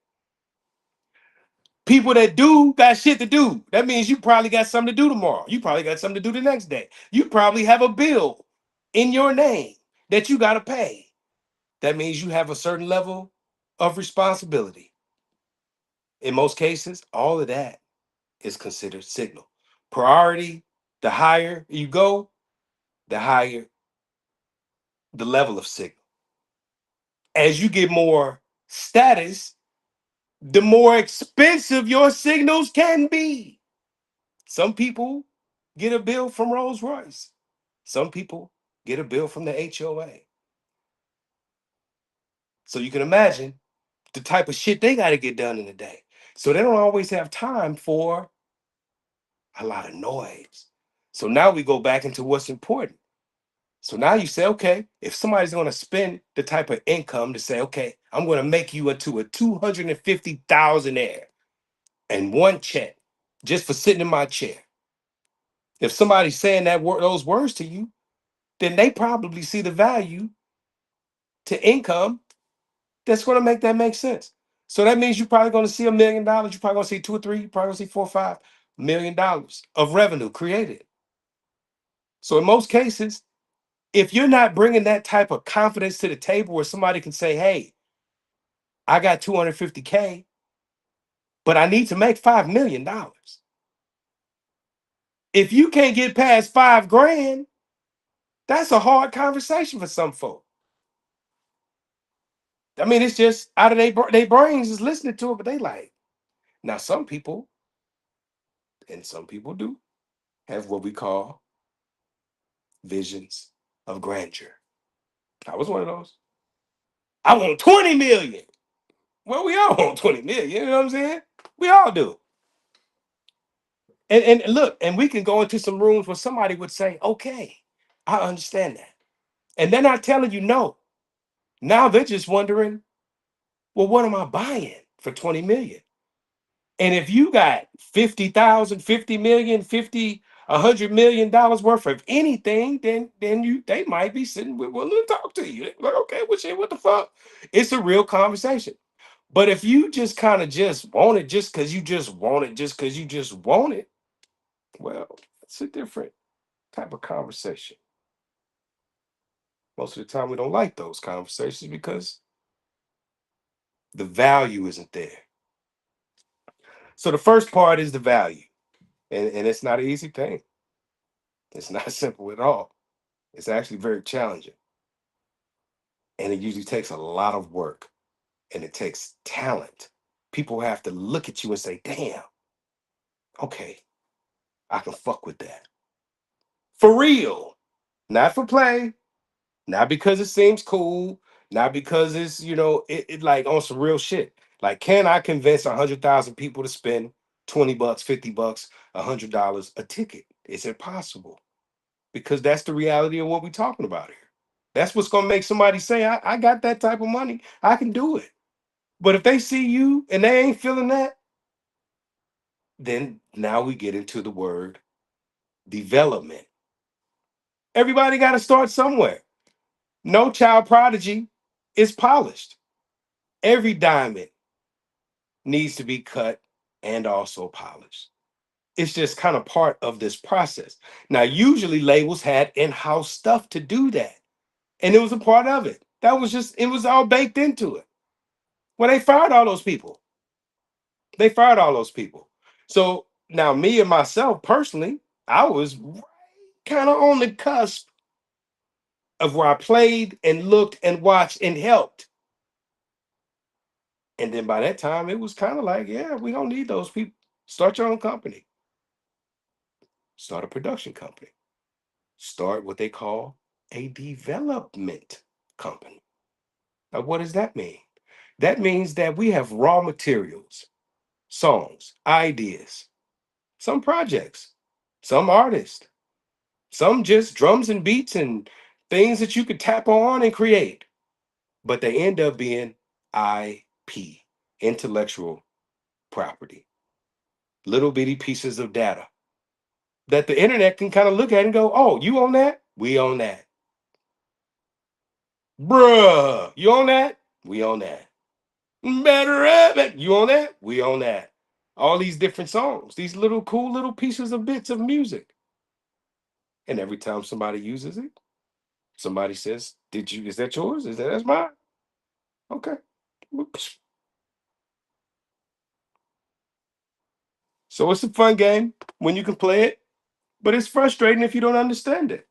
People that do got shit to do. That means you probably got something to do tomorrow. You probably got something to do the next day. You probably have a bill in your name that you got to pay. That means you have a certain level of responsibility. In most cases, all of that is considered signal. Priority, the higher you go, the higher the level of signal. As you get more status, the more expensive your signals can be. Some people get a bill from Rolls Royce. Some people get a bill from the HOA. So you can imagine the type of shit they got to get done in a day. So they don't always have time for a lot of noise. So now we go back into what's important. So now you say, okay, if somebody's going to spend the type of income to say, okay, I'm going to make you into a 250,000 and one check just for sitting in my chair. If somebody's saying those words to you, then they probably see the value to income that's going to make that make sense. So that means you're probably going to see $1 million. You're probably going to see 2 or 3. You're probably going to see $4 or $5 million of revenue created. So in most cases, if you're not bringing that type of confidence to the table where somebody can say, hey, I got 250K, but I need to make $5 million. If you can't get past 5 grand, that's a hard conversation for some folk. I mean, it's just out of their brains is listening to it, but they like. Now, some people, and some people do, have what we call visions of grandeur. I was one of those. I want 20 million. Well, we all want 20 million. You know what I'm saying? We all do. And look, and we can go into some rooms where somebody would say, okay, I understand that. And they're not telling you no. Now they're just wondering, well, what am I buying for 20 million? And if you got 50,000, 50 million, 50, $100 million worth of anything, then they might be sitting with willing to talk to you. Like, okay, well, shit, what the fuck? It's a real conversation. But if you just kind of just want it just because you just want it, just because you just want it, well, it's a different type of conversation. Most of the time, we don't like those conversations because the value isn't there. So the first part is the value, and it's not an easy thing. It's not simple at all. It's actually very challenging. And it usually takes a lot of work and it takes talent. People have to look at you and say, damn, okay, I can fuck with that. For real, not for play, not because it seems cool, not because it's, it like on some real shit. Like, can I convince 100,000 people to spend $20, $50, $100 a ticket? Is it possible? Because that's the reality of what we're talking about here. That's what's going to make somebody say, I got that type of money. I can do it. But if they see you and they ain't feeling that, then now we get into the word development. Everybody got to start somewhere. No child prodigy is polished. Every diamond needs to be cut and also polished. It's just kind of part of this process. Now, usually labels had in-house stuff to do that. And it was a part of it. It was all baked into it. Well, they fired all those people. So now me and myself personally, I was kind of on the cusp of where I played and looked and watched and helped. And then by that time, it was kind of like, yeah, we don't need those people. Start your own company. Start a production company. Start what they call a development company. Now, what does that mean? That means that we have raw materials, songs, ideas, some projects, some artists, some just drums and beats and things that you could tap on and create. But they end up being IP, intellectual property, little bitty pieces of data that the internet can kind of look at and go, oh, you own that? We own that. Bruh, you own that? We own that. Better have it. You own that? We own that. All these different songs, these little cool little pieces of bits of music. And every time somebody uses it, somebody says, is that yours? That's mine? Okay. Oops. So it's a fun game when you can play it, but it's frustrating if you don't understand it.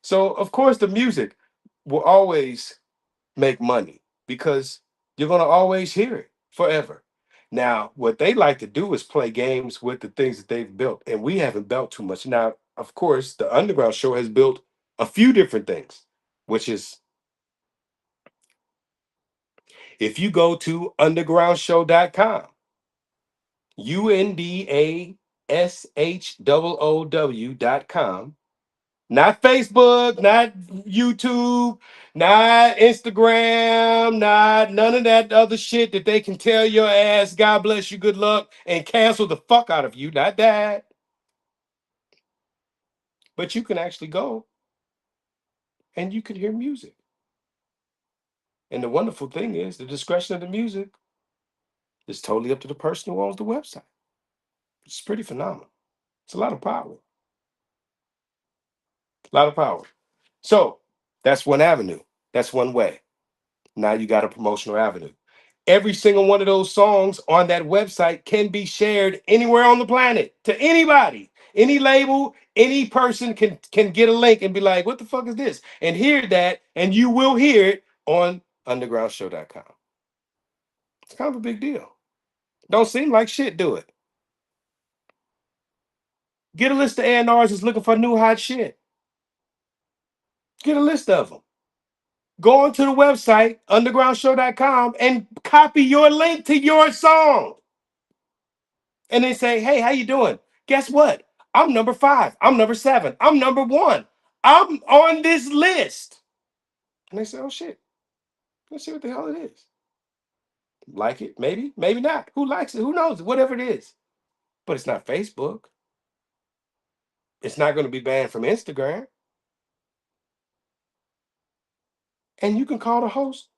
So of course the music, will always make money because you're going to always hear it forever. Now, what they like to do is play games with the things that they've built, and we haven't built too much. Now, of course, the Underground Show has built a few different things, which is if you go to undergroundshow.com, UNDASHOOW.com, not Facebook, not YouTube, not Instagram, not none of that other shit that they can tell your ass, God bless you, good luck, and cancel the fuck out of you. Not that. But you can actually go and you can hear music. And the wonderful thing is the discretion of the music is totally up to the person who owns the website. It's pretty phenomenal. It's a lot of power. A lot of power. So that's one avenue. That's one way. Now you got a promotional avenue. Every single one of those songs on that website can be shared anywhere on the planet to anybody. Any label, any person can get a link and be like, what the fuck is this? And hear that, and you will hear it on undergroundshow.com. It's kind of a big deal. Don't seem like shit, do it. Get a list of A&Rs that's looking for new hot shit. Get a list of them. Go onto the website, undergroundshow.com, and copy your link to your song. And they say, hey, how you doing? Guess what? I'm number 5. I'm number 7. I'm number 1. I'm on this list. And they say, oh shit. Let's see what the hell it is. Like it? Maybe, maybe not. Who likes it? Who knows? Whatever it is. But it's not Facebook. It's not going to be banned from Instagram. And you can call the host.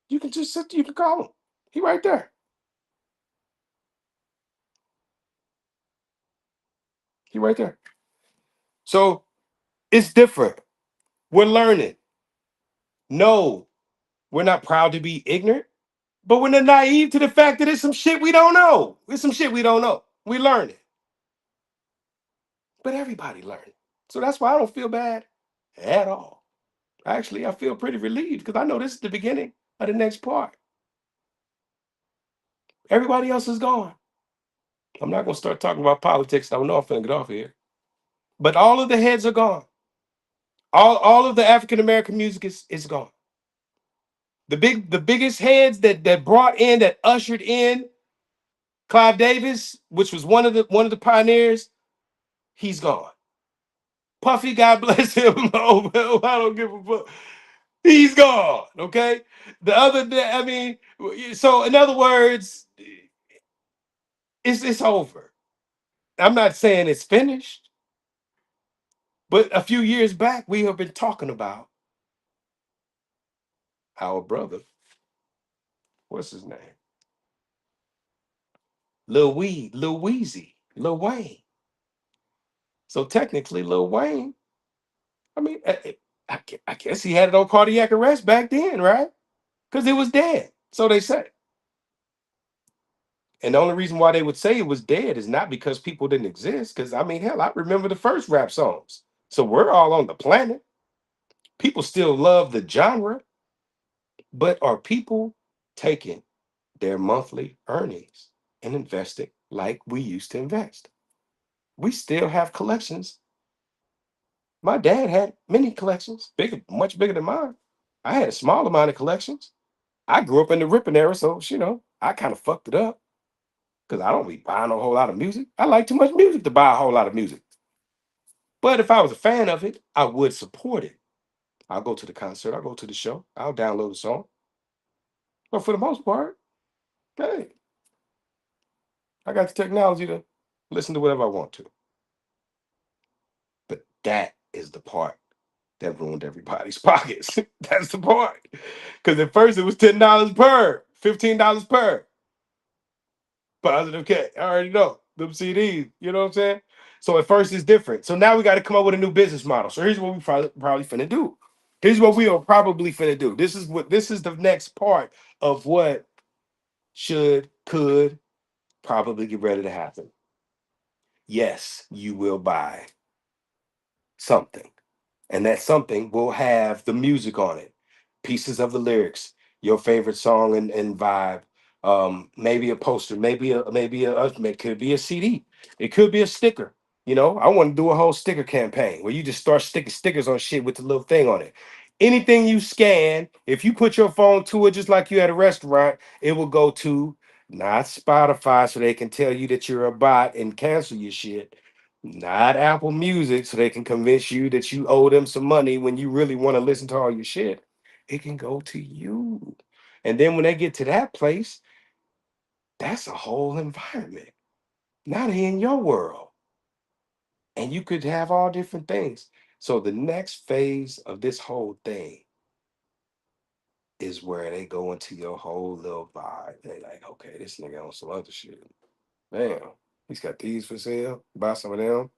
You can just sit, you can call him. He right there. He right there. So it's different. We're learning. No, we're not proud to be ignorant, but we're not naive to the fact that it's some shit we don't know. It's some shit we don't know. We learn it. But everybody learns. So that's why I don't feel bad at all. Actually, I feel pretty relieved because I know this is the beginning of the next part. Everybody else is gone. I'm not going to start talking about politics. I know I'm finna get off here. But all of the heads are gone. All of the African American music is gone. The biggest heads that brought in, that ushered in Clive Davis, which was one of the pioneers, he's gone. Puffy, God bless him. Oh, I don't give a fuck. He's gone. Okay. The other day, I mean, so in other words, it's over. I'm not saying it's finished, but a few years back, we have been talking about our brother. What's his name? Lil Weezy, Lil Wayne. So technically, Lil Wayne, I mean, I guess he had it on cardiac arrest back then, right? Because it was dead. So they say. And the only reason why they would say it was dead is not because people didn't exist. Because I mean, hell, I remember the first rap songs. So we're all on the planet. People still love the genre, but are people taking their monthly earnings and investing like we used to invest? We still have collections. My dad had many collections, bigger, much bigger than mine. I had a small amount of collections. I grew up in the ripping era, so I kind of fucked it up because I don't be buying a whole lot of music. I like too much music to buy a whole lot of music. But if I was a fan of it, I would support it. I'll go to the concert, I'll go to the show, I'll download a song. But for the most part, hey, I got the technology to listen to whatever I want to. But that is the part that ruined everybody's pockets. That's the part. Because at first it was $10 per, $15 per. Positive K. I already know. Them CDs. You know what I'm saying? So at first it's different. So now we got to come up with a new business model. So here's what we probably finna do. Here's what we are probably finna do. This is the next part of what could probably get ready to happen. Yes, you will buy something. And that something will have the music on it, pieces of the lyrics, your favorite song and vibe, maybe a poster, it could be a CD, it could be a sticker. I want to do a whole sticker campaign where you just start sticking stickers on shit with the little thing on it. Anything you scan, if you put your phone to it, just like you at a restaurant, it will go to not Spotify so they can tell you that you're a bot and cancel your shit, not Apple Music so they can convince you that you owe them some money when you really want to listen to all your shit. It can go to you. And then when they get to that place, that's a whole environment. Now they in your world. And you could have all different things. So the next phase of this whole thing is where they go into your whole little vibe. They like, okay, this nigga on some other shit. Damn, he's got these for sale. Buy some of them.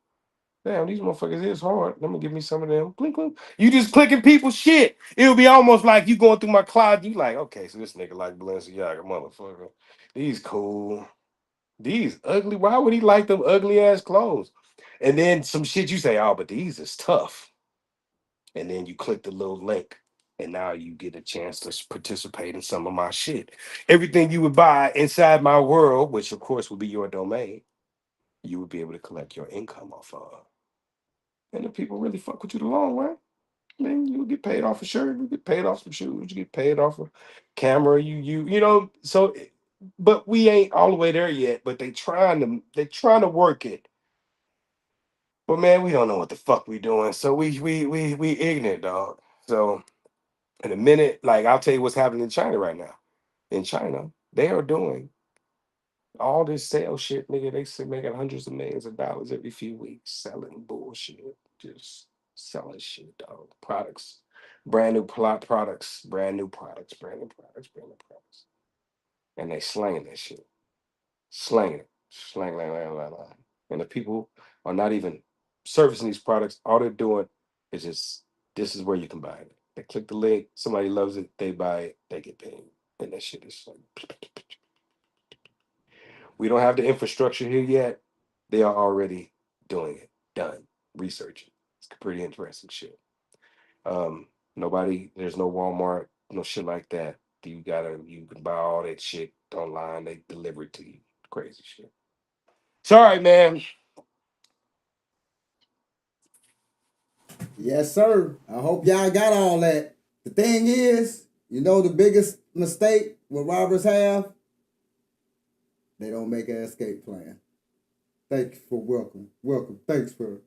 Damn, these motherfuckers is hard. Let me give me some of them. Blink, blink. You just clicking people's shit. It would be almost like you going through my cloud. You like, okay, so this nigga like Balenciaga, motherfucker. These cool. These ugly. Why would he like them ugly ass clothes? And then some shit you say, oh, but these is tough. And then you click the little link. And now you get a chance to participate in some of my shit. Everything you would buy inside my world, which of course would be your domain, you would be able to collect your income off of. And if people really fuck with you the long way, then you get paid off a shirt, you get paid off some shoes, you get paid off a camera, so but we ain't all the way there yet, but they trying to work it. But man, we don't know what the fuck we doing. So we ignorant, dog. So in a minute, like I'll tell you what's happening in China right now. In China, they are doing all this sales shit, nigga. They say making hundreds of millions of dollars every few weeks selling bullshit, just selling shit, dog. Products, brand new products, brand new products, brand new products, brand new products, and they slanging that shit, slanging it, slang, lang, lang, lang, lang. And the people are not even servicing these products. All they're doing is just this is where you can buy it. They click the link, somebody loves it, they buy it, they get paid, and that shit is like. We don't have the infrastructure here yet. They are already doing it, done, researching. It's pretty interesting shit. There's no Walmart, no shit like that. You can buy all that shit online. They deliver it to you. Crazy shit. Sorry, man. Yes, sir. I hope y'all got all that. The thing is, the biggest mistake what robbers have? They don't make an escape plan. Thank you for welcome. Thanks for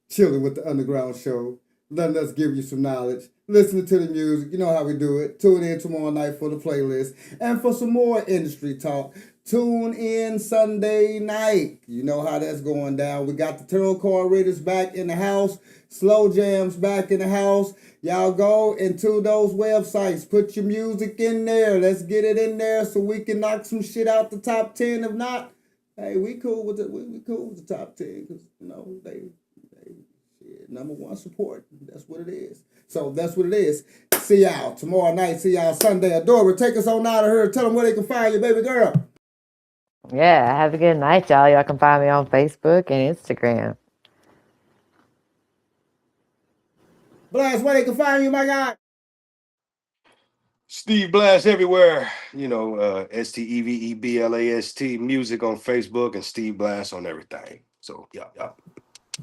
chilling with the Underground Shoow. Letting us give you some knowledge. Listening to the music. You know how we do it. Tune in tomorrow night for the playlist. And for some more industry talk, tune in Sunday night. You know how that's going down. We got the tarot card readers back in the house. Slow jams back in the house. Y'all go into those websites. Put your music in there. Let's get it in there so we can knock some shit out the top 10. If not, hey, we cool with it. We cool with the top 10 because they shit, number one support. That's what it is. So that's what it is. See y'all tomorrow night. See y'all Sunday. Odora, take us on out of here. Tell them where they can find you, baby girl. Yeah, have a good night, y'all. Y'all can find me on Facebook and Instagram. Blast, where they can find you, my guy. Steve Blast everywhere. STEVEBLAST music on Facebook and Steve Blast on everything. So yeah.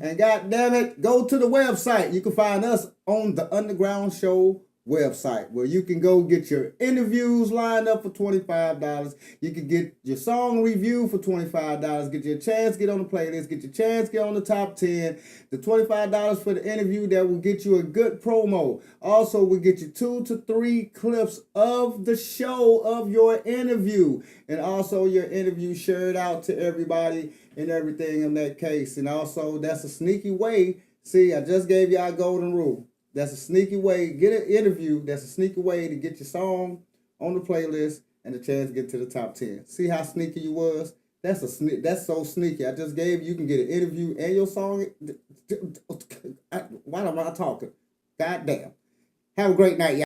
And God damn it, go to the website. You can find us on the Underground Shoow website where you can go get your interviews lined up for $25. You can get your song review for $25. Get your chance, get on the playlist. Get your chance, get on the top 10. The $25 for the interview that will get you a good promo. Also, we get you 2 to 3 clips of the show of your interview. And also your interview shared out to everybody and everything in that case. And also, that's a sneaky way. See, I just gave y'all a golden rule. That's a sneaky way. Get an interview. That's a sneaky way to get your song on the playlist and the chance to get to the top 10. See how sneaky you was? That's so sneaky. I just gave you can get an interview and your song. Why am I talking? God damn. Have a great night, y'all.